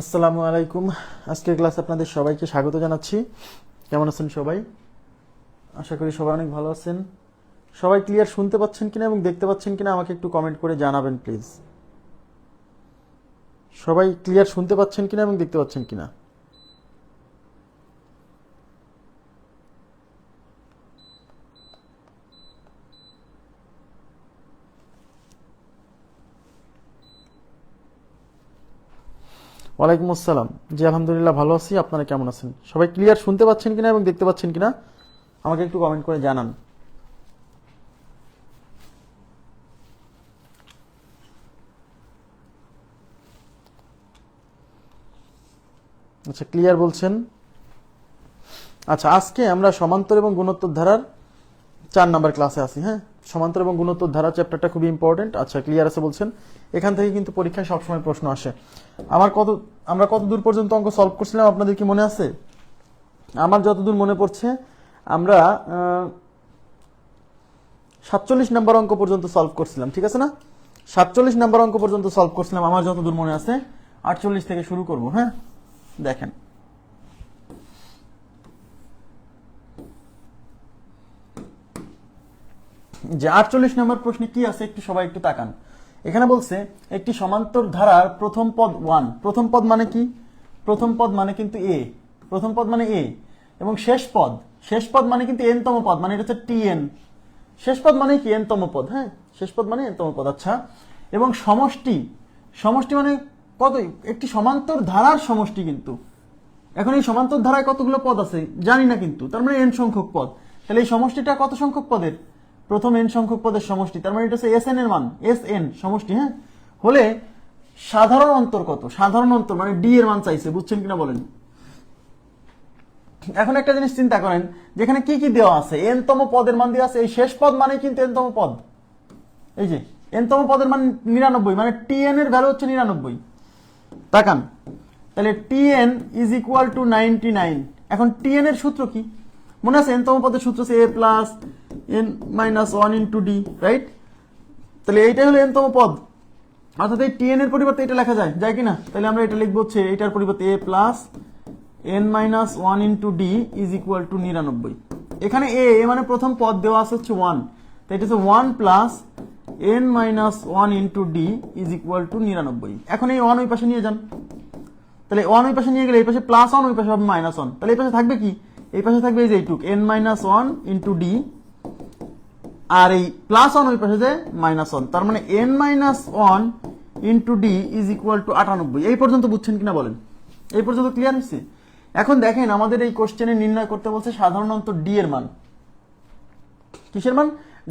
আসসালামু আলাইকুম। আজকের ক্লাসে আপনাদের সবাইকে স্বাগত জানাচ্ছি। কেমন আছেন সবাই? আশা করি সবাই অনেক ভালো আছেন। সবাই ক্লিয়ার শুনতে পাচ্ছেন কিনা এবং দেখতে পাচ্ছেন কিনা আমাকে একটু কমেন্ট করে জানাবেন প্লিজ। সবাই ক্লিয়ার শুনতে পাচ্ছেন কিনা এবং দেখতে পাচ্ছেন কিনা? ওয়ালাইকুম আসসালাম। জি আলহামদুলিল্লাহ ভালো আছি। আপনারা কেমন আছেন? সবাই ক্লিয়ার শুনতে পাচ্ছেন কিনা এবং দেখতে পাচ্ছেন কিনা আমাকে একটু কমেন্ট করে জানান। আচ্ছা, ক্লিয়ার বলছেন। আচ্ছা, আজকে আমরা সমান্তর এবং গুণোত্তর ধারার 4 নাম্বার ক্লাসে আছি। হ্যাঁ, সমান্তর এবং গুণোত্তর ধারা চ্যাপ্টারটা খুবই ইম্পর্টেন্ট। আচ্ছা, ক্লিয়ার আছে বলছেন। এখান থেকে কিন্তু পরীক্ষায় সবসময় প্রশ্ন আসে। আমরা কত দূর পর্যন্ত অঙ্ক সলভ করছিলাম আপনাদের কি মনে আছে? আমার যতদূর মনে পড়ছে আমরা 47 নাম্বার অঙ্ক পর্যন্ত সলভ করছিলাম, ঠিক আছে না? 47 নাম্বার অঙ্ক পর্যন্ত সলভ করছিলাম আমার যতদূর মনে আছে। 48 থেকে শুরু করব। হ্যাঁ, দেখেন যে 48 নম্বর প্রশ্নে কি আছে একটু সবাই একটু তাকান। এখানে বলছে একটি সমান্তর ধারার প্রথম পদ 1। প্রথম পদ মানে কি? প্রথম পদ মানে কিন্তু এ। প্রথম পদ মানে এ এবং শেষ পদ মানে কিন্তু n তম পদ, মানে এটা হচ্ছে tn। শেষ পদ মানে কি? n তম পদ। হ্যাঁ, শেষ পদ মানে n তম পদ। আচ্ছা, এবং সমষ্টি মানে কত? একটি সমান্তর ধারার সমষ্টি। কিন্তু এখন এই সমান্তর ধারায় কতগুলো পদ আছে জানি না, কিন্তু তার মানে n সংখ্যক পদ। তাহলে এই সমষ্টিটা কত সংখ্যক পদের? প্রথম n সংখ্যক পদের সমষ্টি। তার মানে এটা হচ্ছে Sn এর মান, Sn সমষ্টি। হ্যাঁ, হলে সাধারণ অন্তর কত? সাধারণ অন্তর মানে d এর মান চাইছে, বুঝছেন কিনা বলেন? এখন একটা জিনিস চিন্তা করেন, যেখানে কি কি দেওয়া আছে, n তম পদের মান দেওয়া আছে। এই শেষ পদ মানে কিন্তু n তম পদ। এই যে n তম পদের মান 99, মানে tn এর ভ্যালু হচ্ছে 99। তাকান, তাহলে tn ইজ ইকুয়াল টু 99। এখন tn এর সূত্র কি মনে আছে? n তম পদের সূত্র হচ্ছে a plus n minus 1 into D, right? তাহলে এইটাই হলো n তম পদ। অর্থাৎ এই tn এর পরিবর্তে এটা লেখা যায় কিনা? তাহলে আমরা এটা লিখবো হচ্ছে এটার পরিবর্তে a plus n minus 1 into D is equal to 99। এখানে a মানে প্রথম পদ দেওয়া আছে হচ্ছে 1, তাই এটা হচ্ছে 1 plus n minus 1 into D is equal to 99। এখন এই 1 ওই পাশে নিয়ে যান। তাহলে 1 ওই পাশে নিয়ে গেলে এই পাশে প্লাস 1, ওই পাশে হবে মাইনাস 1। তাহলে এই পাশে থাকবে কি? এই পাশে থাকবে এই যে এইটুক n মাইনাস 1 ইন্টু ডি, আর এই প্লাস 1 ওই পাশে যে মাইনাস 1। তার মানে n minus 1 into D is equal to 98। এই পর্যন্ত বুঝছেন কিনা বলেন? এই পর্যন্ত ক্লিয়ার হচ্ছে? এখন দেখেন, আমাদের এই কোশ্চেনে নির্ণয় করতে বলছে সাধারণ অন্তর ডি এর মান। কিসের মান?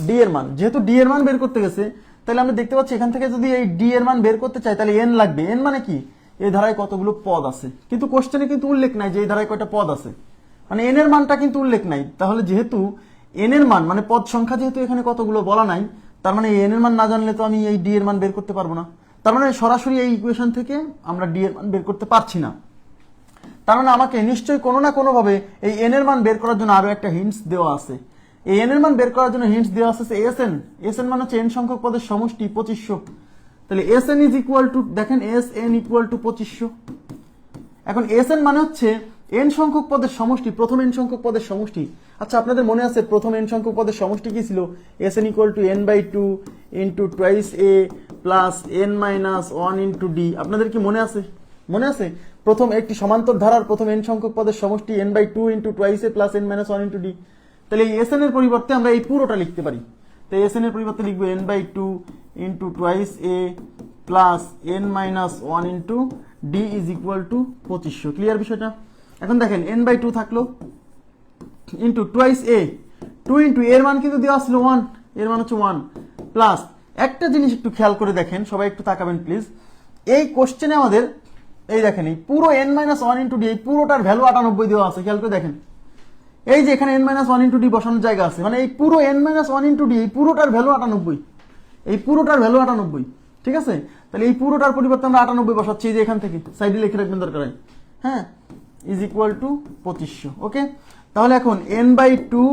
ডি এর মান। যেহেতু ডি এর মান বের করতে গেছে, তাহলে আমরা দেখতে পাচ্ছি এখান থেকে যদি এই ডি এর মান বের করতে চাই তাহলে n লাগবে। n মানে কি? এই ধারায় কতগুলো পদ আছে, কিন্তু কোশ্চেনে কিন্তু উল্লেখ নাই যে এই ধারায় কয়টা পদ আছে, মানে n এর মানটা কিন্তু উল্লেখ নাই। তাহলে যেহেতু n এর মান মানে পদ সংখ্যা যেহেতু এখানে কতগুলো বলা নাই, তার মানে n এর মান না জানলে তো আমি এই ডি এর মান বের করতে পারবো না। তার মানে সরাসরি এই ইকুয়েশন থেকে আমরা ডি এর মান বের করতে পারছি না। তার মানে আমাকে নিশ্চয়ই কোনো না কোনো ভাবে এই n এর মান বের করার জন্য আরো একটা হিন্টস দেওয়া আছে। এই n এর মান বের করার জন্য হিন্টস দেওয়া আছে Sn মানে হচ্ছে n সংখ্যক পদের সমষ্টি 2500। তাহলে Sn ইজ ইকুয়াল টু, দেখেন Sn ইকুয়াল টু 2500। এখন Sn মানে হচ্ছে n সংখ্যক পদের সমষ্টি, প্রথম n সংখ্যক পদের সমষ্টি। আচ্ছা, আপনাদের মনে আছে প্রথম n সংখ্যক পদের সমষ্টি কি ছিল? Sn equal to n/2 into twice a plus n minus 1 into D. আপনাদের কি মনে আছে? মনে আছে প্রথম একটি সমান্তর ধারার প্রথম n সংখ্যক পদের সমষ্টি n/2 into twice a plus n minus 1 into D. তাহলে এই Sn এর পরিবর্তে আমরা এই পুরোটা লিখতে পারি। তাই Sn এর পরিবর্তে লিখবো n/2 into twice a plus n minus 1 into D is equal two 2500। Clear বিষয়টা? এখন দেখেন n/2 থাকলো ইন্টু টুয়াইস a, 2 ইন্টু এর মান কিন্তু দেওয়া ছিল 1, এর মান হচ্ছে 1 প্লাস একটা জিনিস একটু খেয়াল করে দেখেন, সবাই একটু তাকাবেন প্লিজ। এই কোশ্চেনে আমাদের এই দেখেন এই পুরো n মাইনাস 1 ইন্টু ডি, এই পুরোটার ভ্যালু 98 দেওয়া আছে। খেয়াল করে দেখেন, এই যে এখানে n মাইনাস 1 ইন্টু ডি বসানোর জায়গা আছে, মানে এই পুরো n মাইনাস 1 ইন্টু ডি এই পুরোটার ভ্যালু 98। এই পুরোটার ভ্যালু 98, ঠিক আছে? তাহলে এই পুরোটার পরিবর্তে আমরা 98 বসাচ্ছি, এই যে এখান থেকে সাইডে লিখে রাখবেন দরকার হয়। হ্যাঁ, ইজ ইকুয়াল টু 2500। ওকে, তাহলে এখন n/2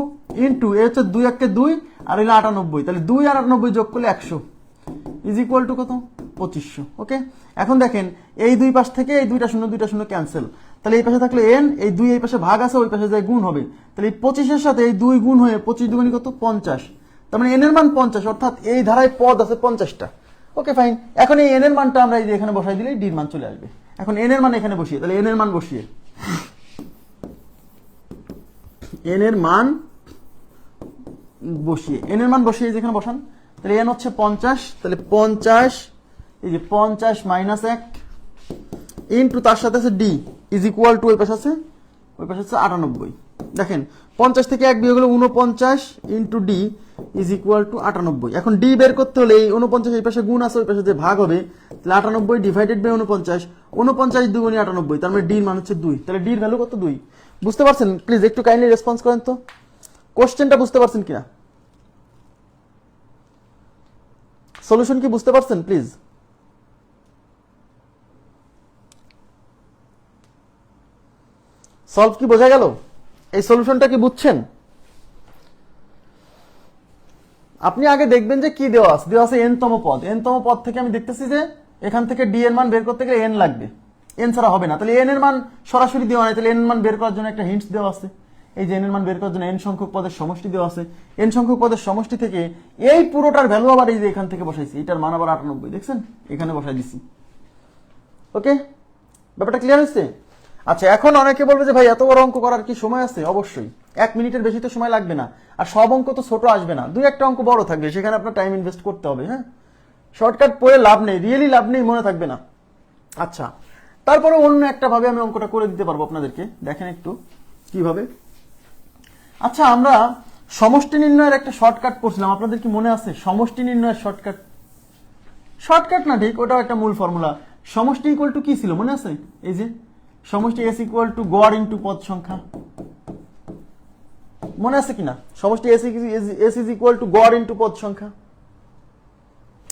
ইন্টু এ হচ্ছে 2 × 2 আর হলো 98, তাহলে 2 আর 98 যোগ করলে 100 ইজ ইকুয়াল টু কত? 2500। ওকে, এখন দেখেন এই দুই পাশ থেকে এই দুইটা শূন্য ক্যান্সেল, তাহলে এই পাশে থাকলে n, এই দুই এই পাশে ভাগ আছে, ওই পাশে যায় গুণ হবে, তাহলে এই 25-এর সাথে এই দুই গুণ হয়ে 25 দুগুণী কত 50, তার মানে n এর মান 50, অর্থাৎ এই ধারায় পদ আছে 50টা। ওকে ফাইন, এখন এই n এর মানটা আমরা এই যে এখানে বসাই দিলেই d এর মান চলে আসবে। এখন n এর মান এখানে বসিয়ে, তাহলে n এর মান বসিয়ে n এর মান যেখানে বসান, তাহলে n হচ্ছে 50, তাহলে 50 এই যে 50 মাইনাস 1 ইন্টু তার সাথে আছে d ইজ ইকুয়াল টু ওই পাশে আছে 98। দেখেন 50 থেকে 1 বিয়োগ হলো 49 into d is equal to 98। এখন d বের করতে হলে এই 49 এই পাশে গুণ আছে, ওই পাশে যে ভাগ হবে, তাহলে 98 ডিভাইডেড বাই 49, 49 দুগুণে 98, তার মানে d এর মান হচ্ছে 2, তাহলে d এর ভ্যালু কত 2। বুঝতে পারছেন? প্লিজ একটু কাইন্ডলি রেসপন্স করেন তো, কোশ্চেনটা বুঝতে পারছেন কিনা, সলিউশন কি বুঝতে পারছেন প্লিজ? সলভ কি বোঝা গেল? এই সলিউশনটা কি বুঝছেন? আপনি আগে দেখবেন যে কি দেওয়া আছে n তম পদ থেকে আমি দেখতেছি যে এখান থেকে d এর মান বের করতে গেলে n লাগবে, n ছাড়া হবে না, তাহলে n এর মান সরাসরি দেওয়া নাই, তাহলে n এর মান বের করার জন্য একটা হিন্টস দেওয়া আছে, এই যে n এর মান বের করার জন্য n সংখ্যক পদের সমষ্টি দেওয়া আছে, n সংখ্যক পদের সমষ্টি থেকে এই পুরোটার ভ্যালু আবার এই যে এখান থেকে বসাইছি, এটার মান আবার 98, দেখছেন এখানে বসাই দিছি। ওকে, ব্যাপারটা ক্লিয়ার হয়েছে? আচ্ছা, এখন অনেকে বলবে যে ভাই এত বড় অঙ্ক করার কি সময় আছে? অবশ্যই 1 মিনিটের বেশি তো সময় লাগবে না, আর সব অঙ্ক তো ছোট আসবে না, দুই একটা অঙ্ক বড় থাকবে, সেখানে আপনার টাইম ইনভেস্ট করতে হবে। হ্যাঁ, শর্টকাট পড়ে লাভ নেই, রিয়েলি লাভ নেই, মনে থাকবে না। আচ্ছা, তারপরে অন্য একটা ভাবে আমি অঙ্কটা করে দিতে পারবো আপনাদেরকে, দেখেন একটু কিভাবে। আচ্ছা, আমরা সমষ্টি নির্ণয়ের একটা শর্টকাট পড়ছিলাম, আপনাদের কি মনে আছে? সমষ্টি নির্ণয়ের শর্টকাট না ঠিক, ওটাও একটা মূল ফর্মুলা। সমষ্টি ইকুয়াল টু কি ছিল মনে আছে? এই যে সমষ্টি s ইকুয়াল টু গড় ইনটু পদ সংখ্যা, মনে আছে কিনা? সমষ্টি s ইজ ইকুয়াল টু গড় ইনটু পদ সংখ্যা।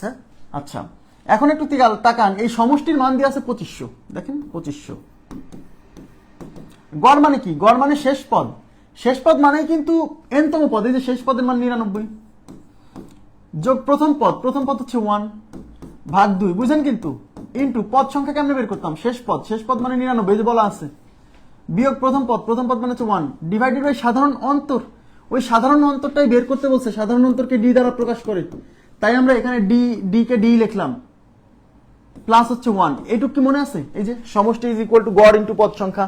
হ্যাঁ, আচ্ছা, এখন একটু তাকান, এই সমষ্টির মান দিয়ে আছে 2500, দেখেন 2500। গড় মানে কি? গড় মানে শেষ পদ মানে কিন্তু n তম পদ, এই যে শেষ পদের মান 99 যোগ প্রথম পদ হচ্ছে 1 ভাগ 2, বুঝেন? কিন্তু ইনটু পদ সংখ্যা কেমনে বের করতাম? শেষ পদ মানে 99, যে বলা আছে, বিয়োগ প্রথম পদ মানে হচ্ছে 1 ডিভাইডেড বাই সাধারণ অন্তর, ওই সাধারণ অন্তরটাই বের করতে বলছে, সাধারণ অন্তরকে d দ্বারা প্রকাশ করে, তাই আমরা এখানে d কে d লিখলাম, প্লাস হচ্ছে 1, এইটুকু কি মনে আছে? এই যে সমষ্টি ইজ ইকুয়াল টু গড় ইনটু পদ সংখ্যা,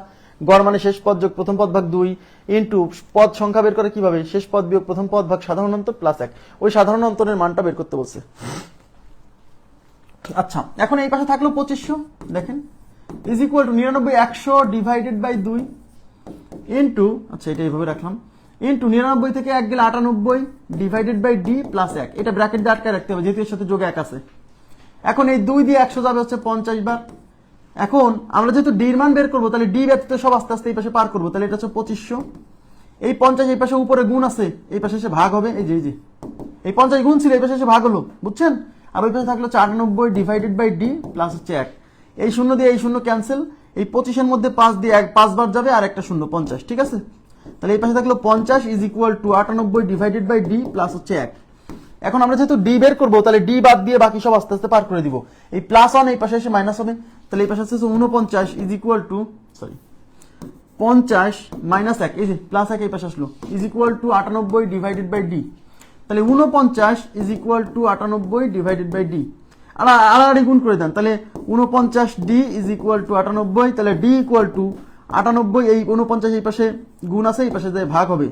গড় মানে শেষ পদ যোগ প্রথম পদ ভাগ 2 ইনটু পদ সংখ্যা বের করে কিভাবে? শেষ পদ বিয়োগ প্রথম পদ ভাগ সাধারণ অন্তর প্লাস 1, ওই সাধারণ অন্তরের মানটা বের করতে বলছে। আচ্ছা, এখন এই পাশে থাকলো 2500, দেখেন is equal to 99 100 divided by 2 into, আচ্ছা এটা এইভাবে রাখলাম, ইনটু 99 থেকে 1 গেলে 98 ডিভাইডেড বাই d প্লাস 1, এটা ব্র্যাকেট দিয়ে আটকায় রাখতে হবে যেহেতু এর সাথে যোগ 1 আছে। এখন এই 2 দিয়ে 100 যাবে হচ্ছে 50 বার। এখন আমরা যেহেতু d এর মান বের করবো, তাহলে d ব্যতীত সব আস্তে আস্তে এই পাশে পার করবো, তাহলে এটা হচ্ছে 2500, এই 50 এই পাশে উপরে গুণ আছে, এই পাশে এসে ভাগ হবে, এই যে এই 50 গুণ ছিল, এই পাশে এসে ভাগ হলো, বুঝছেন? আর ওই পাশে থাকলো 94 ডিভাইডেড বাই d প্লাস হচ্ছে 1, এই শূন্য দিয়ে এই শূন্য ক্যান্সেল, এই 25-এর মধ্যে 5 দিয়ে 5 বার যাবে, আর একটা শূন্য 50, ঠিক আছে? তাহলে এই পাশে থাকলো 50 is equal to 98 divided by d plus হচ্ছে 1। এখন আমরা যেহেতু d বের করবো, তাহলে d বাদ দিয়ে বাকি সব আস্তে আস্তে পার করে দিব, এই প্লাস 1 এই পাশে এসে মাইনাস হবে, তাহলে এই পাশে আছে 49 ইজ ইকুয়াল টু 50 মাইনাস 1, এই যে প্লাস 1 এই পাশে আসলো, is equal to 98 divided by d, তাহলে 49 is equal to 98 divided by d, আলাদা গুণ করে দেন, তাহলে 49d ইজ ইকুয়াল টু 98, তাহলে d ইকুয়াল টু 98, এই 49 এই পাশে গুণ আছে, এই পাশে যে ভাগ হবে,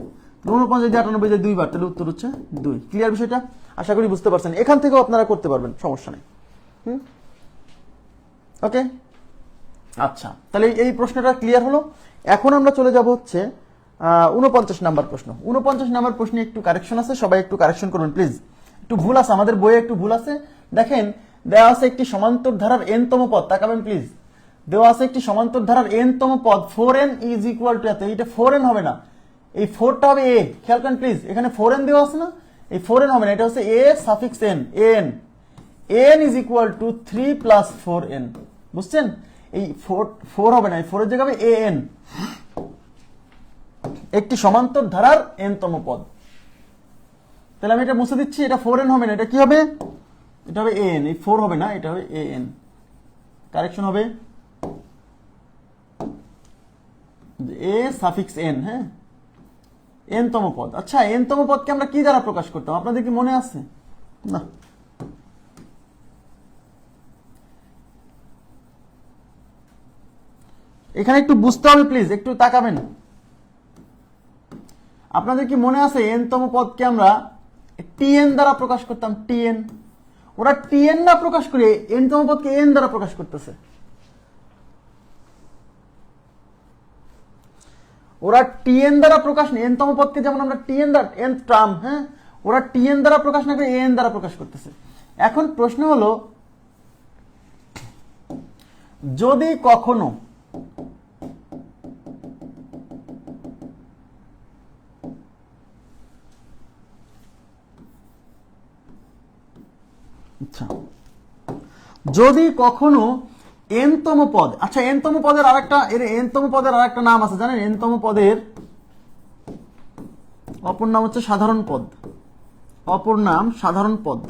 49 দিয়ে 98 দিয়ে 2 বার, তাহলে উত্তর হচ্ছে 2। ক্লিয়ার বিষয়টা? আশা করি বুঝতে পারছেন, এখান থেকেও আপনারা করতে পারবেন, সমস্যা নেই। ওকে, আচ্ছা, তাহলে এই প্রশ্নটা ক্লিয়ার হলো। এখন আমরা চলে যাব হচ্ছে 49 নাম্বার প্রশ্ন। 49 নাম্বার প্রশ্নে একটু কারেকশন আছে, সবাই একটু কারেকশন করবেন প্লিজ, একটু ভুল আছে, আমাদের বইয়ে একটু ভুল আছে। দেখেন দেওয়া আছে একটি সমান্তর ধারার n তম পদ, তাকাবেন প্লিজ, দেওয়া আছে একটি সমান্তর ধারার n তম পদ 4n ইজ ইকুয়াল টু এত, এইটা 4n হবে না, এই 4টা হবে a, খেয়াল করেন প্লিজ, এখানে 4n দেওয়া আছে না, এই 4n হবে না, এটা হচ্ছে a suffix n, n is equal two 3 plus 4n, বুঝছেন? এই 4 হবে না, এই 4 এর জায়গায় হবে an, একটি সমান্তর ধারার n তম পদ। তাহলে আমি এটা মুছে দিচ্ছি, এটা 4n হবে না, এটা কি হবে? এটা হবে an, এই 4 হবে না, এটা হবে an, কারেকশন হবে a সাফিক্স n। হ্যাঁ, n তম পদ। আচ্ছা, n তম পদকে আমরা কি দ্বারা প্রকাশ করতাম আপনাদের কি মনে আছে? না, এখানে একটু বুঝতে হবে প্লিজ, একটু তাকাবেন। আপনাদের কি মনে আছে n তম পদকে আমরা tn দ্বারা প্রকাশ করতাম? tn, ওরা tn না প্রকাশ করে n তম পদকে n দ্বারা প্রকাশ করতেছে। ওরা tn দ্বারা প্রকাশ নেই, n তম পদকে যেমন আমরা tn দ্বারা n টার্ম, হ্যাঁ, ওরা tn দ্বারা প্রকাশ না করে n দ্বারা প্রকাশ করতেছে। এখন প্রশ্ন হলো, যদি কখনো আচ্ছা, যদি কখনো n তম পদ, আচ্ছা n তম পদের আরেকটা, এর n তম পদের আরেকটা নাম আছে জানেন? n তম পদের অপর নাম হচ্ছে সাধারণ পদ, অপর নাম সাধারণ পদ।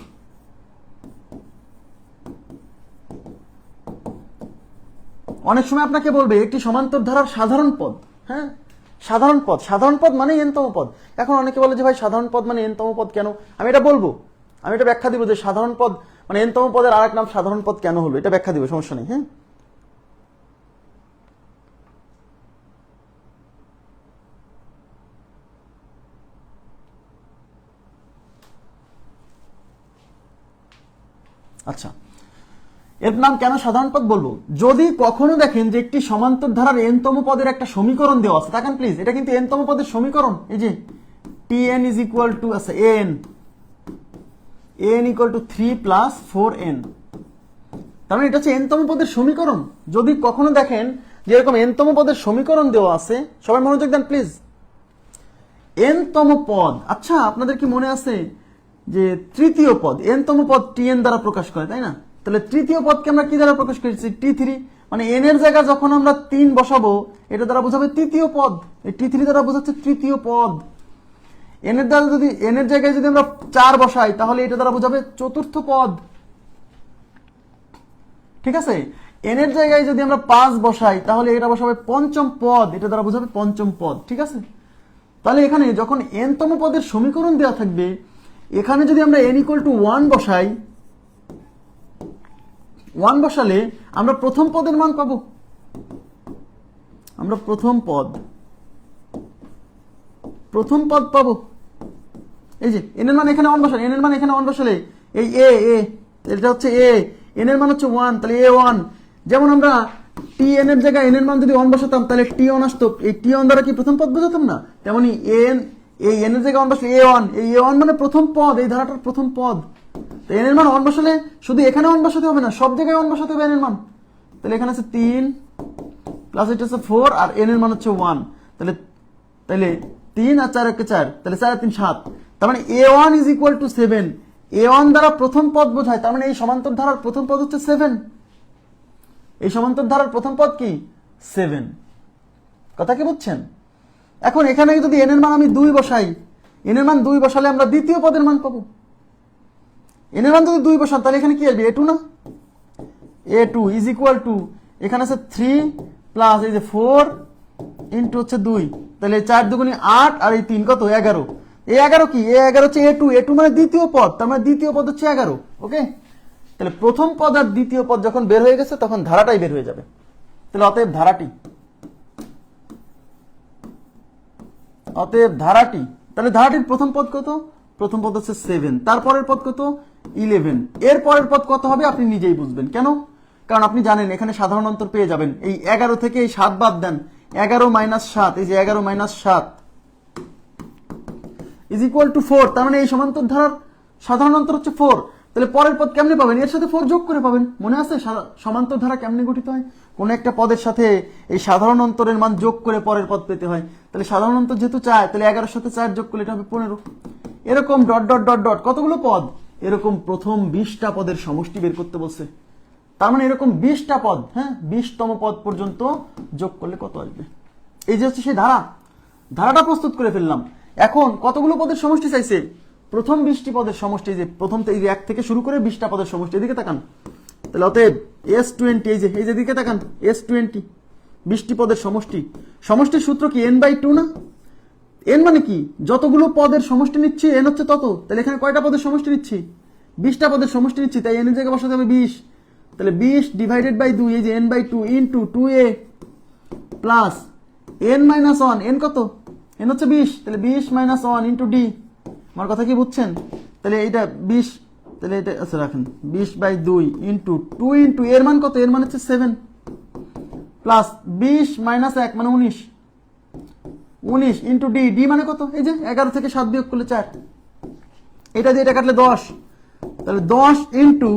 অনেক সময় আপনাকে বলবে একটি সমান্তর ধারার সাধারণ পদ, হ্যাঁ, সাধারণ পদ, সাধারণ পদ মানে n তম পদ। এখন অনেকে বলে যে ভাই সাধারণ পদ মানে n তম পদ কেন? আমি এটা বলবো, আমি এটা ব্যাখ্যা দিব যে সাধারণ পদ মানে n তম পদের আরেক নাম সাধারণ পদ কেন হলো, এটা ব্যাখ্যা দিব, সমস্যা নেই। হ্যাঁ, আচ্ছা, এর নাম কেন সাধারণ পদ বলবো? যদি কখনো দেখেন যে একটি সমান্তর ধারার n তম পদের একটা সমীকরণ দেওয়া আছে, দেখেন প্লিজ, এটা কিন্তু n তম পদের সমীকরণ। এই যে tn ইজ ইকুয়াল টু আছে an equal to 3 plus 4n, তার মানে এটা হচ্ছে n তম পদের সমীকরণ। যদি কখনো দেখেন যে এরকম n তম পদের সমীকরণ দেওয়া আছে, সবাই মনোযোগ দেন প্লিজ, n তম পদ। আচ্ছা, আপনাদের কি মনে আছে যে তৃতীয় পদ, n তম পদ tn দ্বারা প্রকাশ করে, তাই না? তাহলে তৃতীয় পদকে আমরা কি দ্বারা প্রকাশ করেছি? t3, মানে n এর জায়গায় যখন আমরা 3 বসাবো এটা দ্বারা বোঝাবে তৃতীয় পদ, এই t3 দ্বারা বোঝাচ্ছে তৃতীয় পদ। n এর দ্বারা যদি n এর জায়গায় যদি আমরা 4 বসাই তাহলে এটা দ্বারা বোঝাবে চতুর্থ পদ, ঠিক আছে? n এর জায়গায় যদি আমরা 5 বসাই তাহলে এটা বসাবে পঞ্চম পদ, এটা দ্বারা বোঝাবে পঞ্চম পদ, ঠিক আছে? তাহলে এখানে যখন n তম পদের সমীকরণ দেওয়া থাকবে, এখানে যদি আমরা n ইকুয়াল টু 1 বসাই, 1 বসালে আমরা প্রথম পদের মান পাবো, আমরা প্রথম পদ পাবো। এই যে n এর মান এখানে 1 বসালে, n এর মান এখানে 1 বসালে এই এটা হচ্ছে n এর মান হচ্ছে 1, তাহলে a1, যেমন আমরা tn এর জায়গায় n এর মান যদি 1 বসাতাম তাহলে t1 আসতো, এই t1 দ্বারা কি প্রথম পদ বোঝাতাম না? তেমনি n এর জায়গায় 1 বসলে a1, এই a1 মানে প্রথম পদ, এই ধারাটার প্রথম পদ। তো n এর মান 1 বসালে শুধু এখানে 1 বসাতে হবে না, সব জায়গায় 1 বসাতে হবে n এর মান। তাহলে এখানে আছে 3 প্লাস এটা আছে 4 আর n এর মান হচ্ছে 1, তাহলে 3 আর 4 একে 4, তাহলে 4 আর 3 7, তার মানে a1 is equal two 7। a1 দ্বারা প্রথম পদ বোঝায়, তার মানে এই সমান্তর ধারার প্রথম পদ হচ্ছে 7, এই সমান্তর ধারার প্রথম পদ কি 7, কথা কি বুঝছেন? এখন এখানে যদি n এর মান আমি 2 বসাই, n এর মান 2 বসালে আমরা দ্বিতীয় পদের মান পাবো। n এর মান যদি 2 বসান তাহলে এখানে কি আসবে? a2 না? a2 ইজ ইকুয়াল টু, এখানে আছে 3 প্লাস এই যে 4 ইনটু হচ্ছে 2, তাহলে 4 দুগুণে 8 আর এই 3 কত? 11। এই 11 কি? এই 11 হচ্ছে a2 মানে দ্বিতীয় পদ, তার মানে দ্বিতীয় পদ হচ্ছে 11। ওকে, তাহলে প্রথম পদ আর দ্বিতীয় পদ যখন বের হয়ে গেছে তখন ধারাটাই বের হয়ে যাবে। তাহলে অতএব ধারাটি, তাহলে ধারাটির প্রথম পদ কত? প্রথম পদ হচ্ছে 7, তারপরের পদ কত? 11, এর পরের পদ কত হবে আপনি নিজেই বুঝবেন। কেন? কারণ আপনি জানেন এখানে সাধারণ অন্তর পেয়ে যাবেন। এই 11 থেকে এই 7 বাদ দেন, 11 মাইনাস 7, এই যে 11 মাইনাস 7 ইজ ইকুয়াল টু 4, তার মানে এই সমান্তর ধারার সাধারণ অন্তর হচ্ছে 4। তাহলে পরের পদ কেমনে পাবেন? এর সাথে 4 যোগ করে পাবেন। মনে আছে সমান্তর ধারা কেমনে গঠিত হয়? কোন একটা পদের সাথে এই সাধারণ অন্তরের মান যোগ করে পরের পদ পেতে হয়। তাহলে সাধারণ অন্তর যেহেতু 4, তাহলে 11 সাথে 4 যোগ করলে এটা হবে 15। এরকম ডট ডট ডট ডট কতগুলো পদ? এরকম প্রথম 20টা পদের সমষ্টি বের করতে বলছে। তার মানে এরকম 20টা পদ, হ্যাঁ, 20তম পদ পর্যন্ত যোগ করলে কত আসবে? এই যে হচ্ছে সেই ধারাটা প্রস্তুত করে ফেললাম। এখন কতগুলো পদের সমষ্টি চাইছে? প্রথম 20টি পদের সমষ্টি, এই যে প্রথম এই যে 1 থেকে শুরু করে 20টা পদের সমষ্টি, এদিকে তাকান। তাহলে অতএব S20, এই যে দিকে তাকান, S20 20টি পদের সমষ্টি। সমষ্টির সূত্র কি n/2 না? n মানে কি, যতগুলো পদের সমষ্টি নিচ্ছি n হচ্ছে তত। তাহলে এখানে কয়টা পদের সমষ্টি নিচ্ছি? 20টা পদের সমষ্টি নিচ্ছি, তাই n এর জায়গায় বসাতে হবে 20। তাহলে 20 ডিভাইডেড বাই 2, এই যে n/2 into 2a plus n-1, n কত? n হচ্ছে 20, তাহলে 20 - 1 ইন্টু d। আমার কথা কি বুঝছেন? তাহলে এটা 20, তাহলে এটা আচ্ছা রাখেন, 20/2 ইন্টু 2 ইন্টু এর মান কত? এর মান হচ্ছে 7 প্লাস 20 - 1 মানে 19 ইন্টু ডি, ডি মানে কত? এই যে 11 থেকে 7 বিয়োগ করলে 4, এটা দিয়ে এটা কাটলে 10। তাহলে 10 ইন্টু,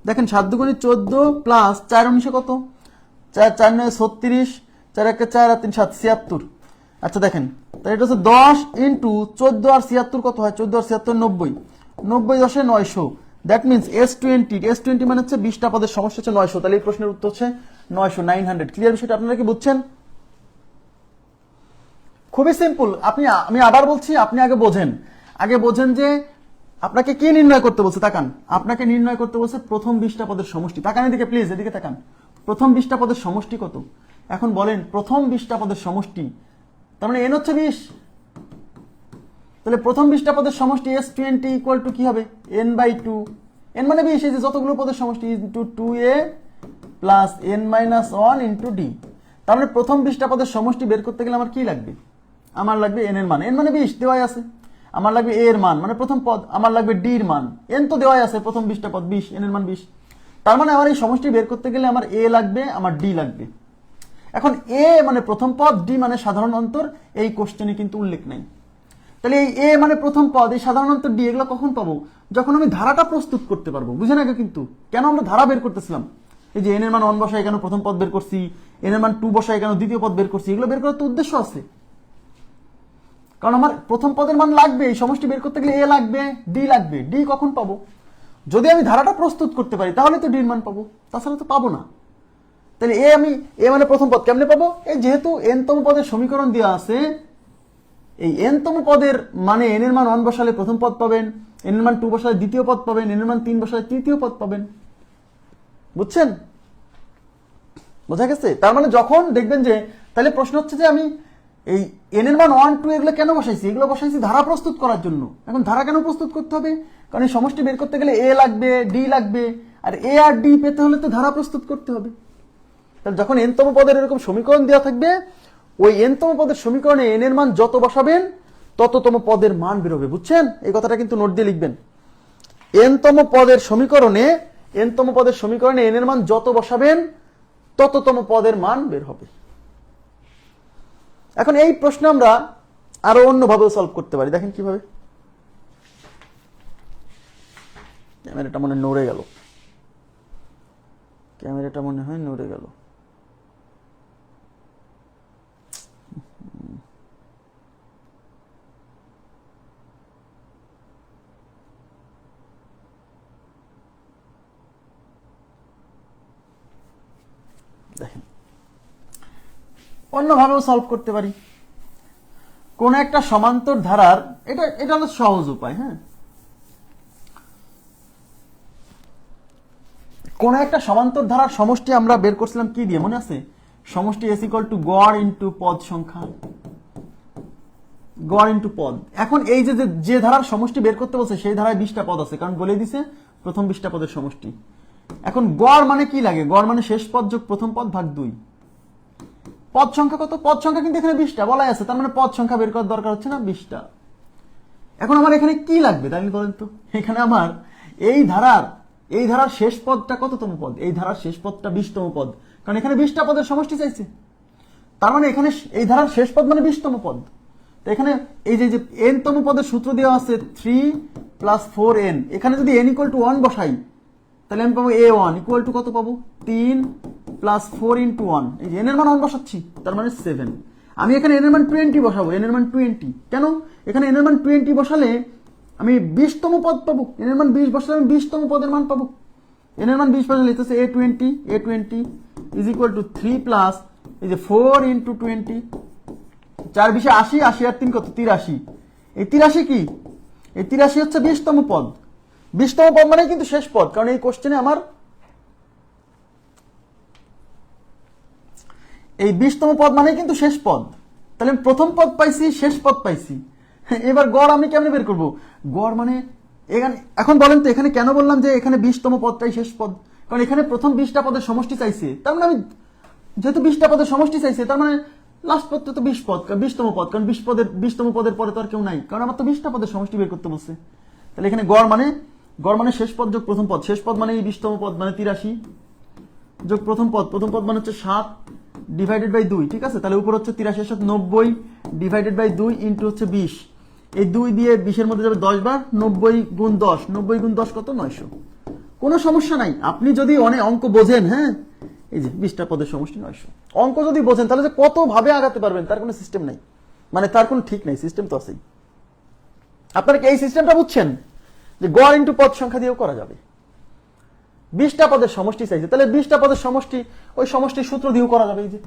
দেখেন 7 দুগুণে 14 প্লাস 4 19 কত? 4 4 9 36, 4 1 4 আর 3 7 76। আচ্ছা দেখেন, তাহলে এটা হচ্ছে 10 ইন্টু 14 আর 76 কত হয়? 14 আর 76 90, 90 10 900। দ্যাট মিনস S20 মানে হচ্ছে 20টা পদের সমষ্টি হচ্ছে 900। তাহলে এই প্রশ্নের উত্তর হচ্ছে 900। ক্লিয়ার বিষয়টা আপনারা কি বুঝছেন? খুবই সিম্পল। আমি আবার বলছি, আপনি আগে বোঝেন যে আপনাকে কি নির্ণয় করতে বলছে। তাকান, আপনাকে নির্ণয় করতে বলছে প্রথম 20টা পদের সমষ্টি। তাকান এদিকে প্লিজ, এদিকে তাকান। প্রথম 20টা পদের সমষ্টি কত? এখন বলেন প্রথম 20টা পদের সমষ্টি, তার মানে n হচ্ছে 20। তাহলে প্রথম 20টা পদের সমষ্টি S20 ইকুয়াল টু কি হবে? n/2, n মানে 20, এই যে যতগুলো পদের সমষ্টি into 2a plus n-1 into d। তার মানে প্রথম 20টা পদের সমষ্টি বের করতে গেলে আমার কি লাগবে? আমার লাগবে n এর মান, n মানে 20 দেওয়াই আছে। আমার লাগবে a এর মান মানে প্রথম পদ, আমার লাগবে d এর মান, n তো দেওয়াই আছে, প্রথম 20টা পদ 20, n এর মান 20। তার মানে আমার এই সমষ্টি বের করতে গেলে আমার a লাগবে, আমার d লাগবে। এখন a মানে প্রথম পদ, d মানে সাধারণ অন্তর, এই কোশ্চেনে কিন্তু উল্লেখ নাই। তাহলে এই a মানে প্রথম পদ, এই সাধারণ অন্তর d, এগুলো কখন পাবো? যখন আমি ধারাটা প্রস্তুত করতে পারবো। বুঝেন আগে কিন্তু কেন আমরা ধারা বের করতেছিলাম? এই যে n এর মান 1 বসাই কেন প্রথম পদ বের করছি, n এর মান 2 বসাই কেন দ্বিতীয় পদ বের করছি, এগুলো বের করার তো উদ্দেশ্য আছে। কারণ আমার প্রথম পদের মান লাগবে, এই সমষ্টি বের করতে গেলে a লাগবে, d লাগবে। d কখন পাবো? যদি আমি ধারাটা প্রস্তুত করতে পারি, তাহলে তো d এর মান পাবো, তাছাড়া তো পাবো না। তাহলে a মানে প্রথম পদ কেমনে পাবো? এই যেহেতু n তম পদের সমীকরণ দেওয়া আছে, এই n তম পদের মানে n এর মান 1 বসালে প্রথম পদ পাবেন, n এর মান 2 বসালে দ্বিতীয় পদ পাবেন, n এর মান 3 বসালে তৃতীয় পদ পাবেন। বুঝছেন? বোঝা গেছে? তার মানে যখন দেখবেন যে, তাহলে প্রশ্ন হচ্ছে যে আমি এই n এর মান 1 2 এগুলো কেন বসাইছি? এগুলো বসাইছি ধারা প্রস্তুত করার জন্য। এখন ধারা কেন প্রস্তুত করতে হবে? কারণ এই সমষ্টি বের করতে গেলে a লাগবে, d লাগবে, আর a আর d পেতে হলে তো ধারা প্রস্তুত করতে হবে। তাহলে যখন n তম পদের এরকম সমীকরণ দেওয়া থাকবে, ওই n তম পদের সমীকরণে n এর মান যত বসাবেন তততম পদের মান বের হবে। বুঝছেন? এই কথাটা কিন্তু নোট দিয়ে লিখবেন। n তম পদের সমীকরণে n এর মান যত বসাবেন তততম পদের মান বের হবে। এখন এই প্রশ্ন আমরা আরো অন্যভাবেও সলভ করতে পারি। দেখেন কিভাবে। ক্যামেরাটা মনে নড়ে গেল, দেখেন অন্যভাবেও সলভ করতে পারি। কোন একটা সমান্তর ধারার, এটা হলো সহজ উপায়। হ্যাঁ, কোন একটা সমান্তর ধারার সমষ্টি আমরা বের করছিলাম কি দিয়ে, মনে আছে? সমষ্টি S = গড় ইনটু পদ সংখ্যা, গড় ইনটু পদ। এখন এই যে ধারার সমষ্টি বের করতে বলছে, সেই ধারায় 20টা পদ আছে, কারণ বলে দিছে প্রথম 20টা পদের সমষ্টি। এখন গড় মানে কি লাগে? গড় মানে শেষ পদ যোগ প্রথম পদ ভাগ 2। পদ সংখ্যা কত? পদ সংখ্যা কিন্তু এখানে 20টা বলাই আছে, তার মানে পদ সংখ্যা বের করার দরকার হচ্ছে না 20টা। এখন আমার এখানে কি লাগবে তাহলে বলেন তো? এখানে আমার এই ধারার শেষ পদটা কততম পদ? এই ধারার শেষ পদটা 20তম পদ, কারণ এখানে 20টা পদের সমষ্টি চাইছে। তার মানে এখানে এই ধারার শেষ পদ মানে 20তম পদ। তো এখানে এই যে n তম পদের সূত্র দেওয়া আছে 3 + 4n। এখানে যদি n = 1 বসাই, তাহলে আমি পাবো a1 = কত পাবো? 3 + 4 × 1। এই যে n এর মান 1 বসাচ্ছি, তার মানে 7। আমি এখানে n এর মান 20 বসাবো, n এর মান 20। কেন? এখানে n এর মান 20 বসালে আমি 20তম পদ পাবো। n এর মান 20 বসালে আমি 20তম পদের মান পাবো। n এর মান 20 বসালে লিখতেছে a20 = 3 প্লাস এই যে 4 × 20, 4 20 80, 80 আর 3 কত? 83। এই 83 কি? এই 83 হচ্ছে 20তম পদ। 20তম পদ মানে কিন্তু শেষ পদ, কারণ এই কোশ্চেনে আমার এই 20তম পদ মানে কিন্তু শেষ পদ। তাহলে আমি প্রথম পদ পাইছি, শেষ পদ পাইছি। এবার গড় আমি কেমনে বের করব? গড় মানে এখানে, এখন বলেন তো এখানে কেন বললাম যে এখানে 20তম পদটাই শেষ পদ? কারণ এখানে প্রথম 20টা পদের সমষ্টি চাইছে, তার মানে আমি যেহেতু 20টা পদের সমষ্টি চাইছে, তার মানে লাস্ট পদটা তো 20 পদ, 20তম পদ, কারণ 20তম পদের পরে তো আর কেউ নাই, কারণ আমার তো 20টা পদের সমষ্টি বের করতে বলছে। তাহলে এখানে গড় মানে শেষ পদ যোগ প্রথম পদ, শেষ পদ মানে এই 20তম পদ মানে 83 যোগ প্রথম পদ মানে হচ্ছে 7 ডিভাইডেড বাই 2, ঠিক আছে? তাহলে উপর হচ্ছে 83 এর সাথে 90 ডিভাইডেড বাই 2 ইন্টু হচ্ছে 20। এই 2 দিয়ে 20 এর মধ্যে যাবে 10 বার, 90 গুণ 10, 90 গুণ 10 কত? 900। কোনো সমস্যা নাই, আপনি যদি অনেক অঙ্ক বোঝেন, হ্যাঁ এই যে 20টা পদের সমষ্টি 900, অঙ্ক যদি বোঝেন তাহলে যে কত ভাবে আগাতে পারবেন তার কোনো সিস্টেম নাই, মানে তার কোনো ঠিক নাই, সিস্টেম তো আছেই। আপনারা কি এই সিস্টেমটা বুঝছেন যে গড় ইন্টু পদ সংখ্যা দিয়েও করা যাবে? 20টা পদের সমষ্টি চাইছে, তাহলে 20টা পদের সমষ্টি ওই সমষ্টির সূত্র দিয়েও করা যাবে। এই যে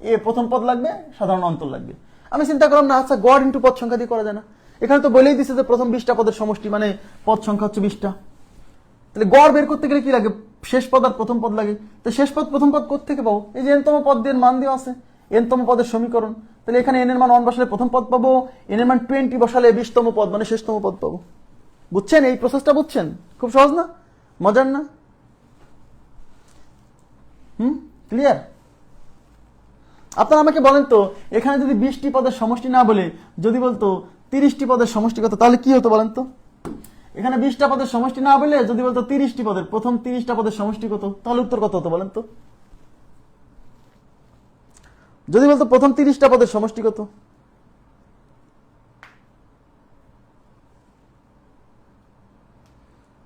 এ প্রথম পদ লাগবে, সাধারণ অন্তর লাগবে। আমি চিন্তা করলাম না, আচ্ছা গড় ইন্টু পদ সংখ্যা দিয়ে করা যায় না? এখানে তো বলেই দিচ্ছে যে প্রথম 20টা পদের সমষ্টি মানে পদ সংখ্যা হচ্ছে 20টা। তাহলে গড় বের করতে গেলে কি লাগে? শেষ পদ আর প্রথম পদ লাগে। তো শেষ পদ প্রথম পদ কোত্থেকে পাবো? এই যে এনতম পদ দিয়ে মান দেওয়া আছে, এনতম পদের সমীকরণ। তাহলে এখানে এন এর মান 1 বসালে প্রথম পদ পাবো, এন এর মান 20 বসালে 20তম পদ মানে শেষতম পদ পাবো। বুঝছেন এই প্রসেসটা? বুঝছেন? খুব সহজ না? মজার না? ক্লিয়ার? আপনারা আমাকে বলেন তো, এখানে যদি 20টি পদের সমষ্টি না বলে যদি বলতো 30টি পদের সমষ্টি কত, তাহলে কি হতো বলেন তো? এখানে 20টা পদের সমষ্টি না বলে যদি বলতো 30টি পদের, প্রথম 30টা পদের সমষ্টি কত, তাহলে উত্তর কত হতো বলেন তো? যদি বলতো প্রথম 30টা পদের সমষ্টি কত,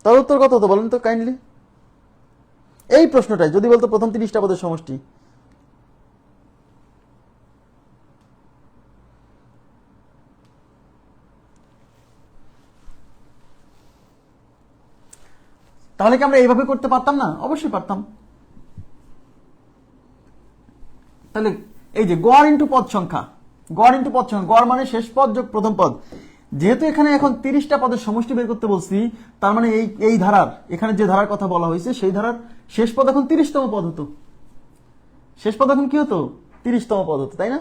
তাহলে উত্তর কত হতো বলেন তো কাইন্ডলি? এই প্রশ্নটাই যদি বলতো প্রথম 30টা পদের সমষ্টি, তাহলে কি আমরা এইভাবে করতে পারতাম না? অবশ্যই পারতাম। তাহলে এই যে গড় ইন্টু পদ সংখ্যা, গড় ইন্টু পদ সংখ্যা, গড় মানে শেষ পদ যোগ প্রথম পদ। যেহেতু এখানে এখন 30টা পদের সমষ্টি বের করতে বলছি, তার মানে এই ধারার, এখানে যে ধারার কথা বলা হয়েছে সেই ধারার শেষ পদ এখন 30তম পদ হতো। শেষ পদ এখন কি হতো? 30তম পদ হতো, তাই না?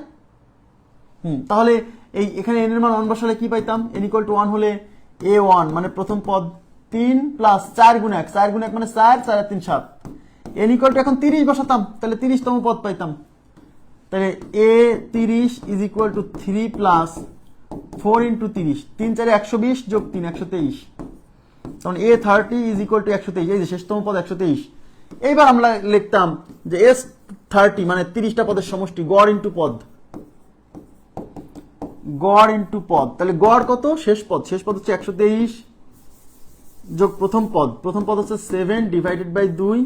তাহলে এই এখানে এন এর মান 1 বসালে কি পাইতাম? n = 1 হলে a1 মানে প্রথম পদ 3 প্লাস 4 গুণ 1, 4 গুণ 1 মানে 4, 4 আর 3 7। n = এখন 30 বসাতাম, তাহলে 30তম পদ পাইতাম। তাহলে a30 = 3 প্লাস 4 ইন্টু 30, 3 4 120 যোগ 3 123, তখন a30 = 123, এই যে শেষতম পদ 123। এইবার আমরা লিখতাম যে s30 মানে 30টা পদের সমষ্টি, গড় ইন্টু পদ, গড় ইন্টু পদ। তাহলে গড় কত? শেষ পদ, শেষ পদ হচ্ছে 123 যোগ প্রথম পদ হচ্ছে 7 ডিভাইডেড বাই 2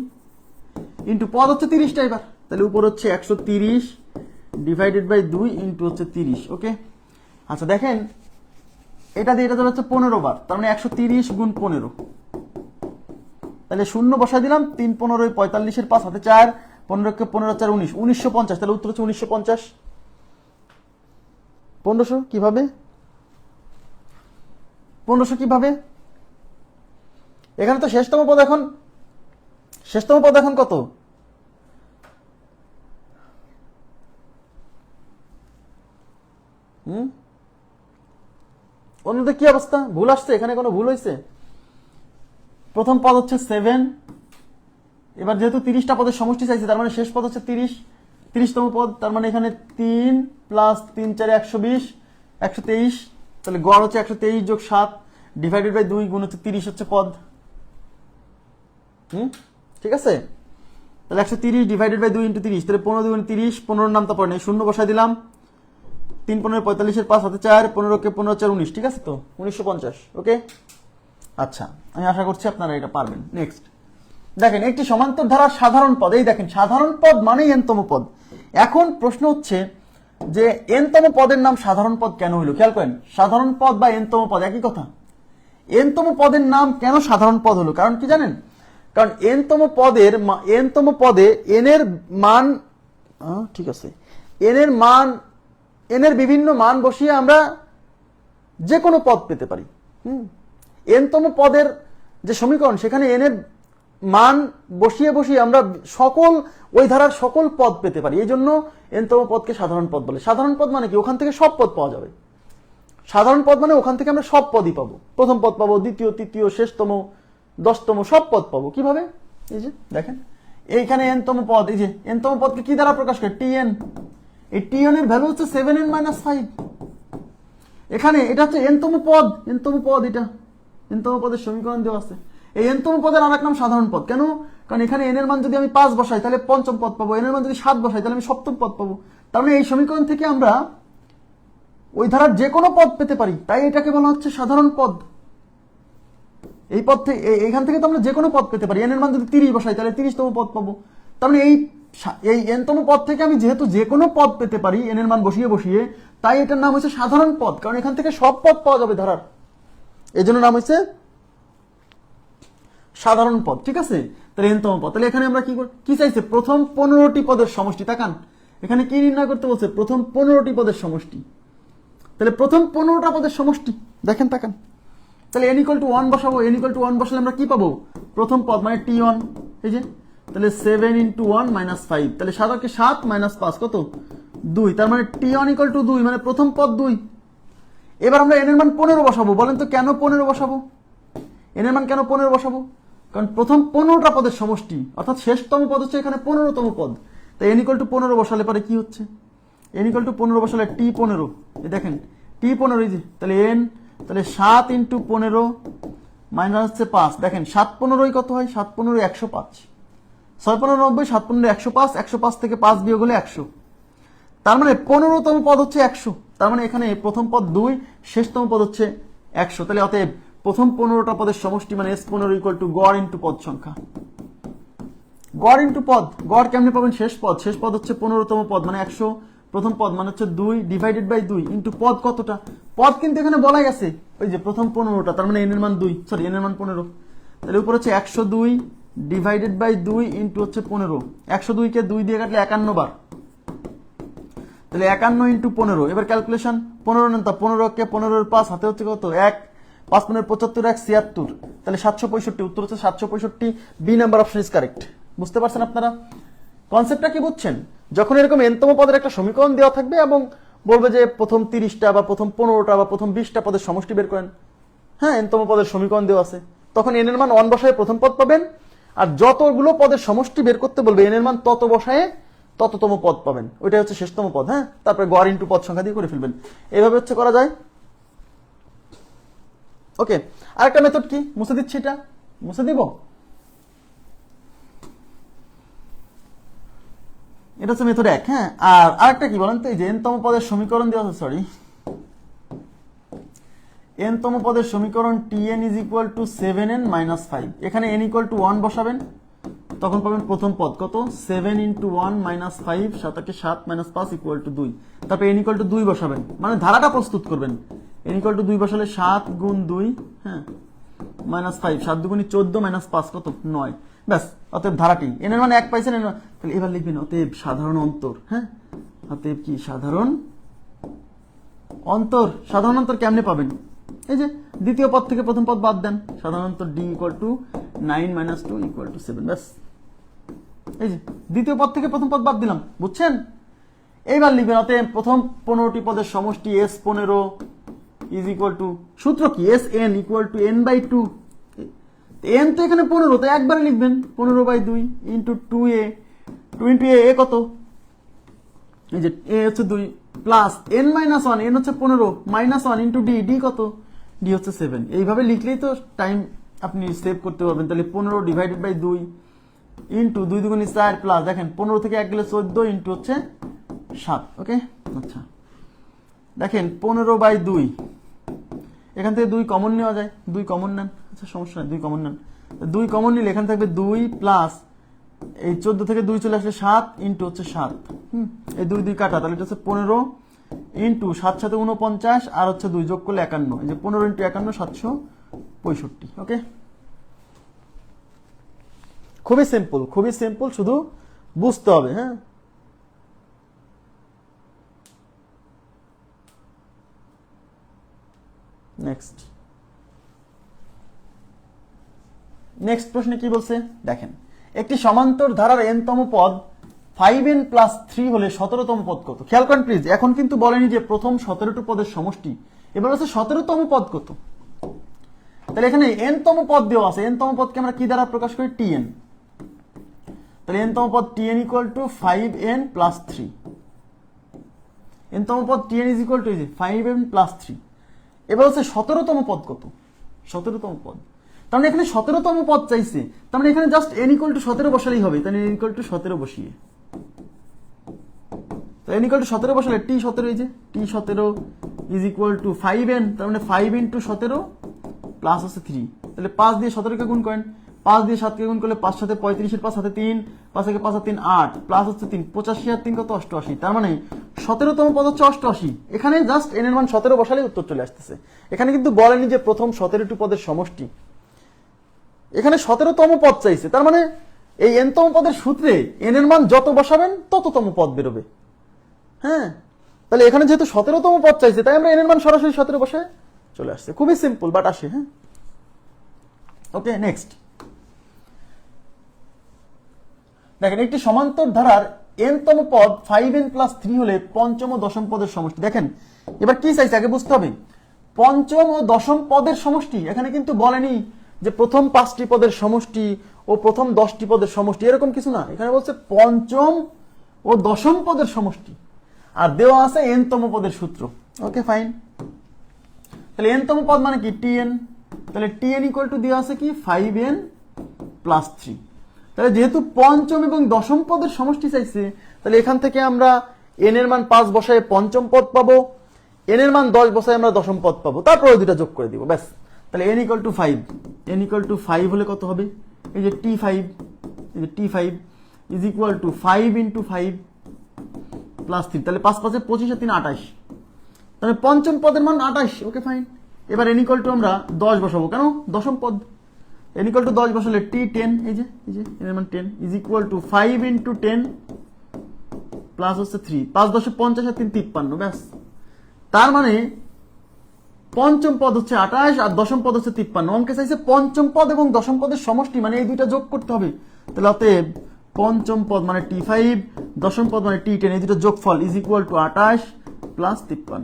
ইন্টু পদ হচ্ছে 30টা। এবার তাহলে উপর হচ্ছে 130 ডিভাইডেড বাই 2 ইন্টু হচ্ছে 30। ওকে, আচ্ছা দেখেন এটা দিয়ে এটা হচ্ছে 15 বার, তার মানে 130 গুণ 15। তাহলে শূন্য বসাই দিলাম, 3 15 45 এর 5 হাতে 4, 15 কে 15 4 19, 1950। তাহলে উত্তর হচ্ছে 1950। 1500 কিভাবে? 1500 কিভাবে? এখানে তো শেষতম পদ এখন কত? অন্যদের কি অবস্থা? ভুল আসছে? এখানে কোনো ভুল হয়েছে? প্রথম পদ হচ্ছে 7, এবার যেহেতু 30টা পদের সমষ্টি চাইছে, তার মানে শেষ পদ হচ্ছে 30তম পদ, তার মানে এখানে 3 প্লাস 3 4 120 123, তাহলে গড় হচ্ছে 123 যোগ 7 ডিভাইডেড বাই 2 গুণ হচ্ছে 30 হচ্ছে পদ। ঠিক আছে? তাহলে 130 ডিভাইডেড বাই 2 ইন্টু 30, তাহলে 15 2 30, 15 নাম তারপর নেই, শূন্য বসাই দিলাম, 3 15 45 এর 5 হাতে 4, 15 কে 15 4 19, ঠিক আছে তো 1950। ওকে, আচ্ছা আমি আশা করছি আপনারা এটা পারবেন। নেক্সট দেখেন একটি সমান্তর ধারার সাধারণ পদ, এই দেখেন সাধারণ পদ মানেই এনতম পদ। এখন প্রশ্ন হচ্ছে যে এনতম পদের নাম সাধারণ পদ কেন হইল? খেয়াল করেন, সাধারণ পদ বা এনতম পদ একই কথা। এনতম পদের নাম কেন সাধারণ পদ হলো? কারণ কি জানেন? কারণ এনতম পদে এন এর মান, ঠিক আছে, এন এর বিভিন্ন মান বসিয়ে আমরা যে কোনো পদ পেতে পারি। এনতম পদের যে সমীকরণ সেখানে এন এর মান বসিয়ে বসিয়ে আমরা সকল ওই ধারার সকল পদ পেতে পারি। এই জন্য এনতম পদকে সাধারণ পদ বলে। সাধারণ পদ মানে কি? ওখান থেকে সব পদ পাওয়া যাবে। সাধারণ পদ মানে ওখান থেকে আমরা সব পদই পাবো। প্রথম পদ পাবো, দ্বিতীয়, তৃতীয়, শেষতম, 10তম সব পদ পাবো। কিভাবে? এই যে দেখেন এইখানে এনতম পদ, এই যে এনতম পদকে কি দ্বারা প্রকাশ করে? টিএন। এই টিএন এর ভ্যালু হচ্ছে 7n-5। এখানে এটা হচ্ছে এনতম পদ, এনতম পদ, এটা এনতম পদের সমীকরণ দেওয়া আছে। এই এনতম পদের আরেক নাম সাধারণ পদ। কেন? কারণ এখানে এন এর মান যদি আমি 5 বসাই তাহলে পঞ্চম পদ পাবো, এন এর মান যদি 7 বসাই তাহলে আমি সপ্তম পদ পাবো। তার মানে এই সমীকরণ থেকে আমরা ওই ধারার যে কোনো পদ পেতে পারি, তাই এটাকে বলা হচ্ছে সাধারণ পদ। এই পদ থেকে, এইখান থেকে তো আমরা যে কোনো পদ পেতে পারি। এন এর মান যদি 30 বসাই তাহলে 30তম পদ পাবো। তার মানে এই এনতম পদ থেকে আমি যেহেতু যে কোনো পদ পেতে পারি এন এর মান বসিয়ে বসিয়ে, তাই এটার নাম হচ্ছে সাধারণ পদ। কারণ এখান থেকে সব পদ পাওয়া যাবে ধারার, এই জন্য নাম হচ্ছে সাধারণ পদ। ঠিক আছে? তাহলে এনতম পদ। তাহলে এখানে আমরা কি চাইছে? প্রথম 15টি পদের সমষ্টি। তাকান এখানে কি নির্ণয় করতে বলছে? প্রথম 15টি পদের সমষ্টি। তাহলে প্রথম 15টা পদের সমষ্টি দেখেন, তাকান। তাহলে n = 1 বসাবো। n = 1 বসালে আমরা কি পাবো? প্রথম পদ মানে t1। এই যে তাহলে 7 × 1 - 5। তাহলে 7 কে 7 - 5 কত? 2। তার মানে t1 = 2, মানে প্রথম পদ 2। এবার আমরা n এর মান 15 বসাবো। বলেন তো কেন 15 বসাবো? n এর মান কেন 15 বসাবো? কারণ প্রথম 15টা পদের সমষ্টি, অর্থাৎ শেষতম পদ হচ্ছে এখানে 15তম পদ। তাই n = 15 বসালে পরে কি হচ্ছে? n = 15 বসালে t15। এই দেখেন t15, এই যে তাহলে n, তাহলে 7 × 15 মাইনাস হচ্ছে 5। দেখেন 7 15 কত হয়? 7 15 105। 6 15 90, 7 15 105। 105 থেকে 5 বিয়োগ হলে 100। তার মানে 15তম পদ হচ্ছে 100। তার মানে এখানে প্রথম পদ 2, শেষতম পদ হচ্ছে 100। তাহলে অতএব প্রথম 15টা পদের সমষ্টি মানে S15 = গড় ইন্টু পদ সংখ্যা। গড় ইন্টু পদ। গড় কেমনে পাবেন? শেষ পদ। শেষ পদ হচ্ছে 15তম পদ মানে 100। প্রথম পদ মানে হচ্ছে 2 ডিভাইডেড বাই 2 ইন্টু পদ কতটা? পদ কিন্তু এখানে বলাই আছে, ওই যে প্রথম 15টা। তার মানে n এর মান 2, সরি n এর মান 15। তাহলে উপর হচ্ছে 102 ডিভাইডেড বাই 2 ইন্টু হচ্ছে 15। 102 কে 2 দিয়ে কাটলে 51 বার। তাহলে 51 ইন্টু 15। এবার ক্যালকুলেশন 15 নেন, তা 15 কে 15 এর 5 হাতে হচ্ছে কত? 1। 5 × 75 1 76। তাহলে 765। উত্তর হচ্ছে 765। B number option is correct. বুঝতে পারছেন আপনারা কনসেপ্টটা? কি বুঝছেন? যখন এরকম এনতম পদের একটা সমীকরণ দেওয়া থাকবে এবং বলবে যে প্রথম 30টা বা প্রথম 15টা বা প্রথম 20টা পদের সমষ্টি বের করেন, হ্যাঁ এনতম পদের সমীকরণ দেওয়া আছে, তখন এন এর মান 1 বসায় প্রথম পদ পাবেন। আর যতগুলো পদের সমষ্টি বের করতে বলবে এন এর মান তত বসায় তততম পদ পাবেন। ওইটা হচ্ছে শেষতম পদ। হ্যাঁ, তারপরে গড় ইন্টু পদ সংখ্যা দিয়ে করে ফেলবেন। এইভাবে হচ্ছে করা যায়। ওকে, আরেকটা মেথড কি? মুছে দিচ্ছি, এটা মুছে দিব। এটা হচ্ছে মেথড 1। হ্যাঁ, আর আরেকটা কি বলেন তো? এই যে এনতম পদের সমীকরণ দেওয়া আছে, সরি, এনতম পদের সমীকরণ tn = 7n - 5। এখানে n = 1 বসাবেন, তখন পাবেন প্রথম পদ কত? 7 × 1 - 5। 7 কে 7 - 5 = 2। তারপরে n = 2 বসাবেন, মানে ধারাটা প্রস্তুত করবেন। n = 2 বসালে 7 × 2, হ্যাঁ, -5। 7 × 2 = 14 - 5 কত? 9। ব্যাস, অতএব ধারাটি n এর মান 1 পাইছেন। তাহলে এবার লিখবেন অতএব সাধারণ অন্তর। হ্যাঁ, অতএব কি? সাধারণ অন্তর। সাধারণ অন্তর কেমনে পাবেন? এই যে দ্বিতীয় পদ থেকে প্রথম পদ বাদ দেন। সাধারণ অন্তর d = 9 - 2 = 7। ব্যাস, এই যে দ্বিতীয় পদ থেকে প্রথম পদ বাদ দিলাম। বুঝছেন? এইবার লিখবেন অতএব প্রথম 15টি পদের সমষ্টি S15 = সূত্র কি? Sn = n/2। n তো এখানে 15, তো একবারে লিখবেন 15/2 ইন্টু 2a। 2 × a কত? এই যে a হচ্ছে 2 প্লাস n - 1, n হচ্ছে 15 -1 ইন্টু d, d কত? d হচ্ছে 7। এইভাবে লিখলেই তো টাইম আপনি সেভ করতে পারবেন। তাহলে 15 ডিভাইডেড বাই 2 ইন্টু 2 × 2 = 4 প্লাস, দেখেন 15 থেকে 1 গেলে 14 ইন্টু হচ্ছে 7। ওকে, আচ্ছা দেখেন 15/2, এখান থেকে 2 কমন নেওয়া যায়। 2 কমন নেন, আচ্ছা সমস্যা নেই, 2 কমন নেন। 2 কমন নিলে এখানে থাকবে 2 প্লাস এই 14 থেকে 2 চলে আসলে 7 ইন্টু হচ্ছে 7। এই 2 2 কাটা, তাহলে এটা হচ্ছে 15 ইন্টু 7 7 49 আর হচ্ছে 2 যোগ করলে 51। এই যে 15 × 51 765। ওকে, খুবই সিম্পল, খুবই সিম্পল, শুধু বুঝতে হবে। হ্যাঁ, নেক্সট। নেক্সট প্রশ্নে কি বলছে দেখেন, একটি সমান্তর ধারার n তম পদ 5n প্লাস 3 হলে 17তম পদ কত? খেয়াল করেন প্লিজ, এখন কিন্তু বলেনি যে প্রথম 17টি পদের সমষ্টি, এবার হচ্ছে 17তম পদ কত। তাহলে এখানে n তম পদ দেওয়া আছে, n তম পদকে আমরা কি দ্বারা প্রকাশ করি? tn। তাহলে n তম পদ tn equal to 5n plus 3। n তম পদ tn is equal two 5n plus 3। এবার হচ্ছে 17তম পদ কত? 17তম পদ, তার মানে এখানে 17তম পদ চাইছে, তার মানে এখানে জাস্ট n ইকুয়াল টু 17 বসালেই হবে। তাহলে n ইকুয়াল টু 17 বসিয়ে, তো n ইকুয়াল টু 17 বসালে t 17, এই যে t 17 is equal two 5n, তার মানে 5 ইন্টু 17 প্লাস হচ্ছে 3। তাহলে 5 দিয়ে 17 কে গুণ করেন, 5 দিয়ে 7 কে গুণ করলে 5 সাথে 35 এর 5 সাথে 3, 5 থেকে 5 আর 3 8 প্লাস হচ্ছে 3, 85 আর 3 কত? 88। তার মানে 17তম পদ হচ্ছে 88। এখানে জাস্ট n এর মান 17 বসালে উত্তর চলে আসতেছে। এখানে কিন্তু বলেনি যে প্রথম 17টি পদের সমষ্টি, এখানে 17তম পদ চাইছে, তার মানে এই n তম পদের সূত্রে n এর মান যত বসাবেন তততম পদ বেরোবে। হ্যাঁ, তাহলে এখানে যেহেতু 17তম পদ চাইছে, তাই আমরা n এর মান সরাসরি 17 বসে চলে আসছে। খুবই সিম্পল, বাট আসে। হ্যাঁ, ওকে, নেক্সট দেখেন, একটি সমান্তর ধারার n তম পদ 5n প্লাস 3 হলে পঞ্চম ও দশম পদের সমষ্টি। দেখেন এবার কি চাইছে আগে বুঝতে হবে, পঞ্চম ও দশম পদের সমষ্টি। এখানে কিন্তু বলেনি যে প্রথম 5টি পদের সমষ্টি ও প্রথম 10টি পদের সমষ্টি, এরকম কিছু না। এখানে বলছে পঞ্চম ও দশম পদের সমষ্টি, আর দেওয়া আছে n তম পদের সূত্র। ওকে, ফাইন। তাহলে n তম পদ মানে কি? tn। তাহলে tn ইকুয়াল টু দেওয়া আছে কি? 5n plus 3। তাহলে যেহেতু পঞ্চম এবং দশম পদের সমষ্টি চাইছে, তাহলে এখান থেকে আমরা n এর মান 5 বসায় পঞ্চম পদ পাবো, n এর মান 10 বসায় আমরা দশম পদ পাবো, তারপরে দুটা যোগ করে দিব, ব্যাস। তাহলে n equal to 5, n equal to 5 হলে কত হবে? এই যে t5, এই যে t5 is equal two 5 into 5 plus 3। তাহলে 5 5 25 আর 3 28। তাহলে পঞ্চম পদের মান 28। ওকে, ফাইন। এবার n ইকুয়াল টু আমরা 10 বসাবো, কেন? দশম পদ। n ইকুয়াল টু 10 বসালে t10, এই যে n এর মান 10 is equal two 5 into 10 plus হচ্ছে 3, 5 10 50 আর 3 53, ব্যাস। তার মানে পঞ্চম পদ হচ্ছে 28 আর দশম পদ হচ্ছে 53। অঙ্কে চাইছে পঞ্চম পদ এবং দশম পদের সমষ্টি, মানে এই দুইটা যোগ করতে হবে। তাহলে অতএব পঞ্চম পদ মানে t5, দশম পদ মানে t10, এই দুটো যোগফল ইজ ইকুয়াল টু 28 প্লাস 53।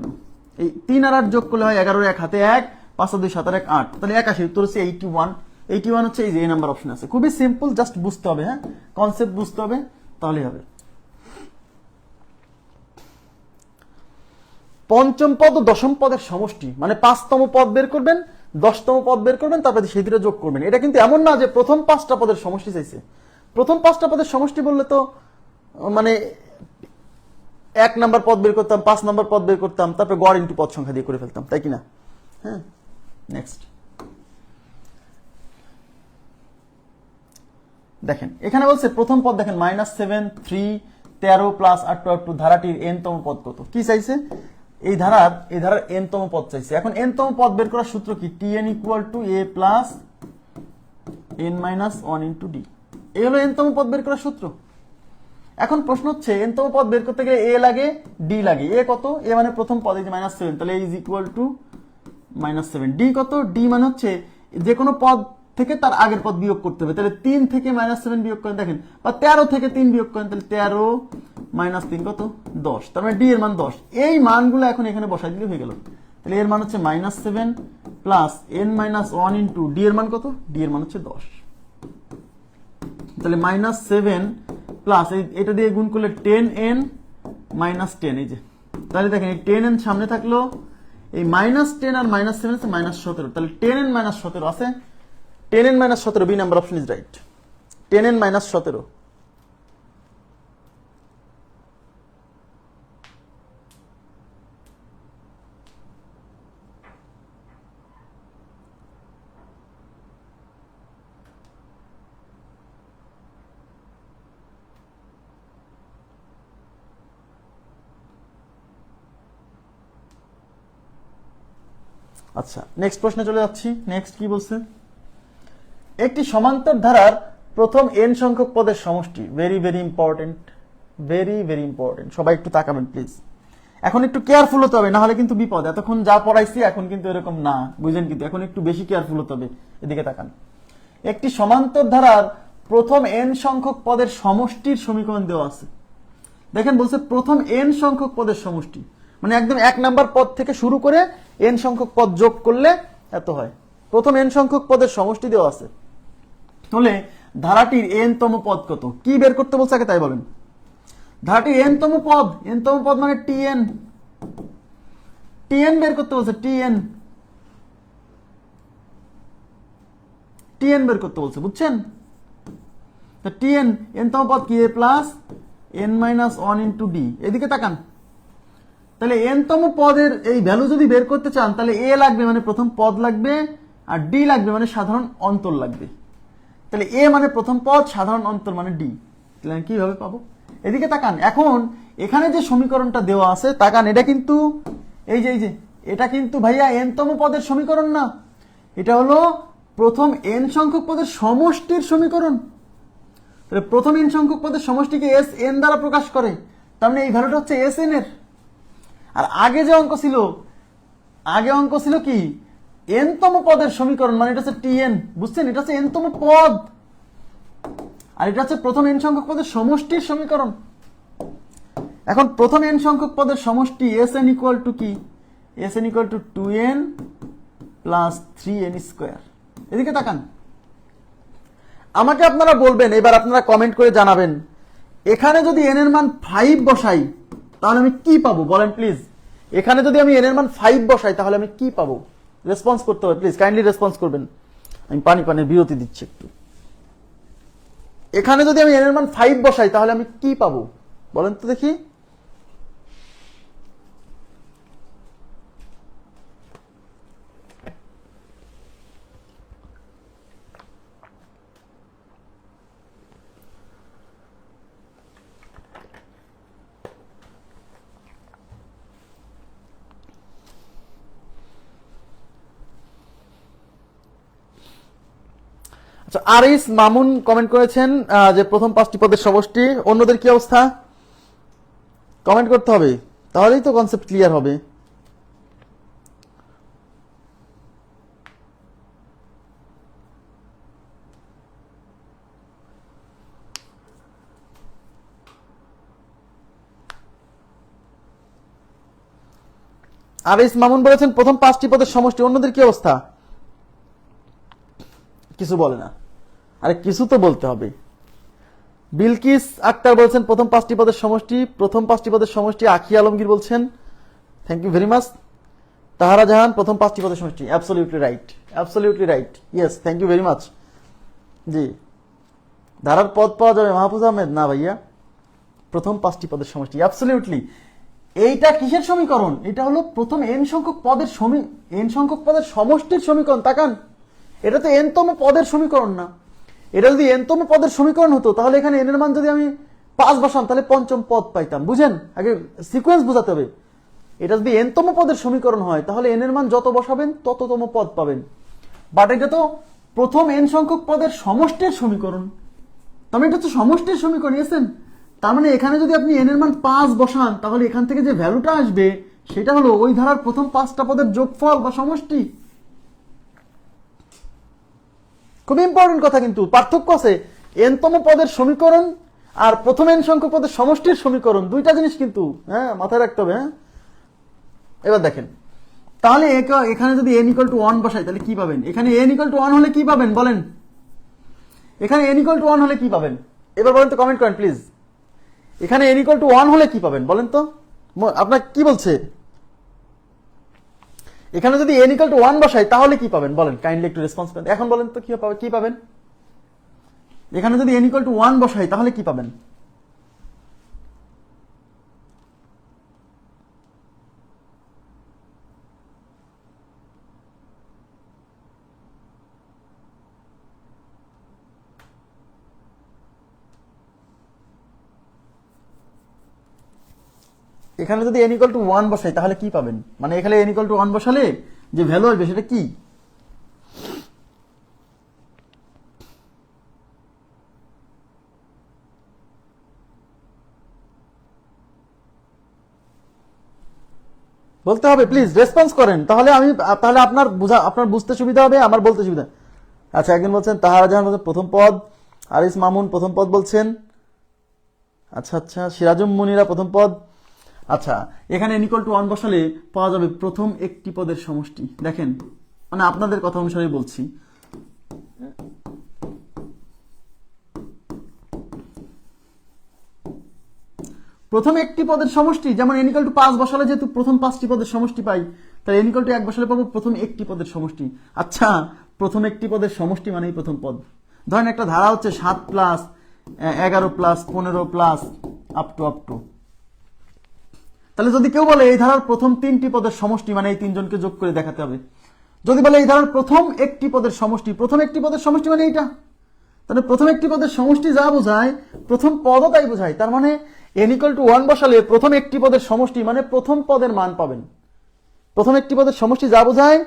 এই 3 আর 8 যোগ করলে হয় 11, 1 হাতে 1, 5 আর 2 7 আর 1 8, তাহলে 81। উত্তর হচ্ছে 81। 81 হচ্ছে এই যে এই নাম্বার অপশন আছে। খুবই সিম্পল, জাস্ট বুঝতে হবে। হ্যাঁ, কনসেপ্ট বুঝতে হবে, তাহলেই হবে। পঞ্চম পদ ও দশম পদের সমষ্টি মানে 5তম পদ বের করবেন, 10তম পদ বের করবেন, তারপরে সেই দুটো যোগ করবেন। এটা কিন্তু এমন না যে প্রথম 5টা পদের সমষ্টি চাইছে। প্রথম 5টা পদের সমষ্টি বললে তো মানে 1 নাম্বার পদ বের করতাম, 5 নাম্বার পদ বের করতাম, তারপরে গড় ইন্টু পদ সংখ্যা দিয়ে করে ফেলতাম, তাই কিনা? হ্যাঁ, নেক্সট দেখেন, এখানে বলছে প্রথম পদ দেখেন -7 3 13 প্লাস 8 2 ধারাটির n তম পদ কত? কি চাইছে? এই ধারার n তম পদ চাইছে। এখন n তম পদ বের করার সূত্র কি? tn equal to a plus n minus 1 into d। এই হলো n তম পদ বের করার সূত্র। এখন প্রশ্ন হচ্ছে n তম পদ বের করতে গেলে a লাগে, d লাগে। a কত? a মানে প্রথম পদ, এই যে -7, তাহলে a is equal two -7। d কত? d মানে হচ্ছে যে কোনো পদ থেকে তার আগের পদ বিয়োগ করতে হবে। তাহলে 3 থেকে -7 বিয়োগ করেন, দেখেন, বা 13 থেকে 3 বিয়োগ করেন, তাহলে 13 - 3 কত? 10। তার মানে d এর মান 10। এই মানগুলো এখন এখানে বসাই দিলে হয়ে গেল। তাহলে এর মান হচ্ছে -7 প্লাস n - 1 ইন্টু d এর মান কত? d এর মান হচ্ছে 10। তাহলে -7 প্লাস এটা দিয়ে গুণ করলে 10n - 10, এই যে, তাহলে দেখেন এই 10n সামনে থাকলো, এই -10 আর -7 আছে -17, তাহলে 10n - 17 আছে। 10n - 17, B number option is right. 10n - 17। আচ্ছা, নেক্সট প্রশ্নে চলে যাচ্ছি। নেক্সট কি বলছে? একটি সমান্তর ধারার প্রথম n সংখ্যক পদের সমষ্টি। Very very important, very very important. সবাই একটু তাকাবেন প্লিজ। এখন একটু কেয়ারফুল হতে হবে, না হলে কিন্তু বিপদ। এতক্ষণ যা পড়াইছি এখন কিন্তু এরকম না, বুঝলেন? কিন্তু এখন একটু বেশি কেয়ারফুল হতে হবে। এদিকে তাকান। একটি সমান্তর ধারার প্রথম n সংখ্যক পদের সমষ্টির সমীকরণ দেওয়া আছে। দেখেন বলছে প্রথম n সংখ্যক পদের সমষ্টি, মানে একদম 1 নাম্বার পদ থেকে শুরু করে n সংখ্যক পদ যোগ করলে এত হয়। প্রথম n সংখ্যক পদের সমষ্টি দেওয়া আছে, তাহলে ধারাটির n তম পদ কত কি বের করতে বলছে আগে তাই বলেন। ধারাটির n তম পদ মানে tn, tn বের করতে বলছে, tn বের করতে বলছে, বুঝছেন? tn n তম পদ কি a plus n minus 1 into d। এদিকে তাকান, তাহলে n তম পদের এই ভ্যালু যদি বের করতে চান তাহলে a লাগবে মানে প্রথম পদ লাগবে, আর d লাগবে মানে সাধারণ অন্তর লাগবে। তাহলে a মানে প্রথম পদ, সাধারণ অন্তর মানে d। তাহলে আমি কিভাবে পাবো? এদিকে তাকান, এখন এখানে যে সমীকরণটা দেওয়া আছে তাকান, এটা কিন্তু এই যে এটা কিন্তু ভাইয়া n তম পদের সমীকরণ না, এটা হলো প্রথম n সংখ্যক পদের সমষ্টির সমীকরণ। তাহলে প্রথম n সংখ্যক পদের সমষ্টিকে s n দ্বারা প্রকাশ করে, তার মানে এই ভ্যালুটা হচ্ছে s n এর। আর আগে যে অঙ্ক ছিল কি n তম পদের সমীকরণ, মানে এটা হচ্ছে tn, বুঝছেন? এটা হচ্ছে n তম পদ, আর এটা হচ্ছে প্রথম n সংখ্যক পদের সমষ্টির সমীকরণ। এখন প্রথম n সংখ্যক পদের সমষ্টি sn ইকুয়াল টু কি? sn equal to 2n plus 3n square. এদিকে তাকান, আমাকে আপনারা বলবেন, এবার আপনারা কমেন্ট করে জানাবেন, এখানে যদি n এর মান 5 বসাই তাহলে আমি কি পাবো বলেন প্লিজ। এখানে যদি আমি n এর মান 5 বসাই তাহলে আমি কি পাবো? রেসপন্স করতে হবে প্লিজ, কাইন্ডলি রেসপন্স করবেন। আমি পানির বিরতি দিচ্ছি একটু। এখানে যদি আমি n এর মান 5 বসাই তাহলে আমি কি পাবো বলেন তো দেখি। আচ্ছা, আরিস মামুন কমেন্ট করেছেন যে প্রথম 5টি পদের সমষ্টি। অন্যদের কি অবস্থা? কমেন্ট করতে হবে, তাহলেই তো কনসেপ্ট ক্লিয়ার হবে। আরিস মামুন বলেছেন প্রথম 5টি পদের সমষ্টি। অন্যদের কি অবস্থা? কিছু বলে না, আরে কিছু তো বলতে হবে। বিলকিস আক্তার বলছেন প্রথম 5টি পদের সমষ্টি। প্রথম 5টি পদের সমষ্টি আখি আলমগীর বলছেন, থ্যাংক ইউ ভেরি মাচ। তাহারা জাহান প্রথম 5টি পদের সমষ্টি, absolutely right, yes, thank you very much. জি, ধারার পদ পাওয়া যাবে মাহফুজ আহমেদ? না ভাইয়া, প্রথম 5টি পদের সমষ্টি, অ্যাবসলিউটলি। এইটা কিসের সমীকরণ? এটা হলো প্রথম n সংখ্যক পদের সমষ্টির সমীকরণ। তাকান, এটা তো n তম পদের সমীকরণ না। এটা যদি n তম পদের সমীকরণ হতো তাহলে এখানে n এর মান যদি আমি 5 বসাম তাহলে পঞ্চম পদ পাইতাম। বুঝেন, আগে সিকোয়েন্স বোঝাতে হবে। এটা যদি n তম পদের সমীকরণ হয় তাহলে n এর মান যত বসাবেন তততম পদ পাবেন। বাট এটা তো প্রথম n সংখ্যক পদের সমষ্টির সমীকরণ, তবে এটা তো সমষ্টির সমীকরণ এসেন। তার মানে এখানে যদি আপনি n এর মান 5 বসান তাহলে এখান থেকে যে ভ্যালুটা আসবে সেটা হলো ওই ধারার প্রথম 5টা পদের যোগফল বা সমষ্টি। খুব ইম্পর্টেন্ট কথা, কিন্তু পার্থক্য আছে n তম পদের সমীকরণ আর প্রথম n সংখ্যক পদের সমষ্টির সমীকরণ, দুইটা জিনিস কিন্তু, হ্যাঁ, মাথায় রাখতে হবে। হ্যাঁ, এবার দেখেন, তাহলে এখানে যদি n ইকুয়াল টু 1 বসাই তাহলে কি পাবেন? এখানে n ইকুয়াল টু 1 হলে কি পাবেন বলেন? এখানে n ইকুয়াল টু 1 হলে কি পাবেন? এবার বলেন তো, কমেন্ট করেন প্লিজ। এখানে n ইকুয়াল টু 1 হলে কি পাবেন বলেন তো? আপনার কি বলছে? এখানে যদি n ইকুয়াল টু 1 বসাই তাহলে কি পাবেন বলেন? কাইন্ডলি একটু রেসপন্স করেন। এখন বলেন তো কি পাবেন? এখানে যদি n ইকুয়াল টু 1 বসাই তাহলে কি পাবেন? এখানে যদি n ইকুয়াল টু 1 বসাই তাহলে কি পাবেন? মানে এখানে n ইকুয়াল টু 1 বসালে যে ভ্যালু আসবে সেটা কি? বলতে হবে প্লিজ, রেসপন্স করেন, তাহলে আপনার বুঝতে সুবিধা হবে, আমার বলতে সুবিধা। আচ্ছা, একজন বলছেন তাহারা জাহান বলছেন প্রথম পদ, আরিস মামুন প্রথম পদ বলছেন। আচ্ছা আচ্ছা, সিরাজুম মুনিরা প্রথম পদ। আচ্ছা, এখানে n = 1 বসালে পাওয়া যাবে প্রথম একটি পদের সমষ্টি। দেখেন, মানে আপনাদের কথা অনুসারে বলছি, প্রথম একটি পদের সমষ্টি, যেমন n = 5 বসালে যেহেতু প্রথম 5টি পদের সমষ্টি পাই, তাহলে n = 1 বসালে পাবো প্রথম একটি পদের সমষ্টি। আচ্ছা, প্রথম একটি পদের সমষ্টি মানেই প্রথম পদ। ধরেন একটা ধারা হচ্ছে 7 + 11 + 15 + আপ টু। তাহলে যদি কেউ বলে এই ধারার প্রথম 3টি পদের সমষ্টি, মানে এই তিনজনকে যোগ করে দেখাতে হবে। যদি বলে এই ধারার প্রথম একটি পদের সমষ্টি, প্রথম একটি পদের সমষ্টি মানে এইটা, তাহলে প্রথম একটি পদের সমষ্টি যা বোঝায় প্রথম পদও তাই বোঝায়। তার মানে n = 1 বসালে প্রথম একটি পদের সমষ্টি মানে প্রথম পদের মান পাবেন। প্রথম একটি পদের সমষ্টি যা বোঝায়,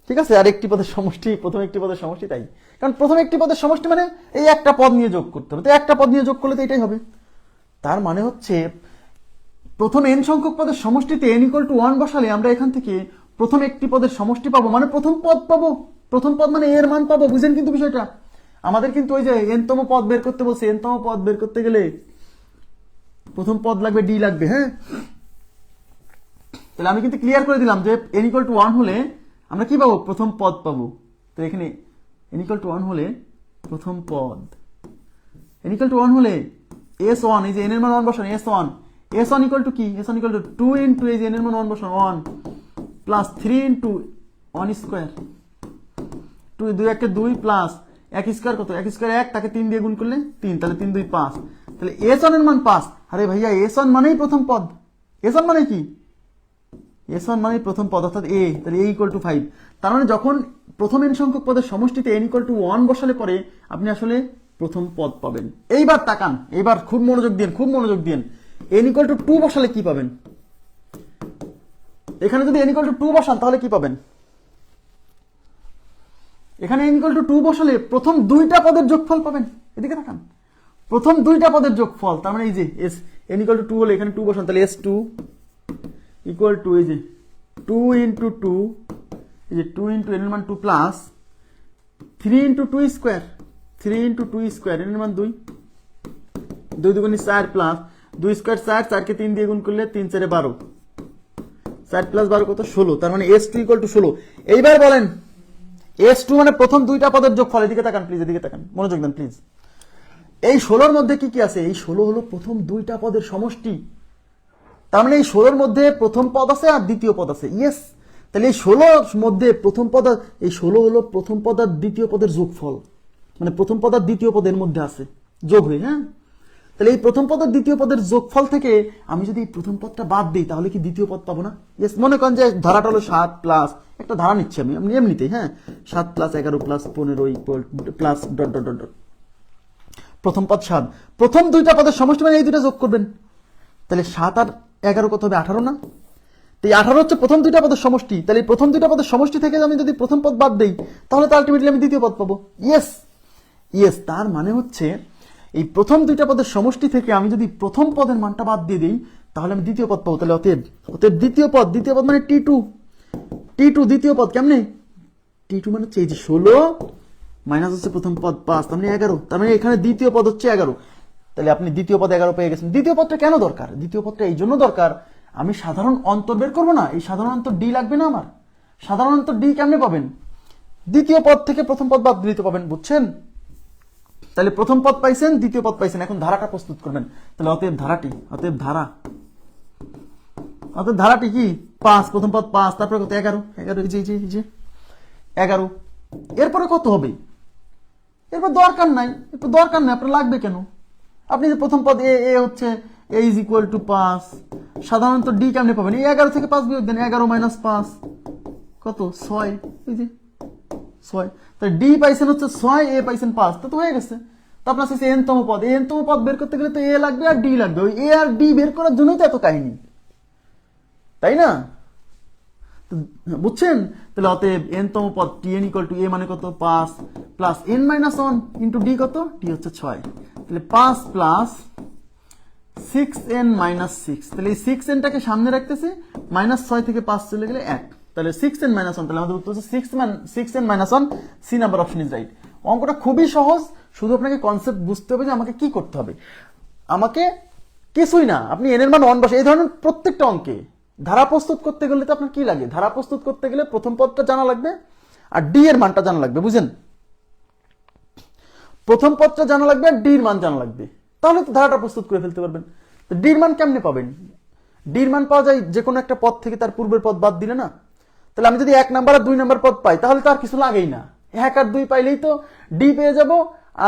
ঠিক আছে, আর একটি পদের সমষ্টি প্রথম একটি পদের সমষ্টি তাই। কারণ প্রথম একটি পদের সমষ্টি মানে এই একটা পদ নিয়ে যোগ করতে হবে, তো একটা পদ নিয়ে যোগ করলে তো এটাই হবে। তার মানে হচ্ছে প্রথম n সংখ্যক পদের সমষ্টিতে n = 1 বসালে আমরা এখান থেকে প্রথম একটি পদের সমষ্টি পাবো, মানে প্রথম পদ পাবো। প্রথম পদ মানে এর মান পাবো। বুঝেন কিন্তু বিষয়টা? আমাদের কিন্তু ওই যে n-তম পদ বের করতে বলছে, n-তম পদ বের করতে গেলে প্রথম পদ লাগবে, d লাগবে। হ্যাঁ, তাহলে আমি কিন্তু ক্লিয়ার করে দিলাম যে n = 1 হলে আমরা কি পাবো? প্রথম পদ পাবো। তো এখানে n = 1 হলে প্রথম পদ, n = 1 হলে s1, এই যে n এর মান 1 বসান, s1 = কি? s1 = 2 ইনটু এই যে n এর মান 1 বসান 1 plus 3 into 1 square, 2 2 1 2 plus 1 square কত? 1 স্কয়ার 1, তাকে 3 দিয়ে গুণ করলে 3, তাহলে 3 2 5। তাহলে s1 এর মান 5। আরে ভাইয়া, s1 মানেই প্রথম পদ। s1 মানে কি? s1 মানে প্রথম পদ, অর্থাৎ a। তাহলে a = 5। তার মানে যখন প্রথম n সংখ্যক পদের সমষ্টিতে n = 1 বসালে পরে আপনি আসলে প্রথম পদ পাবেন। এইবার তাকান, এইবার খুব মনোযোগ দিন, খুব মনোযোগ দিন। n = 2 বসালে কি পাবেন? এখানে যদি n = 2 বসান তাহলে কি পাবেন? এখানে n = 2 বসালে প্রথম দুইটা পদের যোগফল পাবেন। এদিকে তাকান, প্রথম দুইটা পদের যোগফল। তার মানে এই যে n = 2 হলে এখানে 2 বসান, তাহলে s2 = এই যে 2 ইনটু 2, এই যে 2 ইনটু n এর মান 2 plus 3 into 2 square, 3 into 2 square, n এর মান 2, 2 2 4 প্লাস 2 স্কয়ার 4, 4 কে 3 দিয়ে গুণ করলে 3 4 12, 4 প্লাস 12 কত? 16। তার মানে s2 = 16। এইবার বলেন s2 মানে প্রথম দুইটা পদের যোগফল। এদিকে তাকান প্লিজ, এদিকে তাকান, মনোযোগ দেন প্লিজ। এই 16 এর মধ্যে কি কি আছে? এই 16 হলো প্রথম দুইটা পদের সমষ্টি। তার মানে এই 16 এর মধ্যে প্রথম পদ আছে আর দ্বিতীয় পদ আছে। ইয়েস, তাহলে এই 16 এর মধ্যে প্রথম পদ, এই 16 হলো প্রথম পদ আর দ্বিতীয় পদের যোগফল, মানে প্রথম পদ আর দ্বিতীয় পদের মধ্যে আছে যোগ হয়ে। হ্যাঁ, তাহলে এই প্রথম পদ আর দ্বিতীয় পদের যোগফল থেকে আমি যদি প্রথম পদটা বাদ দিই তাহলে কি দ্বিতীয় পদ পাবো না? ইয়েস, মনে করেন যে ধারাটা হলো 7 প্লাস, একটা ধারা নিচ্ছি আমি এমনিতেই। হ্যাঁ, 7 + 11 + 15 প্লাস ডট ডট ডট, প্রথম পদ 7, প্রথম দুইটা পদের সমষ্টি মানে এই দুইটা যোগ করবেন। তাহলে 7 আর 11 কত হবে? 18 না? তো এই 18 হচ্ছে প্রথম দুইটা পদের সমষ্টি। তাহলে এই প্রথম দুইটা পদের সমষ্টি থেকে আমি যদি প্রথম পদ বাদ দেই তাহলে তো আলটিমেটলি আমি দ্বিতীয় পদ পাবো। ইয়েস ইয়েস, তার মানে হচ্ছে এই প্রথম দুইটা পদের সমষ্টি থেকে আমি যদি প্রথম পদের মানটা বাদ দিয়ে দিই তাহলে আমি দ্বিতীয় পদ পাবো। তাহলে অতএব দ্বিতীয় পদ মানে t2 দ্বিতীয় পদ। কেমনে? t2 মানে হচ্ছে এই যে 16 মাইনাস হচ্ছে প্রথম পদ 5, তার মানে 11। তার মানে এখানে দ্বিতীয় পদ হচ্ছে 11। তাহলে আপনি দ্বিতীয় পদ 11 পেয়ে গেছেন। দ্বিতীয় পদটা কেন দরকার? দ্বিতীয় পদটা এই জন্য দরকার, আমি সাধারণ অন্তর বের করবো না, এই সাধারণ অন্তর d লাগবে না আমার। সাধারণ অন্তর d কেমনে পাবেন? দ্বিতীয় পদ থেকে প্রথম পদ বাদ দিতে পাবেন। বুঝছেন? তাহলে প্রথম পদ পাইছেন, দ্বিতীয় পদ পাইছেন, এখন ধারাটা প্রস্তুত করবেন। তাহলে অতএব ধারাটি কি? 5, প্রথম পদ 5, তারপরে কত? 11, এই যে 11। এরপরে কত হবে? এরপর দরকার নাই, আপনার লাগবে কেন? আপনি যে প্রথম পদ এ হচ্ছে a = 5, সাধারণত d কেমনে পাবেন? এই 11 থেকে 5 বিয়োগ দেন, 11 - 5 কত? 6, এই যে 6। তাই d পাইছেন হচ্ছে 6, a পাইছেন 5, তো হয়ে গেছে। তো আপনার কাছে n-তম পদ, n-তম পদ বের করতে গেলে তো a লাগবে আর d লাগবে। ওই a আর d বের করার জন্যই তো এত কাহিনী, তাই না? বুঝছেন? তাহলে অতএব n-তম পদ tn = a মানে কত? 5 প্লাস n - 1 ইন্টু d কত? d হচ্ছে 6। তাহলে 5 প্লাস 6n - 6। তাহলে এই 6n টাকে সামনে রাখতেছে, -6 থেকে 5 চলে গেলে 1। তাহলে 6n - 1, তাহলে আমাদের উত্তর হচ্ছে 6n - 1, C number option is right. অঙ্কটা খুবই সহজ, শুধু আপনাকে কনসেপ্ট বুঝতে হবে যে আমাকে কি করতে হবে। আমাকে কিছুই না, আপনি n এর মান 1 বসে, এই ধরনের প্রত্যেকটা অঙ্কে ধারা প্রস্তুত করতে গেলে তো আপনার কি লাগে, ধারা প্রস্তুত করতে গেলে প্রথম পদটা জানা লাগবে আর ডি এর মানটা জানা লাগবে, বুঝেন? প্রথম পদটা জানা লাগবে আর ডির মান জানা লাগবে, তাহলে তো ধারাটা প্রস্তুত করে ফেলতে পারবেন। তো ডির মান কেমনে পাবেন? ডির মান পাওয়া যায় যে কোনো একটা পদ থেকে তার পূর্বের পদ বাদ দিলে না। তাহলে আমি যদি 1 নাম্বার আর 2 নাম্বার পদ পাই তাহলে তো আর কিছু লাগেই না, 1 আর 2 পাইলেই তো ডি পেয়ে যাব,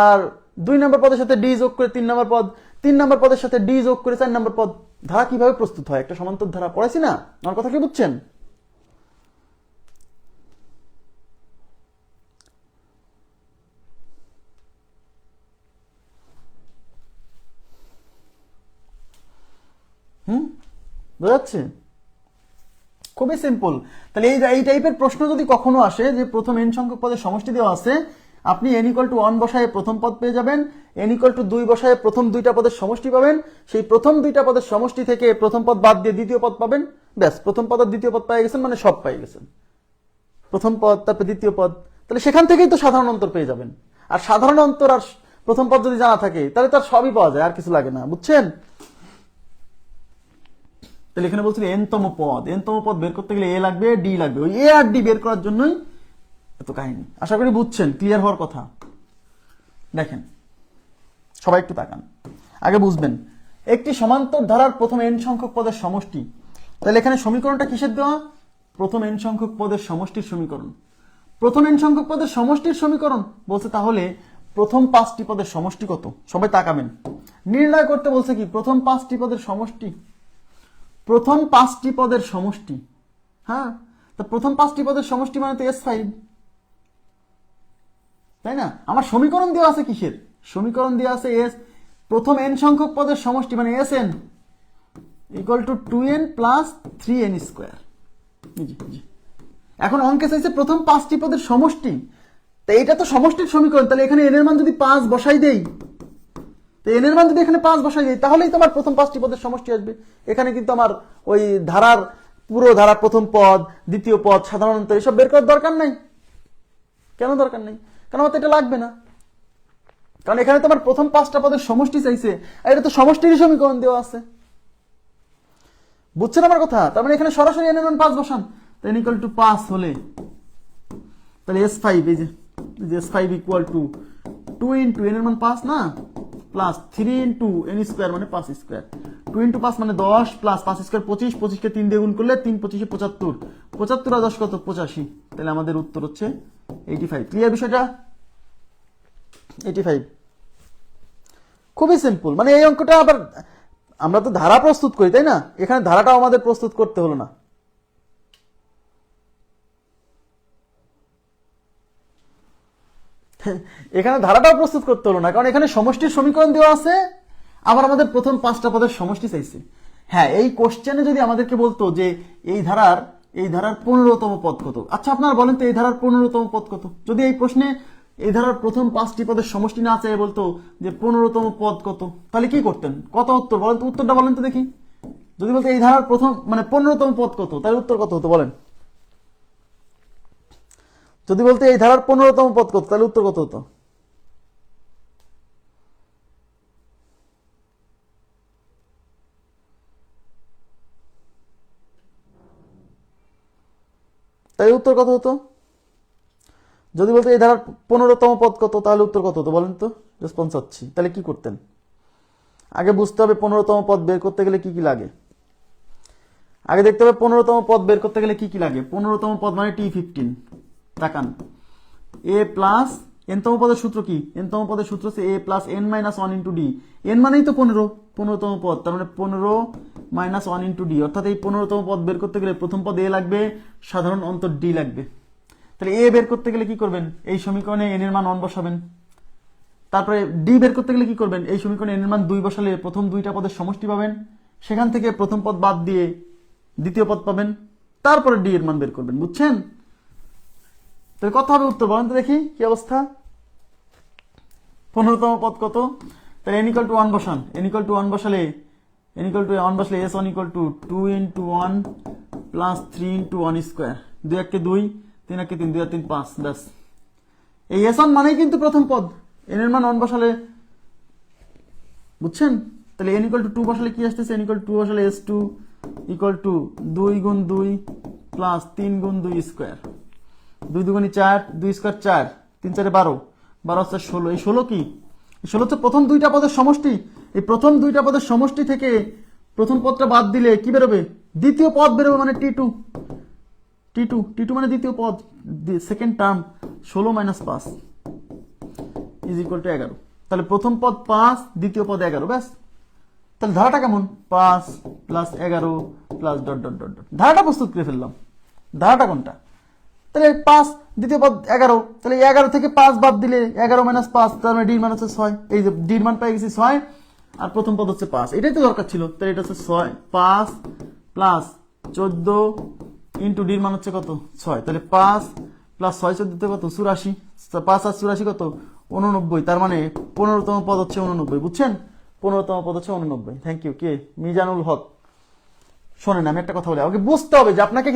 আর 2 নাম্বার পদের সাথে ডি যোগ করে 3 নাম্বার পদ, 3 নাম্বার পদের সাথে ডি যোগ করে 4 নাম্বার পদ। ধারা কিভাবে প্রস্তুত হয়, একটা সমান্তর ধারা পড়াইছি না, আমার কথা কি বুঝছেন? বোঝাচ্ছে? খুবই সিম্পল। তাহলে এই টাইপের প্রশ্ন যদি কখনো আসে যে প্রথম n সংখ্যক পদের সমষ্টি দেওয়া আছে, আপনি n = 1 বসায় প্রথম পদ পেয়ে যাবেন, n = 2 বসায় প্রথম দুইটা পদের সমষ্টি পাবেন, সেই প্রথম দুইটা পদের সমষ্টি থেকে প্রথম পদ বাদ দিয়ে দ্বিতীয় পদ পাবেন, ব্যাস প্রথম পদ আর দ্বিতীয় পদ পেয়ে গেছেন, মানে সব পেয়ে গেছেন। প্রথম পদ তারপর দ্বিতীয় পদ, তাহলে সেখান থেকেই তো সাধারণ অন্তর পেয়ে যাবেন। আর সাধারণ অন্তর আর প্রথম পদ যদি জানা থাকে তাহলে তার সবই পাওয়া যায়, আর কিছু লাগে না, বুঝছেন? তাহলে এখানে বলছিল n-তম পদ বের করতে গেলে a লাগবে, d লাগবে, ওই a আর d বের করার জন্যই এত কাহিনী। আশা করি বুঝছেন, ক্লিয়ার হওয়ার কথা। দেখেন সবাই একটু তাকান, আগে বুঝবেন একটি সমান্তর ধারার প্রথম n সংখ্যক পদের সমষ্টি। তাহলে এখানে সমীকরণটা কিসের দেওয়া? প্রথম n সংখ্যক পদের সমষ্টির সমীকরণ। প্রথম n সংখ্যক পদের সমষ্টির সমীকরণ বলছে, তাহলে প্রথম 5টি পদের সমষ্টি কত? সবাই তাকাবেন, নির্ণয় করতে বলছে কি প্রথম 5টি পদের সমষ্টি, প্রথম 5টি পদের সমষ্টি। হ্যাঁ, তো প্রথম 5টি পদের সমষ্টি মানে তো S5, তাই না? আমার সমীকরণ দেওয়া আছে কিসের? সমীকরণ দেওয়া আছে S, প্রথম n সংখ্যক পদের সমষ্টি মানে Sn = 2n + 3n²। এখন অঙ্কে চাইছে প্রথম 5টি পদের সমষ্টি, তো এটা তো সমষ্টির সমীকরণ, তাহলে এখানে n এর মান যদি 5 বসাই দেই, তো n এর মান যদি এখানে 5 বসাই দেই তাহলেই তোমার প্রথম 5টি পদের সমষ্টি আসবে। এখানে কিন্তু আমার ওই ধারার পুরো ধারার প্রথম পদ, দ্বিতীয় পদ, সাধারণ অন্তর এসব বের করার দরকার নাই। কেন দরকার নেই? কারণ আমার তো এটা লাগবে না, কারণ এখানে তোমার প্রথম 5টা পদের সমষ্টি চাইছে, আর এটা তো সমষ্টির সমীকরণ দেওয়া আছে। বুঝছেন আমার কথা? তার মানে এখানে সরাসরি n এর মান 5 বসান, তো n = 5 হলে তাহলে S5, এই যে S5 = 2 × n এর মান 5 না, প্লাস 3 × n² মানে 5², 2 × 5 মানে 10, প্লাস 5² 25, 25কে 3 দিয়ে গুণ করলে 3 × 25 = 75, 75 আর 10 কত? 85। তাহলে আমাদের উত্তর হচ্ছে 85। ক্লিয়ার বিষয়টা? 85। খুবই সিম্পল। মানে এই অঙ্কটা আবার আমরা তো ধারা প্রস্তুত করি, তাই না? এখানে ধারাটাও আমাদের প্রস্তুত করতে হলো না। এখানে ধারাটাও প্রস্তুত করতে হলো না, কারণ এখানে সমষ্টির সমীকরণ দেওয়া আছে, আবার আমাদের প্রথম 5টা পদের সমষ্টি চাইছে। হ্যাঁ, এই কোশ্চেনে যদি আমাদেরকে বলতো যে এই ধারার 15তম পদ কত, আচ্ছা আপনারা বলেন তো এই ধারার 15তম পদ কত? যদি এই প্রশ্নে এই ধারার প্রথম 5টি পদের সমষ্টি না চাই বলতো যে 15তম পদ কত, তাহলে কি করতেন? কত উত্তর বলেন তো, উত্তরটা বলেন তো দেখি। যদি বলতো এই ধারার প্রথম মানে 15তম পদ কত, তাহলে উত্তর কত হতো বলেন? যদি বলতে এই ধারার 15তম পদ কত, তাহলে উত্তর কত হতো? তাই উত্তর কত হতো? যদি বলতে এই ধারার 15তম পদ কত, তাহলে উত্তর কত হতো বলেন তো? রেসপন্স হচ্ছি। তাহলে কি করতেন? আগে বুঝতে হবে 15তম পদ বের করতে গেলে কি কি লাগে। আগে দেখতে হবে 15তম পদ বের করতে গেলে কি কি লাগে। 15তম পদ মানে T15। তাকান, a প্লাস n-তম পদের সূত্র কি? n-তম পদের সূত্র হচ্ছে a plus n - 1 × d। n মানেই তো 15তম পদ, তার মানে 15 - 1 × d, অর্থাৎ এই 15তম পদ বের করতে গেলে প্রথম পদ a লাগবে, সাধারণ অন্তর d লাগবে। তাহলে a বের করতে গেলে কি করবেন? এই সমীকরণে n এর মান 1 বসাবেন। তারপরে d বের করতে গেলে কি করবেন? এই সমীকরণে n এর মান 2 বসালে প্রথম দুইটা পদের সমষ্টি পাবেন, সেখান থেকে প্রথম পদ বাদ দিয়ে দ্বিতীয় পদ পাবেন, তারপরে d এর মান বের করবেন। বুঝছেন? তাহলে কত হবে উত্তর বলেন তো দেখি, কি অবস্থা? 15তম পদ কত? তাহলে n = 1 বসান, n = 1 বসালে S1 = 2 × 1 + 3 × 1²। 2 1 2, 3 1 3, 2 আর 3 5, ব্যাস। এই s1 মানেই কিন্তু প্রথম পদ, n এর মান 1 বসালে, বুঝছেন? তাহলে n = 2 বসালে কি আসতেছে? n = 2 বসালে s2 = 2 × 2 প্লাস 3 × 2 স্কয়ার, 2 2 4, 2 স্কয়ার 4, 3 4 12, 12 হচ্ছে 16। এই 16 কি? এই 16 হচ্ছে প্রথম দুইটা পদের সমষ্টি। এই প্রথম দুইটা পদের সমষ্টি থেকে প্রথম পদটা বাদ দিলে কি বেরোবে? দ্বিতীয় পদ বেরোবে, মানে t2 মানে দ্বিতীয় পদ, সেকেন্ড টার্ম। 16 - 5 = 11। তাহলে প্রথম পদ 5, দ্বিতীয় পদ 11, ব্যাস। তাহলে ধারাটা কেমন? 5 + 11 plus dot dot dot dot. ধারাটা প্রস্তুত করে ফেললাম। ধারাটা কোনটা? তাহলে 5, দ্বিতীয় পদ 11, তাহলে 11 থেকে 5 বাদ দিলে 11 - 5, তার মানে ডির মান হচ্ছে 6। এই যে ডির মান পেয়ে গেছি 6, আর প্রথম পদ হচ্ছে 5, এটাই তো দরকার ছিল। তাহলে এটা হচ্ছে 6, 5 প্লাস 14 ইন্টু ডির মান হচ্ছে কত? 6। তাহলে 5 প্লাস 6 14 কত? 84। 5 আর 84 কত? 89। তার মানে 15তম পদ হচ্ছে 89, বুঝছেন? 15তম পদ হচ্ছে 89। Thank you. কে? মিজানুল হক। শোনেন, আমি একটা কথা বলি, আমাকে বুঝতে হবে যে আপনাকে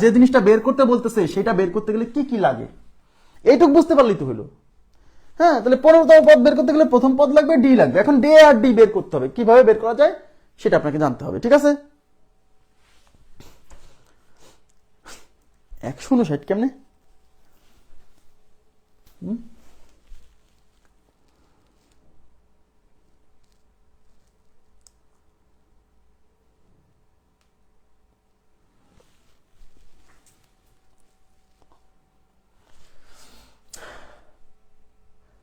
যে জিনিসটা বের করতে বলতেছে সেটা বের করতে গেলে কি কি লাগে, এইটুকু বুঝতে পারলেই তো হলো। হ্যাঁ, তাহলে 15তম পদ বের করতে গেলে প্রথম পদ লাগবে, ডি লাগবে। এখন ডে আর ডি বের করতে হবে, কিভাবে বের করা যায় সেটা আপনাকে জানতে হবে, ঠিক আছে? 159 কেমনে?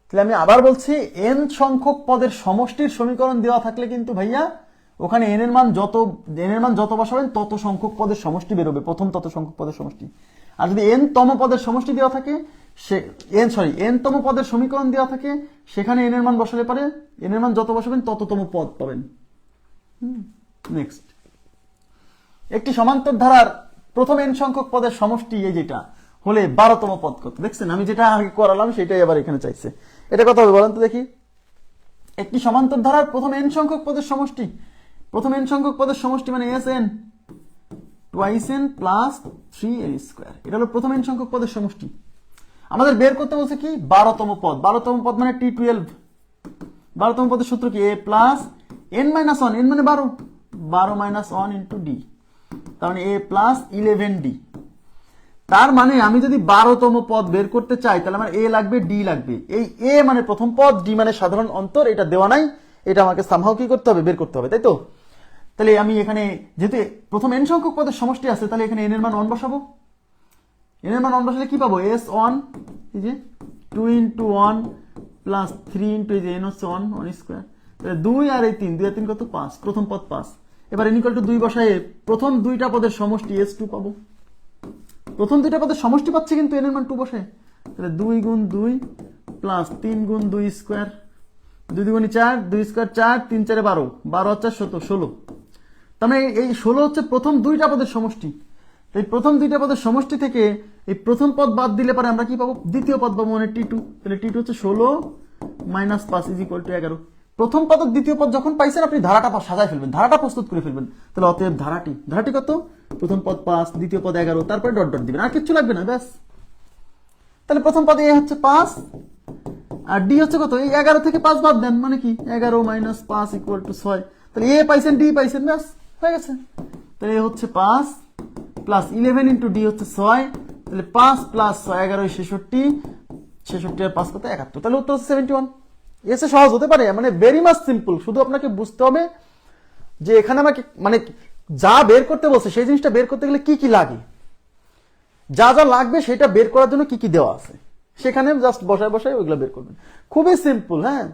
তাহলে আমি আবার বলছি, n সংখ্যক পদের সমষ্টির সমীকরণ দেওয়া থাকলে কিন্তু ভাইয়া ওখানে n এর মান যত বসাবেন তত সংখ্যক পদের সমষ্টি বেরোবে, প্রথম তত সংখ্যক পদের সমষ্টি। আর যদি n তম পদের সমষ্টি দেওয়া থাকে, n তম পদের সমীকরণ দেওয়া থাকে, সেখানে n এর মান বসালে পারে n এর মান যত বসাবেন তততম পদ পাবেন। নেক্সট, একটি সমান্তর ধারার প্রথম n সংখ্যক পদের সমষ্টি এই যেটা হলে 12তম পদ কত? দেখছেন, আমি যেটা আগে করালাম সেটাই আবার এখানে চাইছে। এটা কত হবে বলেন তো দেখি? একটি সমান্তর ধারার প্রথম n সংখ্যক পদের সমষ্টি, প্রথম n সংখ্যক পদের সমষ্টি মানে sn twice n plus 3n²। এটা হলো প্রথম n সংখ্যক পদের সমষ্টি। আমাদের বের করতে বলছে কি? 12তম পদ। 12তম পদ মানে t12। 12তম পদের সূত্র কি? a প্লাস n - 1, n মানে 12, 12 - 1 ইন্টু d, তার মানে a প্লাস 11d। তার মানে আমি যদি 12তম পদ বের করতে চাই তাহলে আমার a লাগবে, d লাগবে। এই a মানে প্রথম পদ, d মানে সাধারণ অন্তর, এটা দেওয়া নাই, এটা আমাকে সামহাও কি করতে হবে? বের করতে হবে, তাই তো? তাহলে আমি এখানে যেহেতু প্রথম n সংখ্যক পদের সমষ্টি আছে, তাহলে এখানে n এর মান 1 বসাবো। n এর মান 1 বসালে কি পাবো? s1, এই যে 2 × 1 প্লাস 3 × এই যে n হচ্ছে 1² তাহলে 2 আর এই 3, 2 আর 3 কত? 5, প্রথম পদ 5। এবার n = 2 বসায় প্রথম দুইটা পদের সমষ্টি s2 পাবো। প্রথম দুইটা পদের সমষ্টি পাচ্ছে কিন্তু n এর মান 2 বসায়, তাহলে 2 × 2 প্লাস 3 × 2 স্কয়ার, 2 2 4, 2 স্কয়ার 4, 3 4 12, 12 আর 4 16। তার মানে এই 16 হচ্ছে প্রথম দুইটা পদের সমষ্টি। এই প্রথম দুইটা পদের সমষ্টি থেকে এই প্রথম পদ বাদ দিলে পরে আমরা কি পাবো? দ্বিতীয় পদ পাবো, মানে t2। তাহলে t2 হচ্ছে 16 - 5 = 11। প্রথম পদ আর দ্বিতীয় পদ যখন পাইছেন, আপনি ধারাটা সাজায় ফেলবেন, ধারাটা প্রস্তুত করে ফেলবেন। তাহলে অতএব ধারাটি কত? প্রথম পদ 5, দ্বিতীয় পদ 11, তারপরে ডট ডট দিবেন, আর কিচ্ছু লাগবে না, ব্যাস। তাহলে প্রথম পদে a হচ্ছে 5 আর d হচ্ছে কত? এই 11 থেকে 5 বাদ দেন, মানে কি? 11 - 5 = 6। তাহলে a পাইছেন, d পাইছেন, ব্যাস হয়ে গেছে। তাহলে a হচ্ছে 5 প্লাস 11 ইন্টু d হচ্ছে 6, তাহলে 5 প্লাস 6 11 66, 66 আর 5 কত? 71। তাহলে উত্তর হচ্ছে 71। এসে সহজ হতে পারে, মানে ভেরি মাচ সিম্পল। শুধু আপনাকে বুঝতে হবে যে এখানে আমাকে মানে যা বের করতে বলছে সেই জিনিসটা বের করতে গেলে কি কি লাগে, যা যা লাগবে সেটা বের করার জন্য কি কি দেওয়া আছে, সেখানে জাস্ট বসায় বসায় ওইগুলো বের করবেন। খুবই সিম্পল। হ্যাঁ,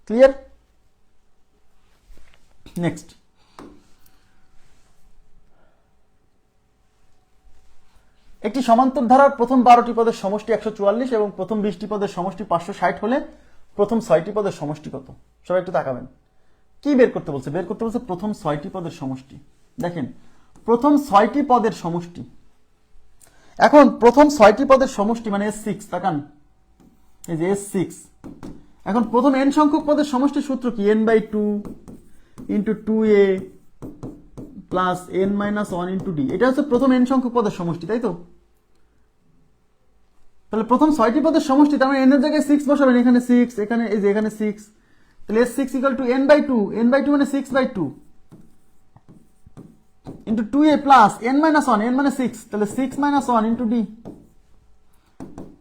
ক্লিয়ার? নেক্সট, একটি সমান্তর ধারার প্রথম 12টি পদের সমষ্টি 144 এবং প্রথম 20টি পদের সমষ্টি 560 হলে প্রথম 6টি পদের সমষ্টি কত? সবাই একটু তাকাবেন। কি বের করতে বলছে? বের করতে বলছে প্রথম 6টি পদের সমষ্টি। দেখেন, প্রথম 6টি পদের সমষ্টি। এখন প্রথম 6টি পদের সমষ্টি মানে S6, তাকান, এই যে S6। এখন প্রথম n সংখ্যক পদের সমষ্টির সূত্র কি? n/2 × 2a plus N minus one into D, এটা হচ্ছে প্রথম এন সংখ্যক পদের সমষ্টি, তাই তো? তাহলে প্রথম 6টি পদের সমষ্টি, তার মানে এন এর জায়গায় 6 বসাবেন, এখানে 6, এখানে এই যে এখানে 6, তাহলে s6 equal to n/2, n/2 মানে 6/2 ইন্টু 2a প্লাস n মাইনাস 1, n মানে 6, তাহলে 6 মাইনাস 1 ইন্টু ডি।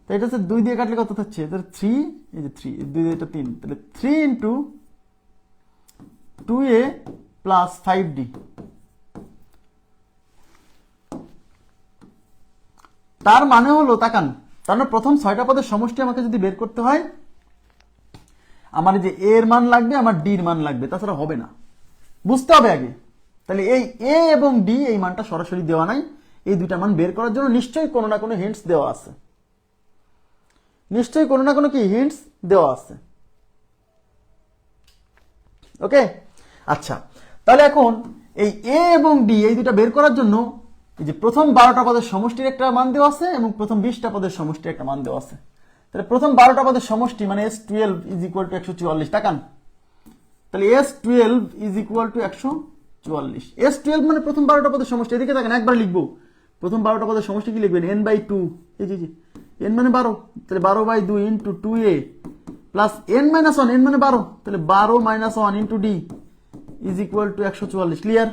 তো এটা হচ্ছে 2 দিয়ে কাটলে কত হচ্ছে? তাহলে 3, এই যে 3, 2 দিয়ে এটা 3, তাহলে 3 ইন্টু 2a প্লাস 5d। তার মানে হলো, তাকান, তার মানে প্রথম 6টা পদের সমষ্টি আমাকে যদি বের করতে হয়, আমার যে a এর মান লাগবে, আমার d এর মান লাগবে, তাছাড়া হবে না, বুঝতে হবে আগে। তাহলে এই a এবং d এই মানটা সরাসরি দেওয়া নাই, এই দুইটা মান বের করার জন্য নিশ্চয়ই কোনো না কোনো হিন্টস দেওয়া আছে, নিশ্চয়ই কোনো না কোনো কি হিন্টস দেওয়া আছে। ওকে, আচ্ছা, তাহলে এখন এই a এবং d এই দুইটা বের করার জন্য এই যে প্রথম 12টা পদের সমষ্টির একটা মান দেওয়া আছে এবং প্রথম 20টা পদের সমষ্টির একটা মান দেওয়া আছে। তাহলে প্রথম 12টা পদের সমষ্টি মানে s12 ইজ ইকুয়াল টু 144, তাকান, তাহলে s12 is equal to 144, s12 মানে প্রথম 12টা পদের সমষ্টি, এদিকে তাকান, একবার লিখবো, প্রথম 12টা পদের সমষ্টি কি লিখবেন? n/2, এই যে n মানে 12, তাহলে 12/2 ইন্টু 2a প্লাস n মাইনাস 1, n মানে 12, তাহলে 12 minus 1 into d is equal to 144। Clear?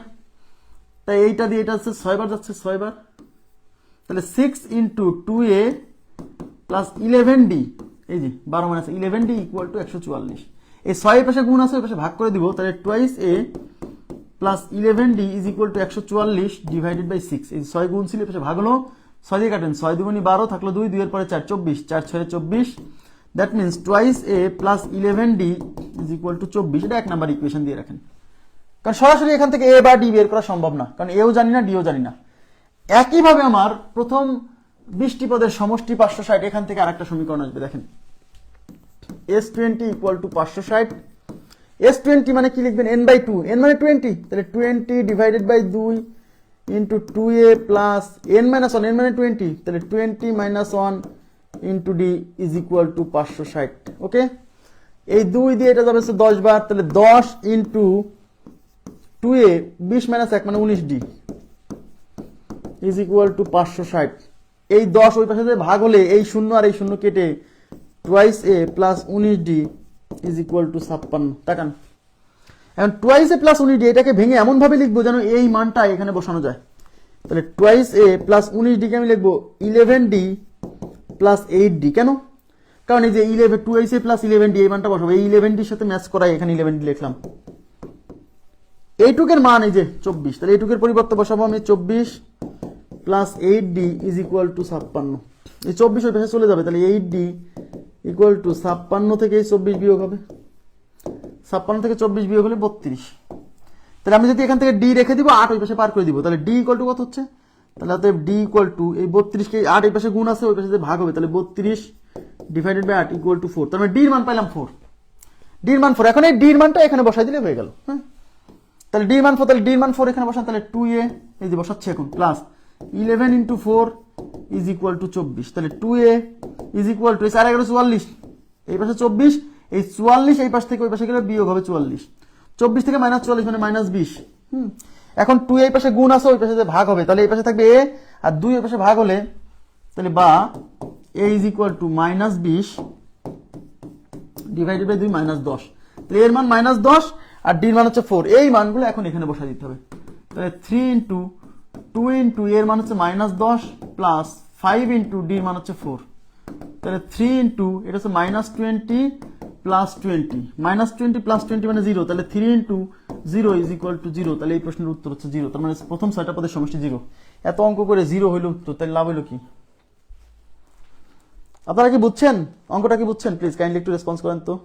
তাই এইটা দিয়ে এটা হচ্ছে 6 বার যাচ্ছে, 6 বার, তাহলে 6 ইন্টু 2a প্লাস 11d, এই যে 12 মাইনাস 11d ইকুয়াল টু 144। এই 6 এর পাশে গুণ আছে, ওই পাশে ভাগ করে দিব, তাহলে twice a plus 11d is equal to 144 divided by 6। এই 6 গুণ ছিল, পাশে ভাগ হলো, 6 দিয়ে কাটেন, 6 দুগুণে 12, থাকলো 2, 2 এর পরে 4, 24, 4 6 24, that means twice a plus 11d is equal two 24। এটা 1 নাম্বার ইকুয়েশন দিয়ে রাখেন, কারণ সরাসরি এখান থেকে a বা d বের করা সম্ভব না, কারণ এও জানি না ডিও জানি না। একইভাবে আমার প্রথম 20টি পদের সমষ্টি 560, এখান থেকে আরেকটা সমীকরণ আসবে, দেখেন, s20 ইকুয়াল টু 560, s20 মানে কি লিখবেন? n/2, n মানে 20, তাহলে 20 ডিভাইডেড বাই 2 ইন্টু 2a প্লাস n মাইনাস 1, n মানে 20, তাহলে 20 minus 1 into d is equal to 560। Okay, এই 2 দিয়ে এটা যাবে 10 বার, তাহলে 10 ইন্টু 2a 20 মাইনাস 1 মানে 19d ইজ ইকুয়াল টু 560। এই 10 ওই পাশে ভাগ হলে এই 0 আর এই 0 কেটে twice a plus 19d is equal two 56। তাকান, এখন টোয়াইস a প্লাস 19d এটাকে ভেঙে এমন ভাবে লিখবো যেন এই মানটা এখানে বসানো যায়। তাহলে টোয়াইস a প্লাস 19d কে আমি লিখবো 11d প্লাস 8d। কেন? কারণ এই যে 11 টোয়াইস a প্লাস 11d এই মানটা বসাবো, এই 11d এর সাথে ম্যাচ করাই এখানে 11d লিখলাম। এইটুকের মান এই যে 24, তাহলে এইটুকের পরিবর্তে বসাবো আমি 24 plus 8d is equal two 56। এই 24 ওই পাশে চলে যাবে, তাহলে 8d ইকুয়াল টু 56 থেকে এই 24 বিয়োগ হবে, 56 থেকে 24 বিয়োগ হলে 32। তাহলে আমি যদি এখান থেকে d রেখে দিব, 8 ওই পাশে পার করে দিব, তাহলে d ইকুয়াল টু কত হচ্ছে? তাহলে অতএব d ইকুয়াল টু এই 32 কে 8 এই পাশে গুণ আছে, ওই পাশে ভাগ হবে, তাহলে 32 ডিভাইডেড বাই 8 ইকুয়াল টু 4। তার মানে d এর মান পাইলাম 4, d এর মান 4। এখন এই d এর মানটা এখানে বসাই দিলে হয়ে গেল। হ্যাঁ, তাহলে d এর মান 4, তাহলে d এর মান 4 এখানে বসান, তাহলে 2a এই যে বসাচ্ছি এখন plus 11 into 4 is equal two 24, তাহলে 2a ইজ ইকুয়াল টু 4 11 44, এই পাশে 24, এই 44 এই পাশ থেকে ওই পাশে গেলে বিয়োগ হবে 44, 24 থেকে মাইনাস 44 মানে মাইনাস 20। এখন 2 এই পাশে গুণ আছে, ওই পাশে ভাগ হবে, তাহলে এই পাশে থাকবে a আর 2 এই পাশে ভাগ হলে, তাহলে বা a is equal to minus 20 divided by 2 minus 10। তাহলে এর মান মাইনাস 10 আর d এর মান হচ্ছে 4। এই মানগুলো এখন এখানে বসাই দিতে হবে, তাহলে 3 ইন্টু 2 ইন্টু এর মান হচ্ছে মাইনাস 10 প্লাস 5 ইন্টু d এর মান হচ্ছে 4, তাহলে 3 ইন্টু এটা হচ্ছে মাইনাস 20 প্লাস 20, মাইনাস 20 প্লাস 20 মানে 0, তাহলে 3 ইন্টু 0 ইজ ইকুয়াল টু 0। তাহলে এই প্রশ্নের উত্তর হচ্ছে 0, তার মানে প্রথম 6টা পদের সমষ্টি 0। এত অঙ্ক করে 0 হইল উত্তর, তাহলে লাভ হইল কি? আপনারা কি বুঝছেন? অঙ্কটা কি বুঝছেন? প্লিজ কাইন্ডলি একটু রেসপন্স করেন তো।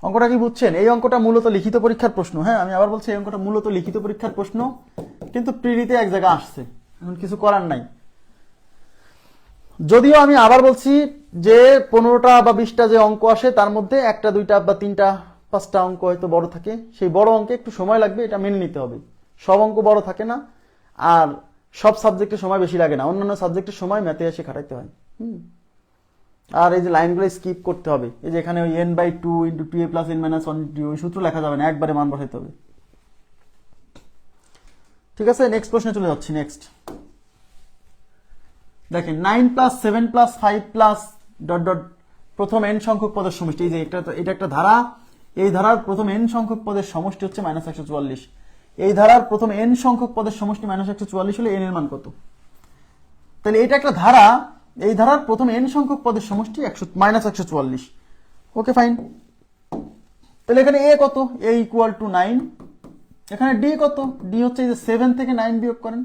অঙ্কটা কি বুঝছেন? এই অঙ্কটা মূলত লিখিত পরীক্ষার প্রশ্ন। হ্যাঁ, আমি আবার বলছি, এই অঙ্কটা মূলত লিখিত পরীক্ষার প্রশ্ন, কিন্তু প্রিলিতে এক জায়গায় আসছে, এখন কিছু করার নাই। যদিও আমি আবার বলছি যে 15টা বা 20টা যে অঙ্ক আসে তার মধ্যে 1টা 2টা বা 3টা 5টা অঙ্ক হয়তো বড় থাকে, সেই বড় অঙ্কে একটু সময় লাগবে, এটা মেনে নিতে হবে। সব অঙ্ক বড় থাকে না, আর সব সাবজেক্টে সময় বেশি লাগে না, অন্যান্য সাবজেক্টের সময় ম্যাথে এসে খাটাইতে হয়। আর এই যে লাইনগুলো স্কিপ করতে হবে, এই যে এখানে ওই n/2 × 2a + n-1 ওই সূত্র লেখা যাবে না, একবারে মান বসাইতে হবে। ঠিক আছে, নেক্সট প্রশ্নে চলে যাচ্ছি। নেক্সট দেখেন 9 + 7 + 5 + প্রথম n সংখ্যক পদের সমষ্টি। এই যে এটা একটা ধারা, এই ধারার প্রথম n সংখ্যক পদের সমষ্টি হচ্ছে -144। এই ধারার প্রথম n সংখ্যক পদের সমষ্টি -144 হলে n এর মান কত? তাহলে এটা একটা ধারা, এই ধারার প্রথম n সংখ্যক পদের সমষ্টি -144। Okay fine. তাহলে এখানে a কত? a = 9। এখানে d কত? d হচ্ছে এই যে 7 থেকে 9 বিয়োগ করেন,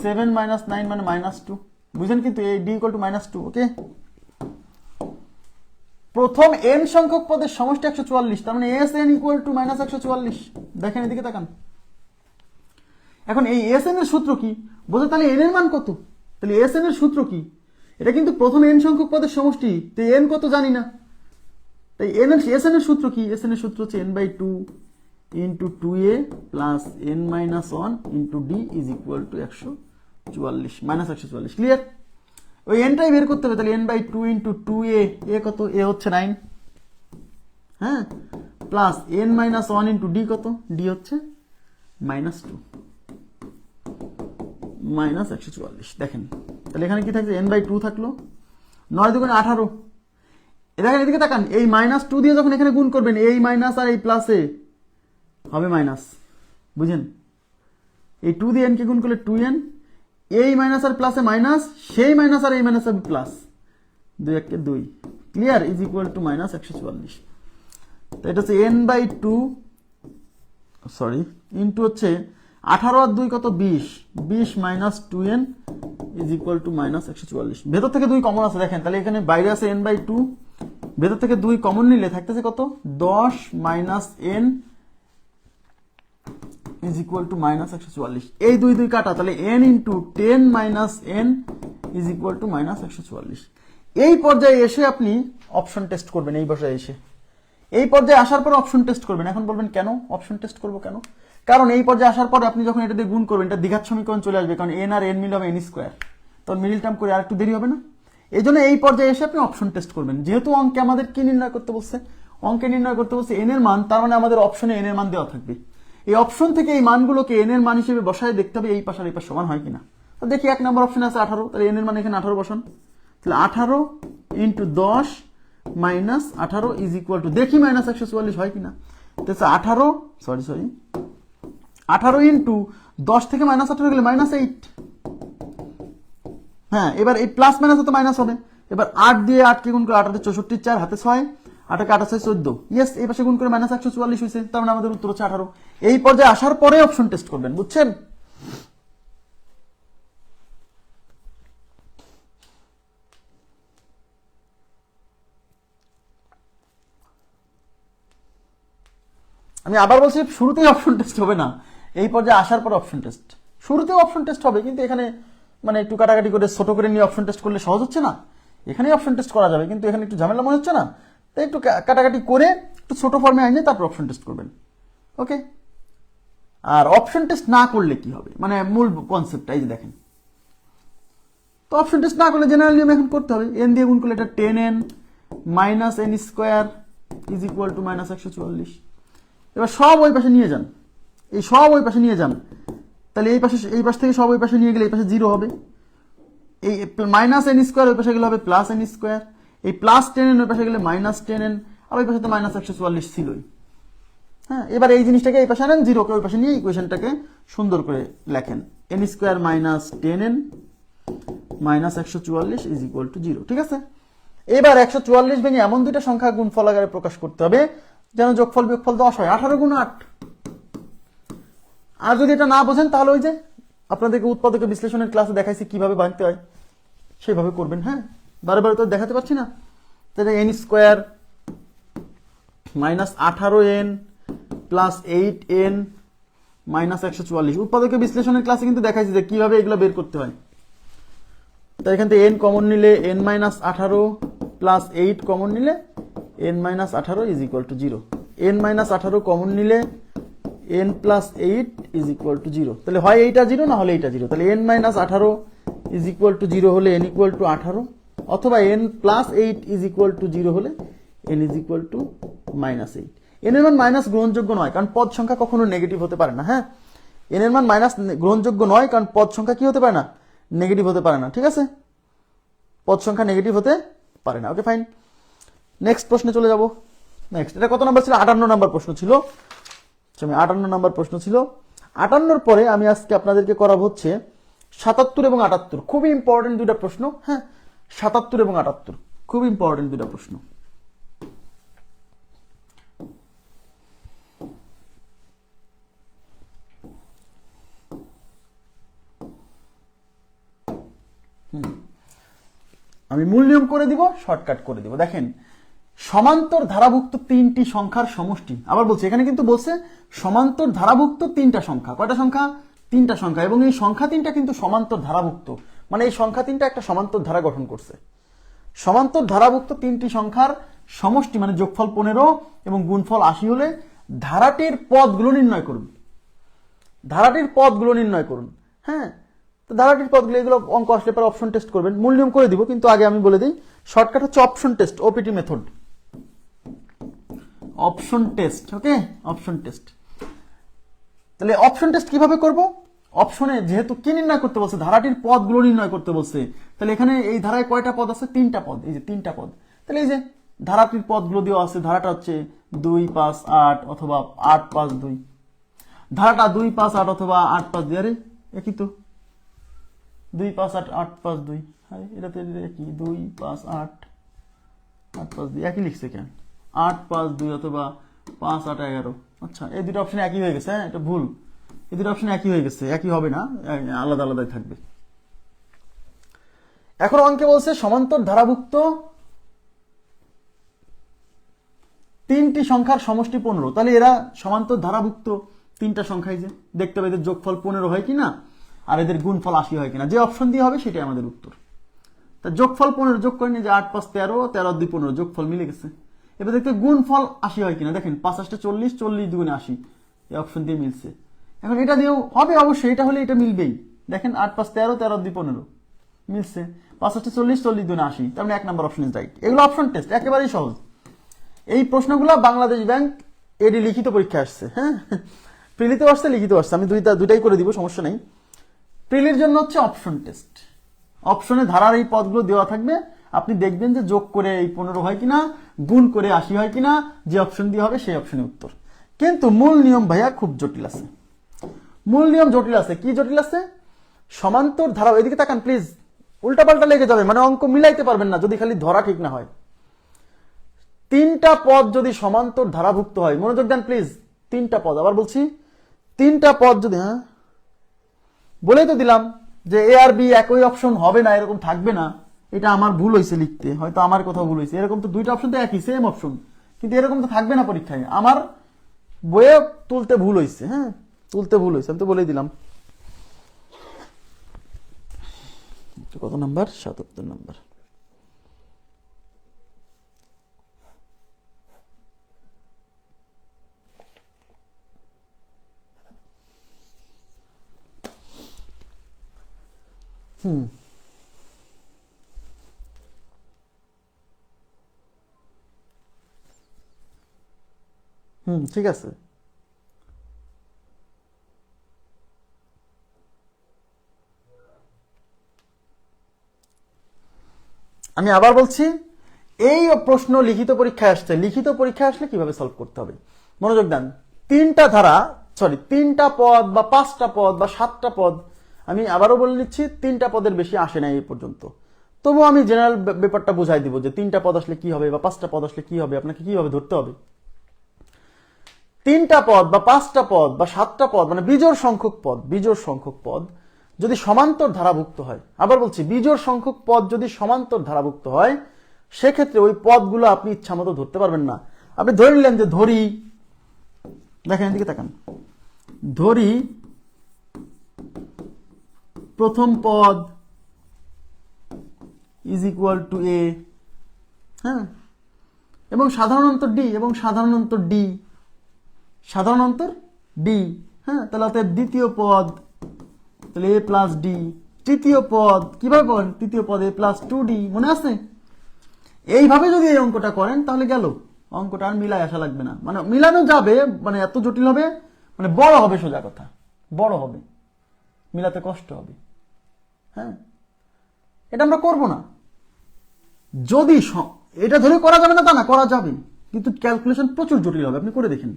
7 - 9 মানে -2। বুঝেন কিন্তু এই d = -2। ওকে, প্রথম n সংখ্যক পদের সমষ্টি 144, তার মানে Sn = -144। দেখেন এদিকে তাকান। এখন এই Sn এর সূত্র কি বোঝো? তাহলে n এর মান কত? তাহলে Sn এর সূত্র কি? এটা কিন্তু প্রথম n সংখ্যক পদের সমষ্টি, তো n কত জানি না, তাই Sn এর সূত্র কি? Sn এর সূত্র হচ্ছে n/2 × 2a + n-1 × d = 144 -144। Clear? ওই nটাই বের করতে হবে। তাহলে n/2 × 2a, a কত? a হচ্ছে 9, হ্যাঁ, প্লাস n-1 × d কত? d হচ্ছে -2 -144। দেখেন তাহলে এখানে কি থাকছে? n/2 থাকলো, 9 × 2 = 18। দেখেন এদিকে তাকান, এই -2 দিয়ে যখন এখানে গুণ করবেন, এই মাইনাস আর এই প্লাসে হবে মাইনাস। বুঝেন? এই 2 দিয়ে n কে গুণ করলে 2n, এই মাইনাস আর প্লাসে মাইনাস, সেই মাইনাস আর এই মাইনাস হবে প্লাস, 2 × 1 = 2। ক্লিয়ার? = -144। তো এটা হচ্ছে n/2 সরি ইনটু হচ্ছে 18 আর 2 কত? 20, 20 - 2n = -144। ভেতর থেকে 2 কমন আছে দেখেন, তাহলে এখানে বাইরে আছে n/2, ভেতর থেকে 2 কমন নিলে থাকতেছে কত? 10 - n = -144। এই 2 2 কাটা, তাহলে n × 10 - n = -144। এই পর্যায়ে এসে আপনি অপশন টেস্ট করবেন। এই পর্যায়ে এসে, এই পর্যায়ে আসার পর অপশন টেস্ট করবেন। এখন বলবেন কেন অপশন টেস্ট করব? কেন? কারণ এই পর্যায়ে আসার পর আপনি যখন এটা দিয়ে গুণ করবেন, এটা দ্বিঘাত সমীকরণ চলে আসবে, কারণ n আর n মিলে হবে n², তখন মিডিল টার্ম করে আর একটু দেরি হবে না? এই জন্য এই পর্যায়ে এসে আপনি অপশন টেস্ট করবেন। যেহেতু অঙ্কে আমাদের কি নির্ণয় করতে বলছে? অঙ্কে নির্ণয় করতে বলছে n এর মান, তার মানে আমাদের অপশনে n এর মান দেওয়া থাকবে। এই অপশন থেকে এই মানগুলোকে n এর মান হিসেবে বসায় দেখতে হবে এই পাশ আর এই পাশ সমান হয় কিনা। তো দেখি 1 নম্বর অপশনে আছে 18, তাহলে n এর মান এখানে 18 বসান। তাহলে 18 × 10 - 18 = দেখি -144 হয় কিনা। তো 18 × 10 থেকে -18 গেলে -8। হ্যাঁ, এবার এই প্লাস মাইনাস তো মাইনাস হবে। এবার 8 দিয়ে 8 কে গুণ করে 8 × 64, 4 হাতে 6, 8 কে 8 6 14। ইয়েস, এই পাশে গুণ করে -144 হয়েছে, তার মানে আমাদের উত্তর হচ্ছে 18। এই পর্যায়ে আসার পরে অপশন টেস্ট করবেন। বুঝছেন? আমি আবার বলছি, শুরুতেই অপশন টেস্ট হবে না, এই পর্যায়ে আসার পর অপশন টেস্ট। শুরুতেও অপশন টেস্ট হবে, কিন্তু এখানে মানে একটু কাটাকাটি করে ছোট করে নিয়ে অপশন টেস্ট করলে সহজ হচ্ছে না? এখানেই অপশন টেস্ট করা যাবে, কিন্তু এখানে একটু ঝামেলা মনে হচ্ছে না? তাই একটু কাটাকাটি করে একটু ছোট ফর্মে আইনে তারপর অপশন টেস্ট করবেন। ওকে, আর অপশন টেস্ট না করলে কি হবে, মানে মূল কনসেপ্টটা এই যে দেখেন। তো অপশন টেস্ট না করলে জেনারেল নিয়ম এখন করতে হবে। n দিয়ে গুণ করলে এটা 10n - n² = -144। এবার সব ওই পাশে নিয়ে যান, এই সব ওই পাশে নিয়ে যান, তাহলে এই পাশ থেকে সব ওই পাশে নিয়ে গেলে এই পাশে 0 হবে। এই -n² ওই পাশে গেলে হবে +n², এই +10n ওই পাশে গেলে -10n, আর ওই পাশে তো -144 ছিলই। হ্যাঁ, এবার এই জিনিসটাকে এই পাশে আনেন, 0 কে ওই পাশে নিয়ে ইকুয়েশনটাকে সুন্দর করে লেখেন, n² - 10n -144 = 0। ঠিক আছে, এবার 144 ভেঙে এমন দুইটা সংখ্যা গুণফল আকারে প্রকাশ করতে হবে যেন যোগফল বিয়োগফল 10 হয়। 18 × 8। আর যদি এটা না বোঝেন তাহলে ওই যে আপনাদেরকে উৎপাদক বিশ্লেষণের ক্লাসে দেখাইছি কিভাবে ভাঙতে হয়, সেভাবে করবেন। হ্যাঁ, বারে বারে তো দেখাতে পারছি না। তাহলে n² - 18n + 8n -144। উৎপাদক বিশ্লেষণের ক্লাসে কিন্তু দেখাইছি যে কিভাবে এগুলো বের করতে হয়। তাই এখান থেকে n কমন নিলে n - 18 + 8 কমন নিলে n - 18 = 0। n - 18 কমন নিলে n plus 8 is equal two 0, তাহলে হয় এইটা 0 না হলে এইটা 0, তাহলে n minus 18 is equal two 0 হলে n ইকুয়াল টু 18, অথবা n plus 8 is equal two 0 হলে n is equal to minus 8। n এর মান মাইনাস গ্রহণযোগ্য নয়, কারণ পদ সংখ্যা কখনো নেগেটিভ হতে পারে না। হ্যাঁ, n এর মান মাইনাস গ্রহণযোগ্য নয়, কারণ পদ সংখ্যা কি হতে পারে না, নেগেটিভ হতে পারে না। ঠিক আছে, পদ সংখ্যা নেগেটিভ হতে পারে না। ওকে ফাইন, নেক্সট প্রশ্নে চলে যাব। নেক্সট, এটা কত নাম্বার ছিল? 58 নাম্বার প্রশ্ন ছিল। 58 নাম্বার প্রশ্ন ছিল। 58 পরে আমি আজকে আপনাদেরকে করাবো হচ্ছে 77 এবং 78, খুবই ইম্পর্টেন্ট দুইটা প্রশ্ন। হ্যাঁ, 77 এবং 78 খুব ইম্পর্টেন্ট দুইটা প্রশ্ন। আমি মূল নিয়ম করে দিব, শর্টকাট করে দিব। দেখেন, সমান্তর ধারাভুক্ত তিনটি সংখ্যার সমষ্টি, আবার বলছি এখানে কিন্তু বলছে সমান্তর ধারাভুক্ত তিনটা সংখ্যা। কয়টা সংখ্যা? তিনটা সংখ্যা, এবং এই সংখ্যা তিনটা কিন্তু সমান্তর ধারাভুক্ত, মানে এই সংখ্যা তিনটা একটা সমান্তর ধারা গঠন করছে। সমান্তর ধারাভুক্ত তিনটি সংখ্যার সমষ্টি মানে যোগফল 15 এবং গুণফল 80 হলে ধারাটির পদগুলো নির্ণয় করুন। ধারাটির পদগুলো নির্ণয় করুন। হ্যাঁ, তো ধারাটির পদগুলো, এগুলো অঙ্ক আসলে পরে অপশন টেস্ট করবেন, মূল নিয়ম করে দিব, কিন্তু আগে আমি বলে দিই শর্টকাট হচ্ছে option test, OPT method, option test. Okay, option test. তাহলে অপশন টেস্ট কিভাবে করব? অপশনে যেহেতু কি নির্ণয় করতে বলছে, ধারাটির পদগুলো নির্ণয় করতে বলছে, তাহলে এখানে এই ধারায় কয়টা পদ আছে? তিনটা পদ। এই যে তিনটা পদ, তাহলে এই যে ধারাটির পদগুলো দেওয়া আছে। ধারাটা হচ্ছে 2, 5, 8 অথবা 8, 5, 2। ধারাটা 2, 5, 8 অথবা 8, 5, 2। আরে একই তো, 2, 5, 8, 8, 5, 2। হ্যাঁ, এটাতে একই, 2, 5, 8, 8, 5, 2 একই লিখছে কেন? 8, 5, 2 অথবা 5, 8, 11। আচ্ছা, এই দুটো অপশন একই হয়ে গেছে। হ্যাঁ, এটা ভুল, এই দুটো অপশন একই হয়ে গেছে, একই হবে না, আলাদা আলাদাই থাকবে। এখন অঙ্কে বলছে সমান্তর ধারাভুক্ত তিনটি সংখ্যার সমষ্টি 15, তাহলে এরা সমান্তর ধারাভুক্ত তিনটা সংখ্যায় যে দেখতে হবে এদের যোগফল 15 হয় কিনা আর এদের গুণফল 80 হয় কিনা। যে অপশন দিয়ে হবে সেটাই আমাদের উত্তর। তা যোগফল 15 যোগ করে নিয়ে যে 8, 5, 13, 13, 2, 15, যোগফল মিলে গেছে। এবার দেখতে গুণফল 80 হয় কিনা। দেখেন 5, 8, 40, 40, 2, 80, এই অপশন দিয়ে মিলছে। এখন এটা দিয়েও হবে অবশ্যই, এটা হলে এটা মিলবেই। দেখেন 8, 5, 13, 13, 2, 15 মিলছে। 5, 8, 40, 40, 2, 80, তার মানে 1 নম্বর অপশন ইজ রাইট। এগুলো অপশন টেস্ট, একেবারেই সহজ। এই প্রশ্নগুলো বাংলাদেশ ব্যাংক এডি লিখিত পরীক্ষা আসছে। হ্যাঁ, প্রিলিতেও আসছে, লিখিত আসছে, আমি দুইটাই করে দিব, সমস্যা নেই। প্রিলির জন্য হচ্ছে অপশন টেস্ট। অপশনে ধারার এই পদগুলো দেওয়া থাকবে, আপনি দেখবেন যে যোগ করে এই 15 হয় কিনা, গুণ করে 80 হয় কিনা, যে অপশন দিয়ে হবে সেই অপশনে উত্তর। কিন্তু মূল নিয়ম ভাইয়া খুব জটিল আছে। মূল নিয়ম জটিল আছে। কি জটিল আছে? সমান্তর ধারা, এদিকে তাকান প্লিজ, উল্টাপাল্টা লেগে যাবে, মানে অঙ্ক মিলাইতে পারবেন না যদি খালি ধরা ঠিক না হয়। তিনটা পদ যদি সমান্তর ধারাভুক্ত হয়, মনোযোগ দেন প্লিজ, তিনটা পদ, আবার বলছি তিনটা পদ যদি, হ্যাঁ বলেই তো দিলাম যে এ আর বি একই অপশন হবে না, এরকম থাকবে না। এটা আমার ভুল হয়েছে লিখতে, হয়তো আমার কোথাও ভুল হয়েছে। এরকম তো দুইটা অপশন তো একই, সেম অপশন, কিন্তু এরকম তো থাকবে না পরীক্ষায়। আমার বইয়ে তুলতে ভুল হয়েছে। হ্যাঁ, তুলতে ভুল হয়েছে, আমি তো বলেই দিলাম। কত নাম্বার? 77 নাম্বার। ঠিক আছে। আমি আবার বলছি, এই প্রশ্ন লিখিত পরীক্ষায় আসছে। লিখিত পরীক্ষায় আসলে কিভাবে সলভ করতে হবে মনোযোগ দেন। তিনটা পদ বা 5টা পদ বা 7টা পদ, আমি আবারও বলে নিচ্ছি, 3টা পদের বেশি আসে না এই পর্যন্ত। তবুও আমি জেনারেল ব্যাপারটা বুঝাই দিব যে 3টা পদ আসলে কি হবে বা 5টা পদ আসলে কি হবে, আপনাকে কিভাবে ধরতে হবে। 3টা পদ বা 5টা পদ বা 7টা পদ মানে বিজোড় সংখ্যক পদ যদি সমান্তর ধারাভুক্ত হয়, আবার বলছি বিজোড় সংখ্যক পদ যদি সমান্তর ধারাভুক্ত হয়, সেক্ষেত্রে ওই পদগুলো আপনি ইচ্ছা মতো ধরতে পারবেন না। আপনি ধরে নিলেন যে ধরি, দেখেন এদিকে তাকান, ধরি প্রথম পদ ইজ ইকুয়াল টু এ, হ্যাঁ, এবং সাধারণ অন্তর ডি, ডি। হ্যাঁ, তাহলে অতএব দ্বিতীয় পদ তাহলে এ প্লাস ডি, তৃতীয় পদ কিভাবে পাবেন, তৃতীয় পদ এ প্লাস 2d, মনে আছে? এইভাবে যদি এই অঙ্কটা করেন তাহলে গেল, অঙ্কটা আর মিলায় আসা লাগবে না, মানে মিলানো যাবে, মানে এত জটিল হবে, মানে বড় হবে, সোজা কথা বড় হবে, মিলাতে কষ্ট হবে। হ্যাঁ, এটা আমরা করব না। যদি এটা ধরে করা যাবে না তা না, করা যাবে, কিন্তু ক্যালকুলেশন প্রচুর জটিল হবে, আপনি করে দেখেন।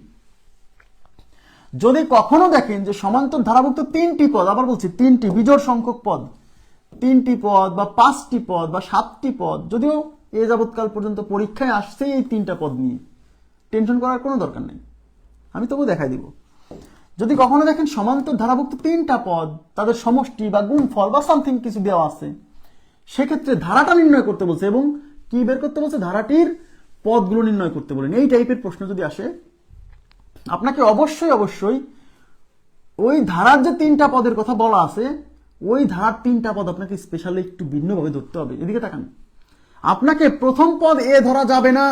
যদি কখনো দেখেন যে সমান্তর ধারাভুক্ত 3টি পদ, আবার বলছি 3টি বিজোড় সংখ্যক পদ, 3টি পদ বা 5টি পদ বা 7টি পদ, যদিও এ যাবৎকাল পর্যন্ত পরীক্ষায় আসছে এই 3টা পদ নিয়ে, টেনশন করার কোনো দরকার নেই, আমি তবু দেখাই দিব। যদি কখনো দেখেন সমান্তর ধারাভুক্ত 3টা পদ, তাদের সমষ্টি বা গুণফল বা সামথিং কিছু দেওয়া আছে, সেক্ষেত্রে ধারাটা নির্ণয় করতে বলছে এবং কি বের করতে বলছে, ধারাটির পদগুলো নির্ণয় করতে বলেন। এই টাইপের প্রশ্ন যদি আসে, আপনাকে অবশ্যই অবশ্যই ওই ধারার যে 3টা পদের কথা বলা আছে, ওই ধারার 3টা পদ আপনাকে স্পেশালি একটু ভিন্নভাবে ধরতে হবে। এদিকে তাকান, আপনাকে প্রথম পদ এ ধরা যাবে না,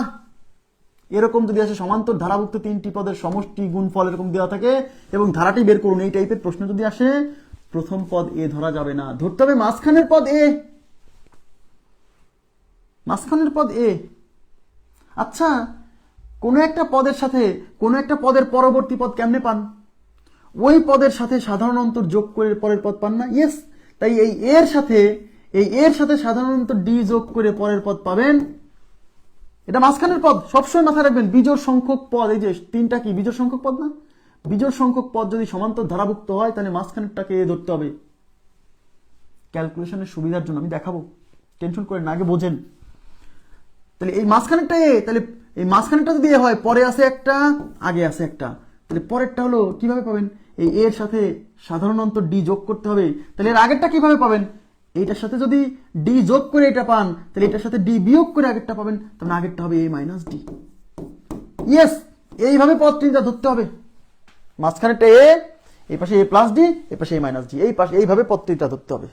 এরকম যদি আসে সমান্তর ধারাভুক্ত 3টি পদের সমষ্টি গুণফল এরকম দেওয়া থাকে এবং ধারাটি বের করুন, এই টাইপের প্রশ্ন যদি আসে, প্রথম পদ এ ধরা যাবে না, ধরতে হবে মাঝখানের পদ এ, মাঝখানের পদ এ। আচ্ছা, কোন একটা পদের সাথে কোন একটা পদের পরবর্তী পদ কেমনে পান, ওই পদের সাথে সাধারণ অন্তর যোগ করে পরের পদ পান না? ইয়েস, তাই এই এর সাথে সাধারণ অন্তর ডি যোগ করে পরের পদ পাবেন, এটা মাঝখানের পদ। সবসময় মাথায় রাখবেন, বিজোড় সংখ্যক পদ, এই যে 3টা কি বিজোড় সংখ্যক পদ না? বিজোড় সংখ্যক পদ যদি সমান্তর ধারাভুক্ত হয় তাহলে মাঝখানেরটাকে এ ধরতে হবে। ক্যালকুলেশনের সুবিধার জন্য আমি দেখাবো, টেনশন করেন না, আগে বোঝেন। তাহলে এই মাঝখানেরটা এ, তাহলে এই মাঝখানেরটা যদি এ হয়, পরে আছে একটা আগে আছে একটা, তাহলে পরেরটা হলো কিভাবে পাবেন, এই এর সাথে সাধারণ অন্তর ডি যোগ করতে হবে। তাহলে এর আগেরটা কিভাবে পাবেন, এইটার সাথে যদি ডি যোগ করে এটা পান, তাহলে এটার সাথে ডি বিয়োগ করে আগেরটা পাবেন, তাহলে আগেরটা হবে এ মাইনাস ডি। ইয়েস, এইভাবে পদ 3টা ধরতে হবে, মাঝখানেরটা এ, এই পাশে এ প্লাস ডি, এই পাশে এ মাইনাস ডি, এই পাশে এইভাবে পদ 3টা ধরতে হবে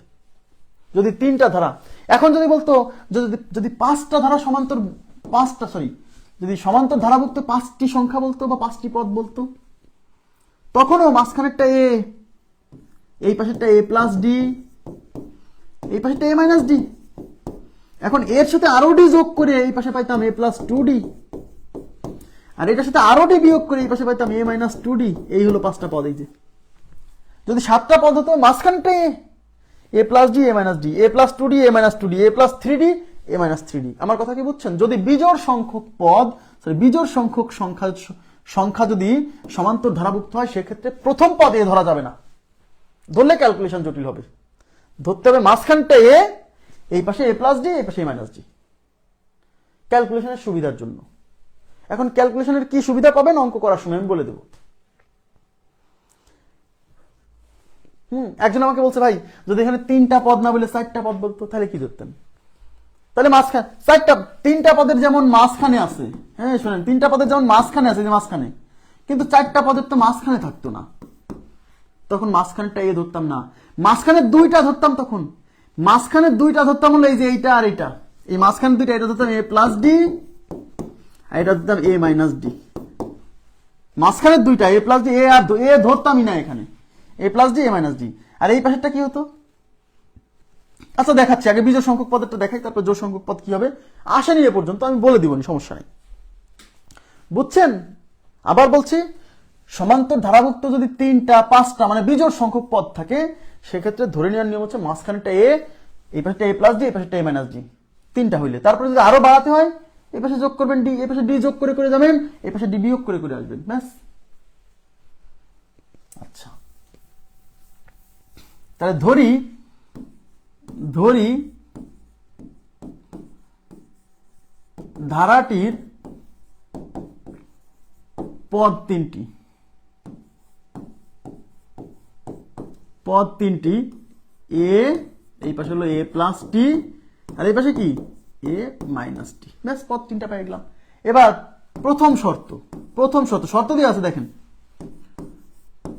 যদি 3টা ধারা। এখন যদি বলতো যদি 5টা ধারা সমান্তর, যদি সমান্তর ধারাভুক্ত 5টি সংখ্যা বলতো বা 5টি পদ বলতো, তখনও মাঝখানেরটা এ, এই পাশেরটা এ প্লাস ডি, এই পাশেরটা এ মাইনাস ডি। এখন এর সাথে আরো ডি যোগ করে এই পাশে পাইতাম এ প্লাস 2d, আর এটার সাথে আরো ডি বিয়োগ করে এই পাশে পাইতাম এ মাইনাস 2d। এই হলো 5টা পদ। এই যে যদি 7টা পদ হতো, মাঝখানটা এ প্লাস ডি, এ মাইনাস ডি, এ প্লাস 2d, এ মাইনাস 2d, এ প্লাস 3d, এ মাইনাস 3d। আমার কথা কি বুঝছেন? যদি বিজোড় সংখ্যক পদ, বিজোড় সংখ্যক সংখ্যা যদি সমান্তর ধারাভুক্ত হয়, সেক্ষেত্রে প্রথম পদ এ ধরা যাবে না, ধরলে ক্যালকুলেশন জটিল হবে। ধরতে হবে মাঝখানটা এ, এই পাশে এ প্লাস ডি, এই পাশে এ মাইনাস ডি, ক্যালকুলেশনের সুবিধার জন্য। এখন ক্যালকুলেশনের কি সুবিধা পাবেন অঙ্ক করার সময় আমি বলে দেব। একজন আমাকে বলছে, ভাই যদি এখানে 3টা পদ না বলে 4টা পদ বলতো তাহলে কি ধরতেন? তাহলে মাঝখানে 3টা পদের যেমন মাঝখানে আছে, হ্যাঁ শোনেন, 3টা পদের যেমন মাঝখানে আছে, যে মাঝখানে, কিন্তু 4টা পদের তো মাঝখানে থাকতো না, তখন মাঝখানেরটা এ ধরতাম না, মাঝখানে 2টা ধরতাম। তখন মাঝখানে 2টা ধরতাম হলো এই যে এইটা আর এটা, এই মাঝখানে 2টা, এটা ধরতাম এ প্লাস ডি, আর এটা ধরতাম এ মাইনাস ডি। মাঝখানে 2টা এ প্লাস ডি, এ ধরতামই না এখানে, এ প্লাস ডি, এ মাইনাস ডি। আর এই পাশেরটা কি হতো? আচ্ছা দেখাচ্ছি, আগে বিজোড় সংখ্যক পদেরটা দেখাই, তারপর জোড় সংখ্যক পদ কি হবে আসেনি এ পর্যন্ত, আমি বলে দিবনি, সমস্যা নেই, বুঝছেন? আবার বলছি, সমান্তর ধারাভুক্ত যদি 3টা 5টা মানে বিজোড় সংখ্যক পদ থাকে, সেক্ষেত্রে ধরে নেওয়ার নিয়ম হচ্ছে মাঝখানেটা এ, এই পাশেটা এ প্লাস ডি, এই পাশেটা এ মাইনাস ডি, 3টা হইলে তারপরে যদি আরো বাড়াতে হয়, এই পাশে যোগ করবেন ডি, এই পাশে ডি যোগ করে করে যাবেন, এই পাশে ডি বিয়োগ করে করে আসবেন, ব্যাস। আচ্ছা, তাহলে ধরি ধারাটির পদ 3টি, এ, এই পাশে হলো এ প্লাস টি, আর এই পাশে কি এ মাইনাস টি, ব্যাস পদ 3টা পেয়ে গেলাম। এবার প্রথম শর্ত দিয়ে আছে, দেখেন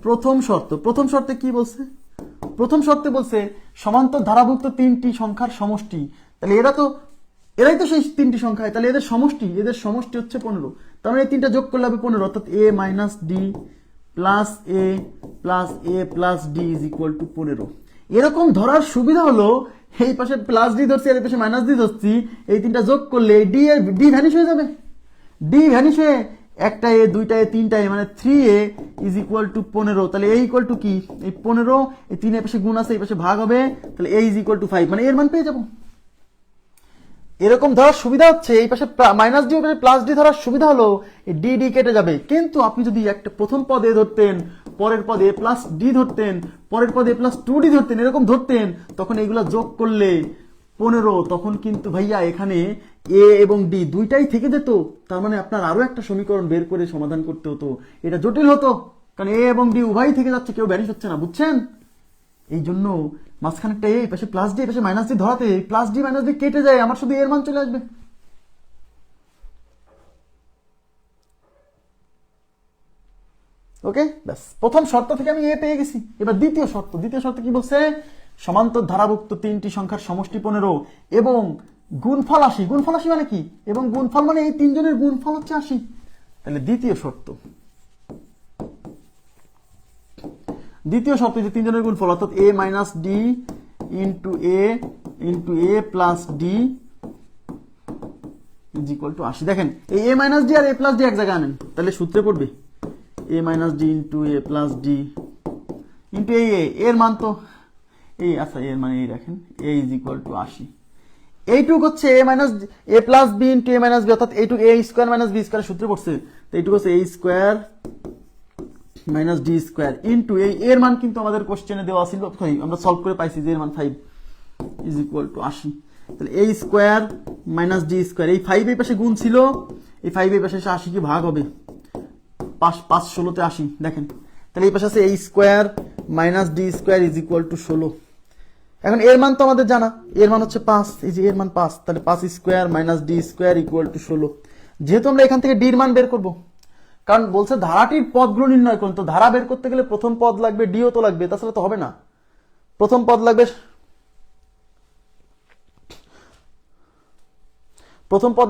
প্রথম শর্তে কি বলছে? প্রথম শর্তে বলছে সমান্তর ধারাভুক্ত 3টি সংখ্যার সমষ্টি, তাহলে এরাই তো সেই 3টি সংখ্যা, তাহলে এদের সমষ্টি হচ্ছে 15, তার মানে এই 3টা যোগ করলে হবে 15, অর্থাৎ a minus d plus a plus d is equal to 15। এরকম ধরার সুবিধা হলো এই পাশে প্লাস ডি ধরছি আর এই পাশে মাইনাস ডি ধরছি, এই তিনটা যোগ করলে ডি ভ্যানিশ হয়ে যাবে। ডি ভ্যানিশ হয়ে একটা এ, দুইটা এ, তিনটা এ, মানে 3a ইজ ইকুয়াল টু 15। তাহলে এ ইকুয়াল টু কি, এই 15, এই 3 এর পাশে গুণ আছে, এই পাশে ভাগ হবে, তাহলে এ ইজ ইকুয়াল টু 5, মানে এর মান পেয়ে যাবো। এরকম ধরার সুবিধা হচ্ছে এই পাশে মাইনাস ডি, প্লাস ডি ধরার সুবিধা হলো এই ডি ডি কেটে যাবে। কিন্তু আপনি যদি একটা প্রথম পদ এ ধরতেন, পরের পদ এ প্লাস ডি ধরতেন, পরের পদ এ প্লাস 2d ধরতেন, এরকম ধরতেন, তখন এইগুলা যোগ করলে 15, তখন কিন্তু ভাইয়া এখানে এ এবং ডি দুইটাই থেকে যেত। তার মানে আপনার আরো একটা সমীকরণ বের করে সমাধান করতে হতো, এটা জটিল হতো, কারণ এ এবং ডি উভয়ই থেকে যাচ্ছে, কেউ ভ্যানিশ হচ্ছে না, বুঝছেন? এই জন্য মাঝখানেরটা এই পাশে প্লাস ডি, পাশে মাইনাস ডি ধরাতে প্লাস ডি মাইনাস ডি কেটে যায়, আমার শুধু এর মান চলে আসবে। ওকে, ব্যাস প্রথম শর্ত থেকে আমি এ পেয়ে গেছি। এবার দ্বিতীয় শর্ত কি বলছে, সমান্তর ধারাভুক্ত তিনটি সংখ্যার সমষ্টি 15 এবং গুণফল 80। গুণফল 80 মানে কি, এবং গুণফল মানে এই তিনজনের গুণফল হচ্ছে 80। তাহলে দ্বিতীয় শর্ত যে তিনজনের গুণফল, অর্থাৎ a minus d into a plus d is equal to 80। দেখেন এই এ মাইনাস ডি আর এ প্লাস ডি এক জায়গায় আনেন, তাহলে সূত্রে পড়বে a minus d into a plus d into এর মান তো এই, আচ্ছা এর মানে এই রাখেন, এ ইজ ইকুয়াল টু 80। এইটুক হচ্ছে a minus a plus b into a minus b, অর্থাৎ এইটুক a square minus b square সূত্রে পড়ছে। তো এইটুক হচ্ছে a square minus d square into এর মান কিন্তু আমাদের কোশ্চেনে দেওয়া ছিল, আমরা সলভ করে পাইছি যে এর মান 5 ইজ ইকুয়াল টু 80। তাহলে এ স্কোয়ার মাইনাস ডি স্কোয়ার, এই 5 এই পাশে গুণ ছিল, এই 5 এই পাশে এসে 80 কি ভাগ হবে, 5 16 80। দেখেন তাহলে এই পাশে আছে a square minus d square is equal to 16। এখন এর মান তো আমাদের জানা, এর মান হচ্ছে 5, এই যে এর মান 5, তাহলে 5 square minus d square equal to 16। যেহেতু আমরা এখান থেকে ডির মান বের করব, কারণ বলছে ধারাটির পদগুলো নির্ণয় করুন, তো ধারা বের করতে গেলে প্রথম পদ লাগবে, ডিও তো লাগবে, তাছাড়া তো হবে না। প্রথম পদ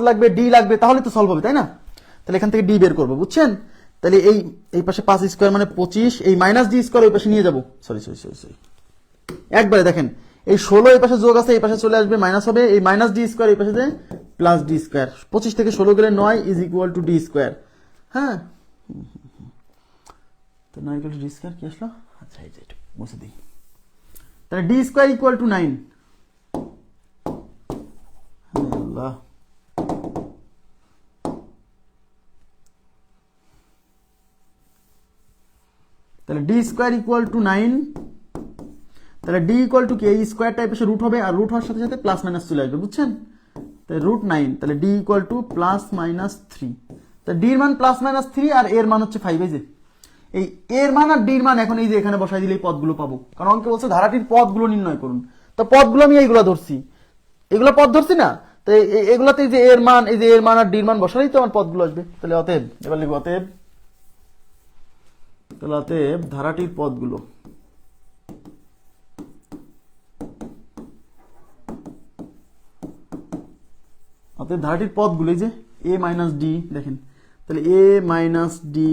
লাগবে, ডি লাগবে, তাহলে তো সলভ হবে, তাই না? তাহলে এখান থেকে ডি বের করবো, বুঝছেন? তাহলে এই পাশে 5 স্কোয়ার মানে 25, এই মাইনাস ডি স্কোয়ার ওই পাশে নিয়ে যাবো, সরি একবারে দেখেন এই 16 এই পাশে যোগ আছে, এই পাশে চলে আসবে মাইনাস হবে, এই মাইনাস ডি স্কোয়ার এই পাশে যে প্লাস ডি স্কোয়ার, 25 থেকে 16 গেলে 9 is equal two D square. হ্যাঁ, তো 9 ইকুয়াল টু ডি স্কোয়ার কি আসলো, আচ্ছা এই যে একটু মুছে দিই, তাহলে ডি স্কোয়ার ইকুয়াল টু 9। আল্লাহ, তাহলে ডি স্কোয়ার ইকুয়াল টু 9, তাহলে ডি ইকুয়াল টু কি, এই স্কোয়ার টাইপ এসে রুট হবে, আর রুট হওয়ার সাথে সাথে প্লাস মাইনাস চলে আসবে, বুঝছেন? তাহলে রুট 9, তাহলে D equal to plus minus 3। তাহলে ডির মান প্লাস মাইনাস 3 আর এর মান হচ্ছে 5। এই যে এই এর মান আর ডির মান এখন এই যে এখানে বসাই দিলে এই পদগুলো পাবো, কারণ অঙ্কে বলছে ধারাটির পদগুলো নির্ণয় করুন। তো পদগুলো আমি এইগুলো ধরছি, এগুলো পদ ধরছি না, তো এগুলাতে এই যে এর মান, এই যে এর মান আর ডির মান বসালেই তো আমার পদগুলো আসবে। তাহলে অতএব এবার লিখব অতএব ধারাটির পদগুলো, অতএব ধারাটির পদগুলো এই যে এ মাইনাস ডি, দেখেন তাহলে এ মাইনাস ডি,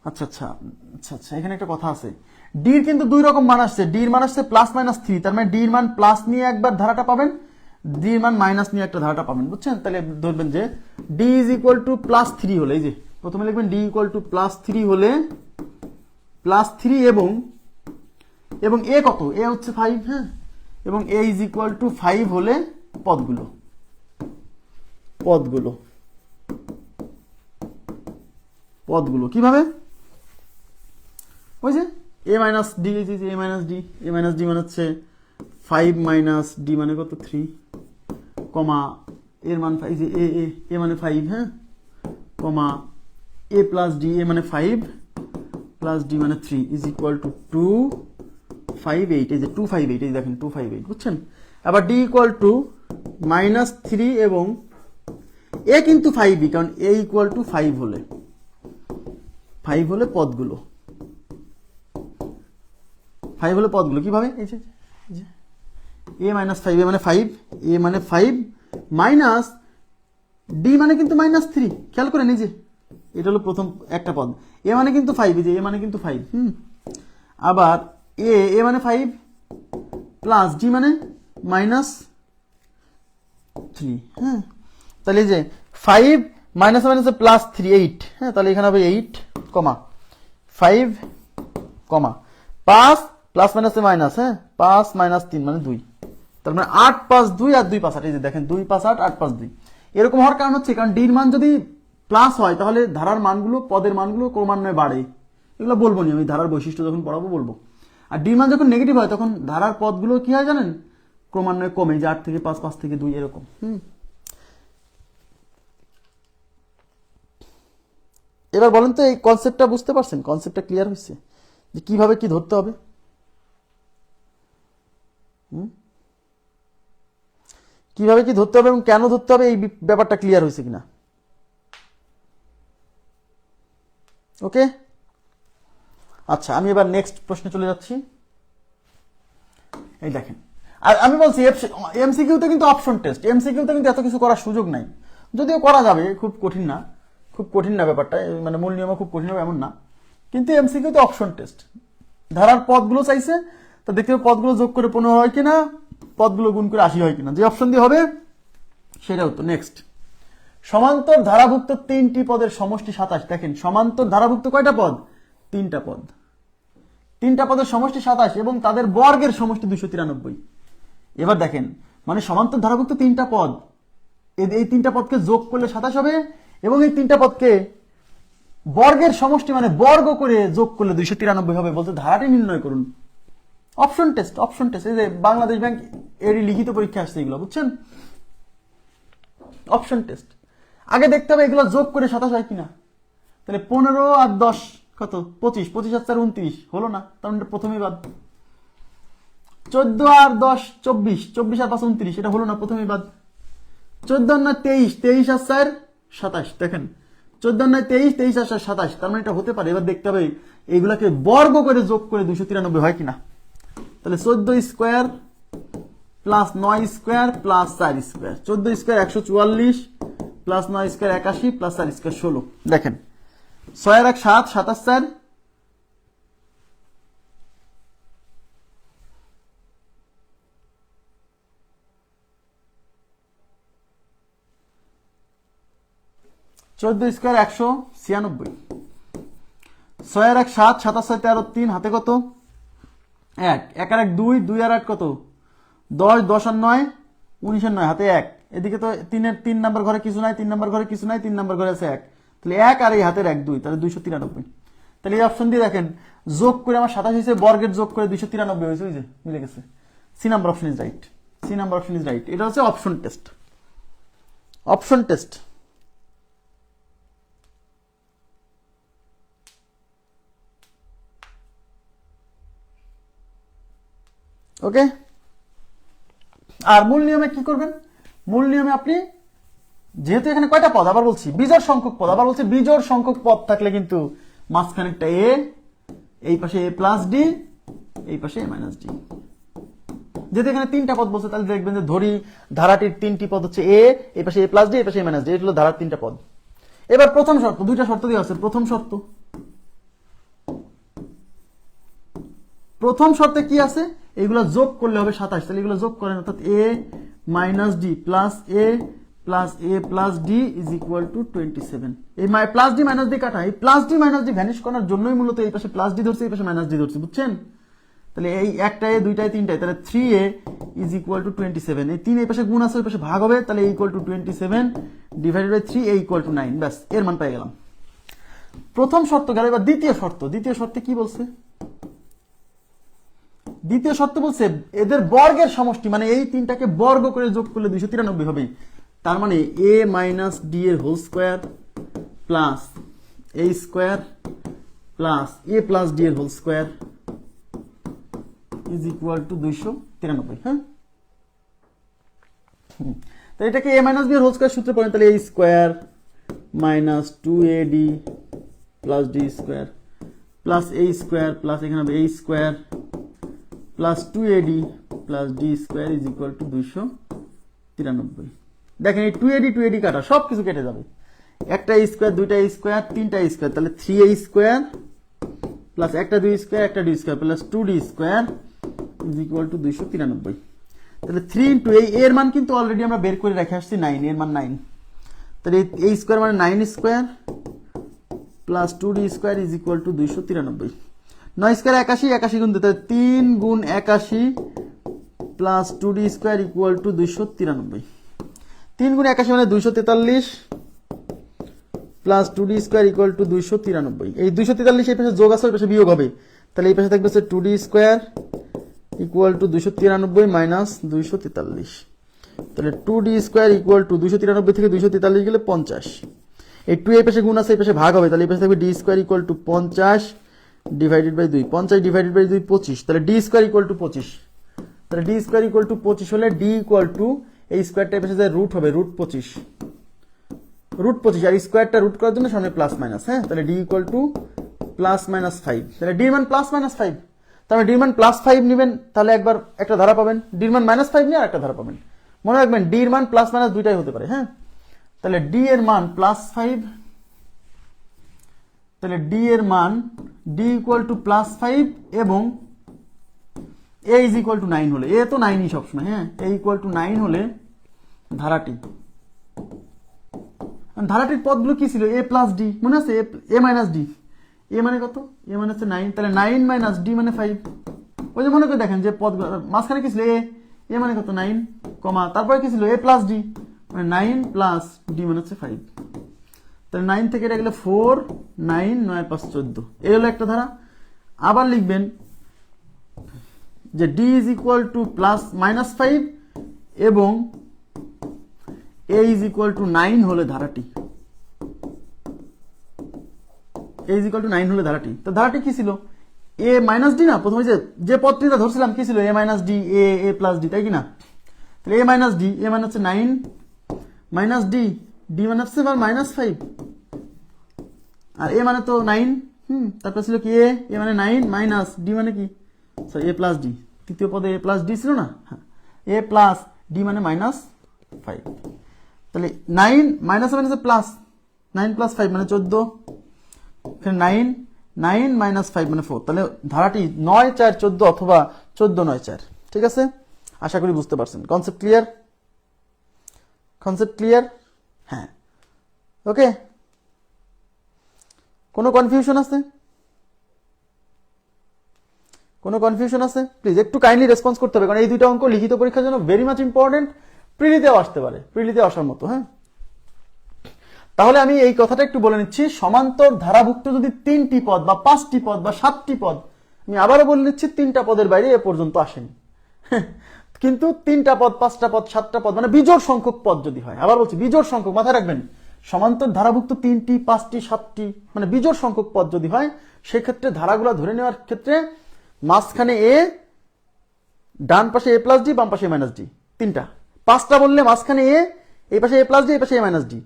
আচ্ছা এখানে একটা কথা আছে, ডির কিন্তু দুই রকম মান আসছে, ডির মান আসছে প্লাস মাইনাস 3, তার মানে ডির মান প্লাস নিয়ে একবার ধারাটা পাবেন, ডির মান মাইনাস নিয়ে একটা ধারাটা পাবেন, বুঝছেন? তাহলে ধরবেন যে D is equal two plus 3 হলে, এই যে প্রথমে লিখবেন ডি ইকুয়াল টু প্লাস 3 হলে, প্লাস 3 এবং এ কত, এ হচ্ছে 5, হ্যাঁ, এবং এ ইজ ইকুয়াল টু 5 হলে পদগুলো কিভাবে, ওই যে এ মাইনাস ডি, এ মাইনাস ডি মানে হচ্ছে 5 মাইনাস ডি মানে কত 3, কমা এর মান 5, যে এ মানে 5, হ্যাঁ, কমা এ প্লাস ডি, এ মানে 5 প্লাস ডি মানে 3 ইজ ইকুয়াল টু 258, এই যে 258, এই দেখেন 258, বুঝছেন? আবার ডি ইকুয়াল টু মাইনাস 3 এবং এ কিন্তু 5ই, কারণ এ ইকুয়াল টু 5 হলে পদগুলো, 5 হলে পদগুলো কিভাবে, এই যে এ মাইনাস 5, এ মানে 5 মাইনাস ডি মানে কিন্তু মাইনাস 3, খেয়াল করে নিজে এটা হলো প্রথম একটা পদ। এ মানে কিন্তু 5, এই যে এ মানে কিন্তু 5। আবার এ মানে 5 প্লাস ডি মানে -3। হ্যাঁ, তাহলে এই যে 5 মাইনাস মাইনাসে প্লাস 3 8। হ্যাঁ, তাহলে এখানে হবে 8 কমা 5 কমা 5 প্লাস মাইনাসে মাইনাস। হ্যাঁ, 5 - 3 মানে 2। তার মানে 8 5 2 আর 2 5 8। এই যে দেখেন 2 5 8 8 5 2। এরকম হওয়ার কারণ হচ্ছে কারণ ডির মান যদি প্লাস হয় তাহলে ধারার মানগুলো পদের মানগুলো ক্রমান্বয়ে বাড়ে। এগুলো বলবো নি আমি, ধারার বৈশিষ্ট্য যখন পড়াবো বলবো। আর ডির মান যখন নেগেটিভ হয় তখন ধারার পদগুলো কি হয় জানেন, ক্রমান্বয়ে কমে, যে 8 থেকে 5 5 থেকে 2 এরকম। এবার বলেন তো এই কনসেপ্টটা বুঝতে পারছেন? কনসেপ্টটা ক্লিয়ার হয়েছে যে কিভাবে কি ধরতে হবে? কিভাবে কি ধরতে হবে এবং কেন ধরতে হবে এই ব্যাপারটা ক্লিয়ার হয়েছে কিনা? ওকে, আচ্ছা আমি এবার নেক্সট প্রশ্নে চলে যাচ্ছি। এই দেখেন, আর আমি বলছি এমসিকিউতে কিন্তু অপশন টেস্ট, এমসিকিউতে কিন্তু এত কিছু করার সুযোগ নাই, যদিও করা যাবে, খুব কঠিন না, খুব কঠিন না ব্যাপারটা, মানে মূল নিয়ম খুব কঠিন হবে এমন না, কিন্তু এমসিকিউতে অপশন টেস্ট। ধারার পদগুলো চাইছে, তো দেখতে হবে পদগুলো যোগ করে 15 হয় কিনা, পদগুলো গুণ করে 80 হয় কিনা, যে অপশন দিয়ে হবে সেটা উত্তর। নেক্সট, সমান্তর ধারাভুক্ত 3টি পদের সমষ্টি 27। দেখেন সমান্তর ধারাভুক্ত কয়টা পদ? 3টা পদ। 3টা পদের সমষ্টি 27 এবং তাদের বর্গের সমষ্টি 293। এবার দেখেন, মানে সমান্তর ধারাভুক্ত 3টা পদ, এই 3টা পদকে যোগ করলে 27 হবে এবং এই 3টা পদকে বর্গের সমষ্টি মানে বর্গ করে যোগ করলে 293 হবে। বলতে ধারাটি নির্ণয় করুন। অপশন টেস্ট, অপশন টেস্ট, এই যে বাংলাদেশ ব্যাংক এরই লিখিত পরীক্ষা আসছে এগুলো, বুঝছেন? Option test. আগে দেখতে হবে এগুলো যোগ করে 27 হয় কিনা। তাহলে 15 আর 10 কত? 25, 25 আর 4 29, হলো না, তার মানে প্রথমেই বাদ। 14 আর 10 24, 24 আর 5 29, এটা হলো না, প্রথমেই বাদ। 14 আর 23, 23 আর 4 27। দেখেন 14 আর 23, 23 আর 4 27, তার মানে এটা হতে পারে। এবার দেখতে হবে এইগুলাকে বর্গ করে যোগ করে 293 হয় কিনা। তাহলে 14 square plus 9 square plus 4 square, 14 square 144 plus 9 square 81 plus 4 square 16। দেখেন 6 আর 1 7, 7 আর 4 14 স্কোয়ার 196, 6 আর 1 7, 7 আর 6 13, 3 হাতে কত? 1, 1 আর 1 2, 2 আর 8 কত? 10, 10 আর 9 19 আর 9 হাতে 1। এদিকে তো 3 নাম্বার ঘরে কিছু নাই, 3 নাম্বার ঘরে কিছু নাই, 3 নাম্বার ঘরে আছে 1, তাহলে 1 আর এই হাতের 1 2, তাহলে 293। তাহলে এই অপশন দিয়ে দেখেন যোগ করে আমার 27 হয়েছে, বর্গের যোগ করে 293 হয়েছে, ওই যে মিলে গেছে। C number option is right, C number option is right. এটা হচ্ছে option test, option test. Okay, আর মূল নিয়মে কি করবেন? মূল নিয়মে আপনি যেহেতু এখানে কয়টা পদ, আবার বলছি বিজোড় সংখ্যক পদ, আবার বলছি বিজোড় সংখ্যক পদ থাকলে কিন্তু মাঝখানেরটা এ, এই পাশে এ প্লাস ডি, এই পাশে এ মাইনাস ডি। যেহেতু এখানে 3টা পদ বলছে, তাহলে দেখবেন যে ধরি ধারাটির 3টি পদ হচ্ছে এ, এই পাশে এ প্লাস ডি, এই পাশে এ মাইনাস ডি, এটা হলো ধারার 3টা পদ। এবার প্রথম শর্ত, 2টা শর্ত দেওয়া আছে। প্রথম শর্তে কি আছে? এগুলো যোগ করলে হবে 27, তাহলে এগুলো যোগ করেন, অর্থাৎ a minus d plus a plus d is equal to 27। এই প্লাস ডি মাইনাস ডি কাটা, এই plus d minus d vanish করার জন্যই মূলত এই পাশে প্লাস ডি ধরছে, এই পাশে মাইনাস ডি ধরছে, বুঝছেন? তাহলে এই একটায় 2টায় 3টায়, তাহলে 3a ইজ ইকুয়াল টু 27। এই 3 এই পাশে গুণ আছে, ওই পাশে ভাগ হবে, তাহলে equal to 27 divided by 3, a equal to 9। ব্যাস, এর মান পেয়ে গেলাম। প্রথম শর্ত গেল। এবার দ্বিতীয় শর্ত। দ্বিতীয় শর্তে কি বলছে? দ্বিতীয় শর্ত বলছে এদের বর্গের সমষ্টি, মানে এই 3টাকে বর্গ করে যোগ করলে 293 হবে। তার মানে a মাইনাস ডি এর whole square plus a square plus a plus d এর whole square is equal to 293। হ্যাঁ, তো এটাকে a মাইনাস বি এর হোল স্কোয়ার সূত্রে পড়েন, তাহলে a square minus 2ad plus d square plus a square plus এখানে হবে a square plus 2ad plus d square is equal to 293। দেখেন এই 2ad কাটা, সব কিছু কেটে যাবে। একটা স্কোয়ার, দুইটা স্কোয়ার, তিনটা স্কোয়ার, তাহলে 3a স্কোয়ার প্লাস একটা 2 স্কোয়ার, একটা 2 square plus 2d square is equal to 293। তাহলে 3 ইন্টু এই এর মান কিন্তু অলরেডি আমরা বের করে রেখে আসছি 9, এর মান 9। তাহলে এই স্কোয়ার মানে 9 square plus 2d square is equal to 293। 9 square 81, 81 গুণ তাহলে 3 গুণ 81 plus 2d square equal to 293। 3 গুণ 81 মানে 243 plus 2d square equal to 293। এই 243 এই পাশে যোগ আছে, ওই পাশে বিয়োগ হবে, তাহলে এই পাশে থাকবে 2d square equal to 293 minus 243। তাহলে 2d স্কোয়ার ইকুয়াল টু 293 থেকে 243 গেলে 50। এই 2 এই পাশে গুণ আছে, এই পাশে ভাগ হবে, তাহলে এই পাশে থাকবে d square equal to 50 divided by 2। 50 divided by 2 25, তাহলে d স্কোয়ার ইকুয়াল টু 25। তাহলে d স্কোয়ার ইকুয়াল টু 25 হলে d ইকুয়াল টু এই স্কোয়ারটা এই পাশে যায় রুট হবে, রুট 25 আর স্কোয়ারটা রুট করার জন্য সামনে প্লাস মাইনাস। হ্যাঁ, তাহলে d equal to plus minus 5। তাহলে d এর মান প্লাস মাইনাস 5, তাহলে d এর মান প্লাস 5 নেবেন, তাহলে একবার একটা ধারা পাবেন। d এর মান মাইনাস 5 নিয়ে আর একটা ধারা পাবেন। মনে রাখবেন d এর মান প্লাস মাইনাস দুইটাই হতে পারে। হ্যাঁ, তাহলে d এর মান প্লাস 5, তাহলে d এর মান d ইকুয়াল টু প্লাস 5 এবং a ইজ ইকুয়াল টু 9 হলে, a তো 9ই সবসময়। হ্যাঁ, a ইকুয়াল টু 9 হলে ধারাটির পদগুলো কি ছিল? a প্লাস d, মনে আছে? a মাইনাস d, a মানে কত? a মানে হচ্ছে 9, তাহলে 9 মাইনাস d মানে 5। ওই যে মনে করে দেখেন যে পদগুলো মাঝখানে কি ছিল? a মানে কত? 9, কমা তারপরে কি ছিল? a প্লাস d মানে 9 প্লাস d মানে হচ্ছে 5। তাহলে 9 থেকে এটা গেলে 4, 9, 9 5 14, এই হলো একটা ধারা। আবার লিখবেন যে d is equal two plus minus 5 এবং a ইজ ইকুয়াল টু 9 হলে ধারাটি, a ইজ ইকুয়াল টু 9 হলে ধারাটি। তো ধারাটি কি ছিল? a মাইনাস d না, প্রথমে যে পদটিটা ধরছিলাম কি ছিল? a minus d, a plus d, তাই কি না? তাহলে a মাইনাস d, a মানে হচ্ছে 9 মাইনাস d, d মানে হচ্ছে মাইনাস 5 আর a মানে তো 9। তারপর ছিল কি? a মানে 9 মাইনাস d মানে কি? সরি, a প্লাস d, তৃতীয় পদে a প্লাস d ছিল না? হ্যাঁ, a প্লাস d মানে মাইনাস 5। তাহলে 9 মাইনাস মাইনাস প্লাস, 9 প্লাস 5 মানে 14, এখানে 9 মাইনাস 5 মানে 4। তাহলে ধারাটি 9 4 14 অথবা 14 9 4। ঠিক আছে, আশা করি বুঝতে পারছেন। Concept clear? Concept clear? হ্যাঁ, ওকে। কোনো কনফিউশন আছে? কোনো কনফিউশন আছে? প্লিজ একটু কাইন্ডলি রেসপন্স করতে হবে, কারণ এই দুইটা অঙ্ক লিখিত পরীক্ষার জন্য ভেরি মাচ ইম্পর্টেন্ট। প্রিলিতেও আসতে পারে, প্রিলিতে আসার মতো। হ্যাঁ, তাহলে আমি এই কথাটা একটু বলে নিচ্ছি। সমান্তর ধারাভুক্ত যদি 3টি পদ বা 5টি পদ বা 7টি পদ, আমি আবারও বলে নিচ্ছি 3টা পদের বাইরে এ পর্যন্ত আসেনি, কিন্তু 3টা পদ, 5টা পদ, 7টা পদ মানে বিজোড় সংখ্যক পদ যদি হয়, আবার বলছি বিজোড় সংখ্যক, মাথায় রাখবেন সমান্তর ধারাভুক্ত 3টি 5টি 7টি মানে বিজোড় সংখ্যক পদ যদি হয়, সেক্ষেত্রে ধারাগুলা ধরে নেওয়ার ক্ষেত্রে মাঝখানে এ, ডান পাশে এ প্লাস ডি, বাম পাশে এ মাইনাস ডি, 3টা। 5টা বললে মাঝখানে এ, এই পাশে এ প্লাস ডি, এই পাশে এ মাইনাস ডি,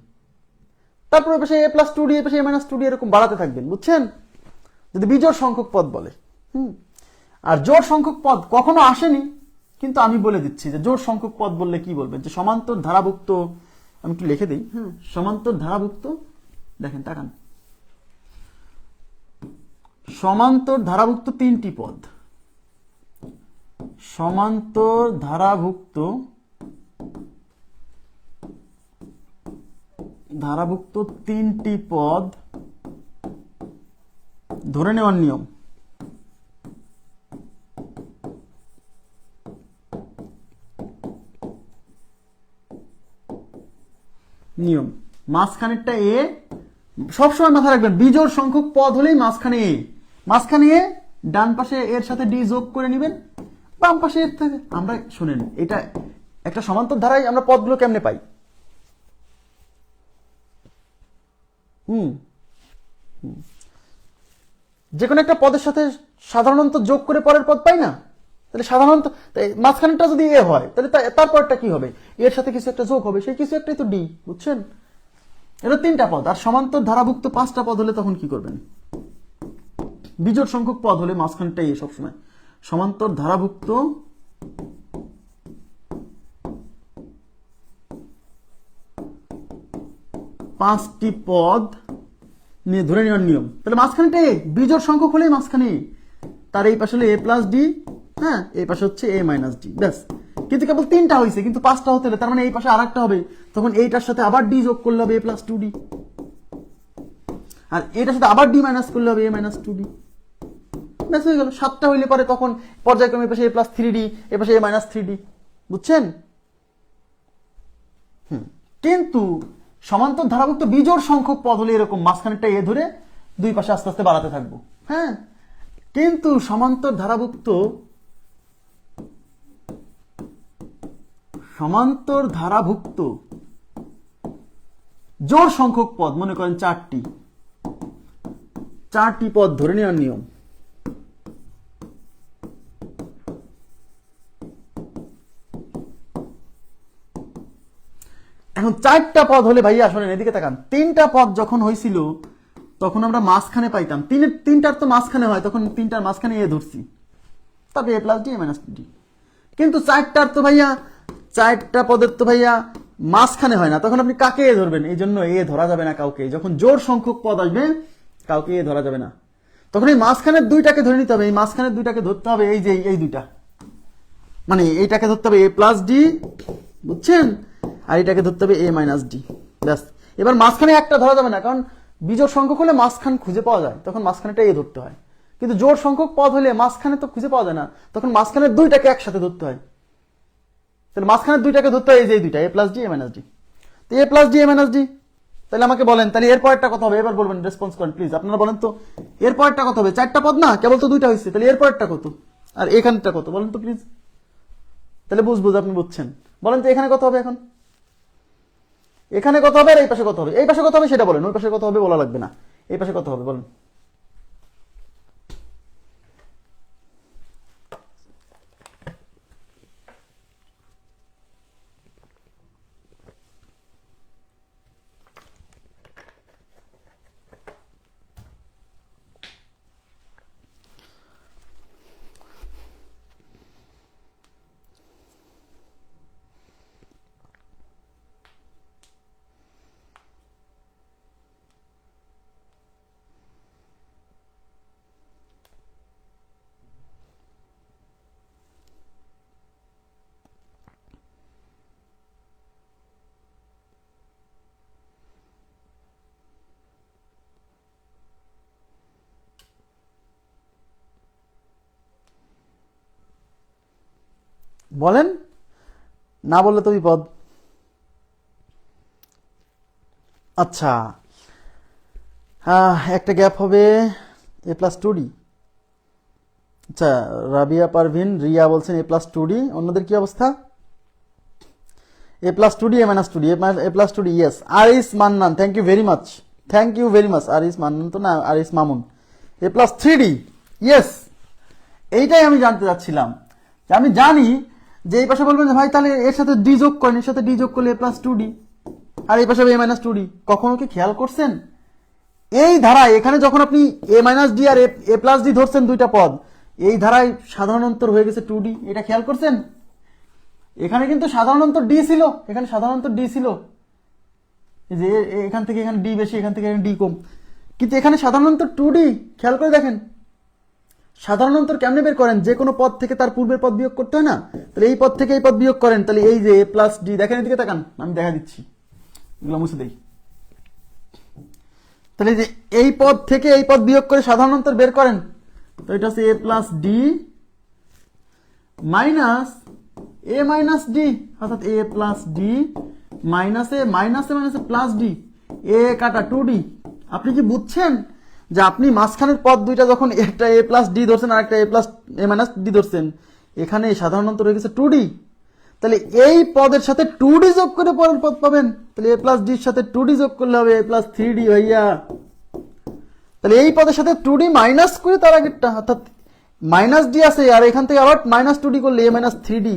তারপর এই পাশে এ প্লাস 2ডি, এই পাশে এ মাইনাস 2ডি, এরকম বাড়াতে থাকবেন, বুঝছেন? যদি বিজোড় সংখ্যক পদ বলে। আর জোড় সংখ্যক পদ কখনো আসেনি, কিন্তু আমি বলে দিচ্ছি যে জোড় সংখ্যক পদ বললে কি বলবেন? যে সমান্তর ধারাভুক্ত, আমি একটু লিখে দিই। সমান্তর ধারাভুক্ত, দেখেন তাকান, সমান্তর ধারাভুক্ত 3টি পদ, সমান্তর ধারাভুক্ত 3টি পদ ধরে নেওয়ার নিয়ম। নিয়ম মাঝখানেরটা এ, সবসময় মাথায় রাখবেন বিজোড় সংখ্যক পদ হলেই মাঝখানে এ, মাঝখানে এ, ডান পাশে এর সাথে ডি যোগ করে নেবেন, বাম পাশে এর থেকে। আমরা শুনেন, এটা একটা সমান্তর ধারায় আমরা পদগুলো কেমনে পাই? যে কোনো একটা পদের সাথে সাধারণত যোগ করে পরের পদ পাই না? তাহলে সাধারণত মাঝখানেরটা যদি এ হয়, তাহলে তারপরটা কি হবে? এর সাথে কিছু একটা যোগ হবে, সেই কিছু একটাই তো ডি, বুঝছেন? এটা 3টা পদ। আর সমান্তর ধারাভুক্ত 5টা পদ হলে তখন কি করবেন? বিজোড় সংখ্যক পদ হলে মাঝখানটা এ সবসময়। সমান্তর ধারাভুক্ত 5টি পদ নিয়ে ধরে নেওয়ার নিয়ম। তাহলে মাঝখানেটা এ, বিজোড় সংখ্যক হলেই মাঝখানে এ, তার এই পাশে হলো a প্লাস ডি, হ্যাঁ এই পাশে হচ্ছে a মাইনাস ডি, ব্যাস। কিন্তু কেবল 3টা হয়েছে, কিন্তু 5টা হতে হলে তার মানে এই পাশে আরেকটা হবে, তখন এইটার সাথে আবার ডি যোগ করলে হবে a প্লাস টু ডি, আর এটার সাথে আবার ডি মাইনাস করলে হবে a মাইনাস টু ডি, ব্যাস হয়ে গেল। 7টা হইলে পরে তখন পর্যায়ক্রমে পাশে a প্লাস থ্রি ডি, এ পাশে a মাইনাস থ্রি ডি, বুঝছেন? কিন্তু সমান্তর ধারাভুক্ত বিজোড় সংখ্যক পদ হলে এরকম মাঝখানেরটা এ ধরে দুই পাশে আস্তে আস্তে বাড়াতে থাকবো, হ্যাঁ। কিন্তু সমান্তর ধারাভুক্ত জোড় সংখ্যক পদ, মনে করেন 4টি পদ ধরে নেওয়ার নিয়ম। এখন 4টা পদ হলে ভাইয়া শোনেন এদিকে তাকান, 3টা পদ যখন হয়েছিল তখন আমরা মাঝখানে পাইতাম, 3টার তো মাঝখানে হয়, তখন 3টার মাঝখানে এ ধরছি, তবে a plus D a minus D. কিন্তু 4টার তো ভাইয়া, 4টা পদের তো ভাইয়া মাঝখানে হয় না, তখন আপনি কাকে এ ধরবেন? এই জন্য এ ধরা যাবে না কাউকে, যখন জোড় সংখ্যক পদ আসবে কাউকে এ ধরা যাবে না, তখন এই মাঝখানের দুইটাকে ধরে নিতে হবে। এই মাঝখানের দুইটাকে ধরতে হবে, এই যে এই দুইটা, মানে এইটাকে ধরতে হবে a প্লাস ডি, বুঝছেন, আর এটাকে ধরতে হবে a মাইনাস ডি, ব্যাস। এবার মাঝখানে একটা ধরা যাবে না, কারণ বিজোড় সংখ্যক হলে মাঝখান খুঁজে পাওয়া যায়, তখন মাঝখানেটা এ ধরতে হয়। কিন্তু জোড় সংখ্যক পদ হলে মাঝখানে তো খুঁজে পাওয়া যায় না, তখন মাঝখানের দুইটাকে একসাথে ধরতে হয়। তাহলে মাঝখানের দুইটাকে ধরতে হয়, এই যে এই দুইটা, a plus D a minus D. তো a plus D a minus D, তাহলে আমাকে বলেন তাহলে এর পরেরটা কত হবে? এবার বলবেন, রেসপন্স করেন প্লিজ, আপনারা বলেন তো এর পরেরটা কত হবে? 4টা পদ না, কেবল তো 2টা হয়েছে, তাহলে এর পরেরটা কত আর এখানটা কত বলেন তো প্লিজ, তাহলে বুঝবো আপনি বুঝছেন। বলেন তো এখানে কত হবে, এখন এখানে কত হবে আর এই পাশে কত হবে? এই পাশে কত হবে সেটা বলেন, ওই পাশে কত হবে বলা লাগবে না, এই পাশে কত হবে বলেন। বলেন, না বললে তো বিপদ। আচ্ছা, একটা গ্যাপ হবে a প্লাস টু ডি। আচ্ছা, রাবিয়া পারভিন রিয়া বলছেন a প্লাস টু ডি, অন্যদের কি অবস্থা? a plus two D a minus two D, a plus two D, yes. Aris Mannan, thank you very much, thank you very much. Aris Mannan তো না, Aris Mamun, a plus three D, yes. এইটাই আমি জানতে চাচ্ছিলাম, যে আমি জানি যে এই পাশে বলবেন যে ভাই তাহলে এর সাথে ডি যোগ করেন, এর সাথে ডি যোগ করলে a প্লাস টু ডি, আর এই পাশে a মাইনাস টু ডি। কখনো কি খেয়াল করছেন এই ধারায় এখানে যখন আপনি a মাইনাস ডি আর a প্লাস ডি ধরছেন দুইটা পদ, এই ধারায় সাধারণ অন্তর হয়ে গেছে টু ডি, এটা খেয়াল করছেন? এখানে কিন্তু সাধারণ অন্তর ডি ছিল, এখানে সাধারণ অন্তর ডি ছিল, এই যে এখান থেকে এখানে ডি বেশি, এখান থেকে এখানে ডি কম, কিন্তু এখানে সাধারণ অন্তর টু ডি। খেয়াল করে দেখেন সাধারণ অন্তর কেমনে বের করেন, যে কোনো পদ থেকে তার পূর্বের পদ বিয়োগ করতে হয় না, তাহলে এই পদ থেকে এই পদ বিয়োগ করেন, তাহলে এই যে a প্লাস ডি, দেখেন এদিকে তাকান, আমি দেখা দিচ্ছি, এগুলো মুছে দেই। তাহলে যে এই পদ থেকে এই পদ বিয়োগ করে সাধারণ অন্তর বের করেন, তো এটা হচ্ছে a plus d minus a minus D, অর্থাৎ a প্লাস ডি মাইনাসে মাইনাসে মাইনাসে প্লাস ডি, a কাটা টু ডি। আপনি কি বুঝছেন যে আপনি মাঝখানের পদ দুইটা যখন একটা a প্লাস ডি ধরছেন আর একটা a plus a minus D ধরছেন, এখানে সাধারণ অন্তর হয়ে গেছে টু ডি, তাহলে এই পদের সাথে টু ডি যোগ করে পরের পদ পাবেন, তাহলে a প্লাস ডির সাথে টু ডি যোগ করলে হবে a প্লাস থ্রি ডি ভাইয়া। তাহলে এই পদের সাথে টু ডি মাইনাস করে তার আগেরটা, অর্থাৎ মাইনাস ডি আছে আর এখান থেকে আবার মাইনাস টু ডি করলে a মাইনাস থ্রি ডি।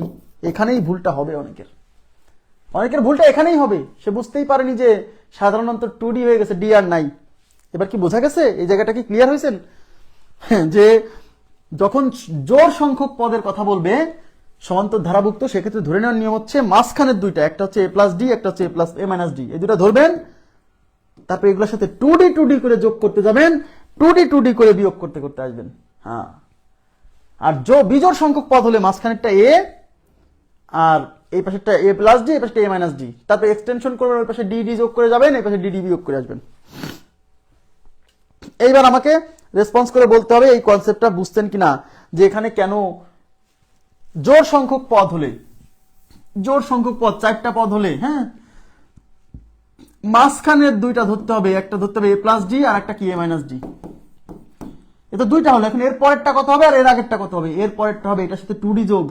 এখানেই ভুলটা হবে অনেকের ভুলটা এখানেই হবে, সে বুঝতেই পারেনি যে সাধারণত টু ডি হয়ে গেছে, ডি আর নাই। এবার কি বোঝা গেছে? এই জায়গাটা কি ক্লিয়ার হয়েছেন? যে যখন জোড় সংখ্যক পদের কথা বলবে সমান্তর ধারাভুক্ত, সেক্ষেত্রে ধরে নেওয়ার নিয়ম হচ্ছে মাঝখানের দুইটা, একটা হচ্ছে a প্লাস ডি, একটা হচ্ছে a plus a minus D, এই দুটা ধরবেন, তারপর এগুলোর সাথে 2D করে যোগ করতে যাবেন, 2D করে বিয়োগ করতে করতে আসবেন। হ্যাঁ, আর বিজোড় সংখ্যক পদ হলে মাঝখানেরটা এ, আর এই পাশেরটা এ প্লাস ডি, এই পাশে এ মাইনাস ডি। তারপর এক্সটেনশন করবেন, ওই পাশে ডি যোগ করে যাবেন, এই পাশে ডি বিয়োগ করে আসবেন। এইবার আমাকে রেসপন্স করে বলতে হবে এই কনসেপ্টটা বুঝতেন কিনা, যে এখানে কেন জোড় সংখ্যক পদ হলে, জোড় সংখ্যক পদ 4টা পদ হলে, হ্যাঁ, মাঝখানের 2টা ধরতে হবে, একটা ধরতে হবে এ প্লাস ডি আর একটা কি এ মাইনাস ডি। এ তো 2টা হলো, এখন এর পরেরটা কত হবে আর এর আগেরটা কত হবে? এর পরেরটা হবে এটার সাথে 2D যোগ,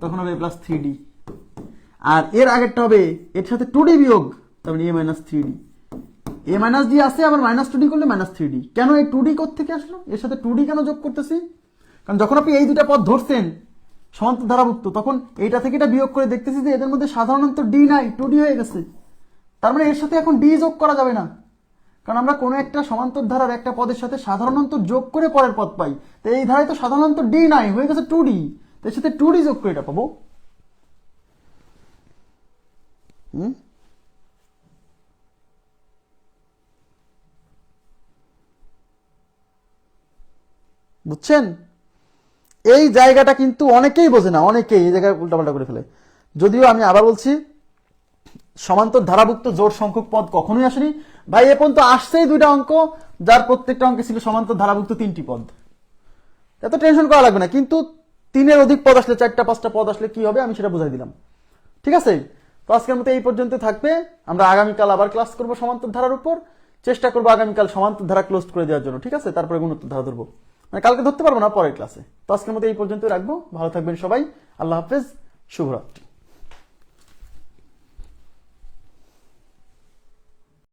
তখন হবে এ প্লাস 3D, আর এর আগেরটা হবে এর সাথে 2D বিয়োগ, তারপরে এ মাইনাস 3D। এ মাইনাস ডি আসে, আবার মাইনাস 2D করলে মাইনাস 3D। কেন এই 2D থেকে আসলো? এর সাথে 2D কেন যোগ করতেছি? কারণ যখন আপনি এই 2টা পদ ধরছেন সমান্তর ধারাভুক্ত, তখন এইটা থেকে এটা বিয়োগ করে দেখতেছি যে এদের মধ্যে সাধারণত ডি নাই, 2D হয়ে গেছে। তার মানে এর সাথে এখন ডি যোগ করা যাবে না, কারণ আমরা কোনো একটা সমান্তর ধারার একটা পদের সাথে সাধারণত যোগ করে পরের পদ পাই। তো এই ধারায় তো সাধারণত ডি নাই, হয়ে গেছে 2D, এর সাথে 2D যোগ করে এটা পাবো। বুঝছেন? এই জায়গাটা কিন্তু অনেকেই বোঝে না, অনেকেই এই জায়গায় উল্টাপাল্টা করে ফেলে। যদিও আমি আবার বলছি, সমান্তর ধারাভুক্ত জোড় সংখ্যক পদ কখনোই আসেনি ভাই। এ পর্যন্ত আসছেই 2টা অঙ্ক, যার প্রত্যেকটা অঙ্কে ছিল সমান্তর ধারাভুক্ত 3টি পদ। এত টেনশন করা লাগবে না, কিন্তু 3-এর অধিক পদ আসলে, 4টা-5টা পদ আসলে কি হবে আমি সেটা বুঝাই দিলাম। ঠিক আছে, তো আজকের মতো এই পর্যন্ত থাকবে। আমরা আগামীকাল আবার ক্লাস করব সমান্তর ধারার উপর। চেষ্টা করবো আগামীকাল সমান্তর ধারা ক্লোজ করে দেওয়ার জন্য, ঠিক আছে? তারপরে গুণোত্তর ধারা ধরবো, মানে কালকে ধরতে পারবো না, পরের ক্লাসে। তো আজকের মতো এই পর্যন্ত রাখবো। ভালো থাকবেন সবাই, আল্লাহ হাফেজ, শুভরাত্রি।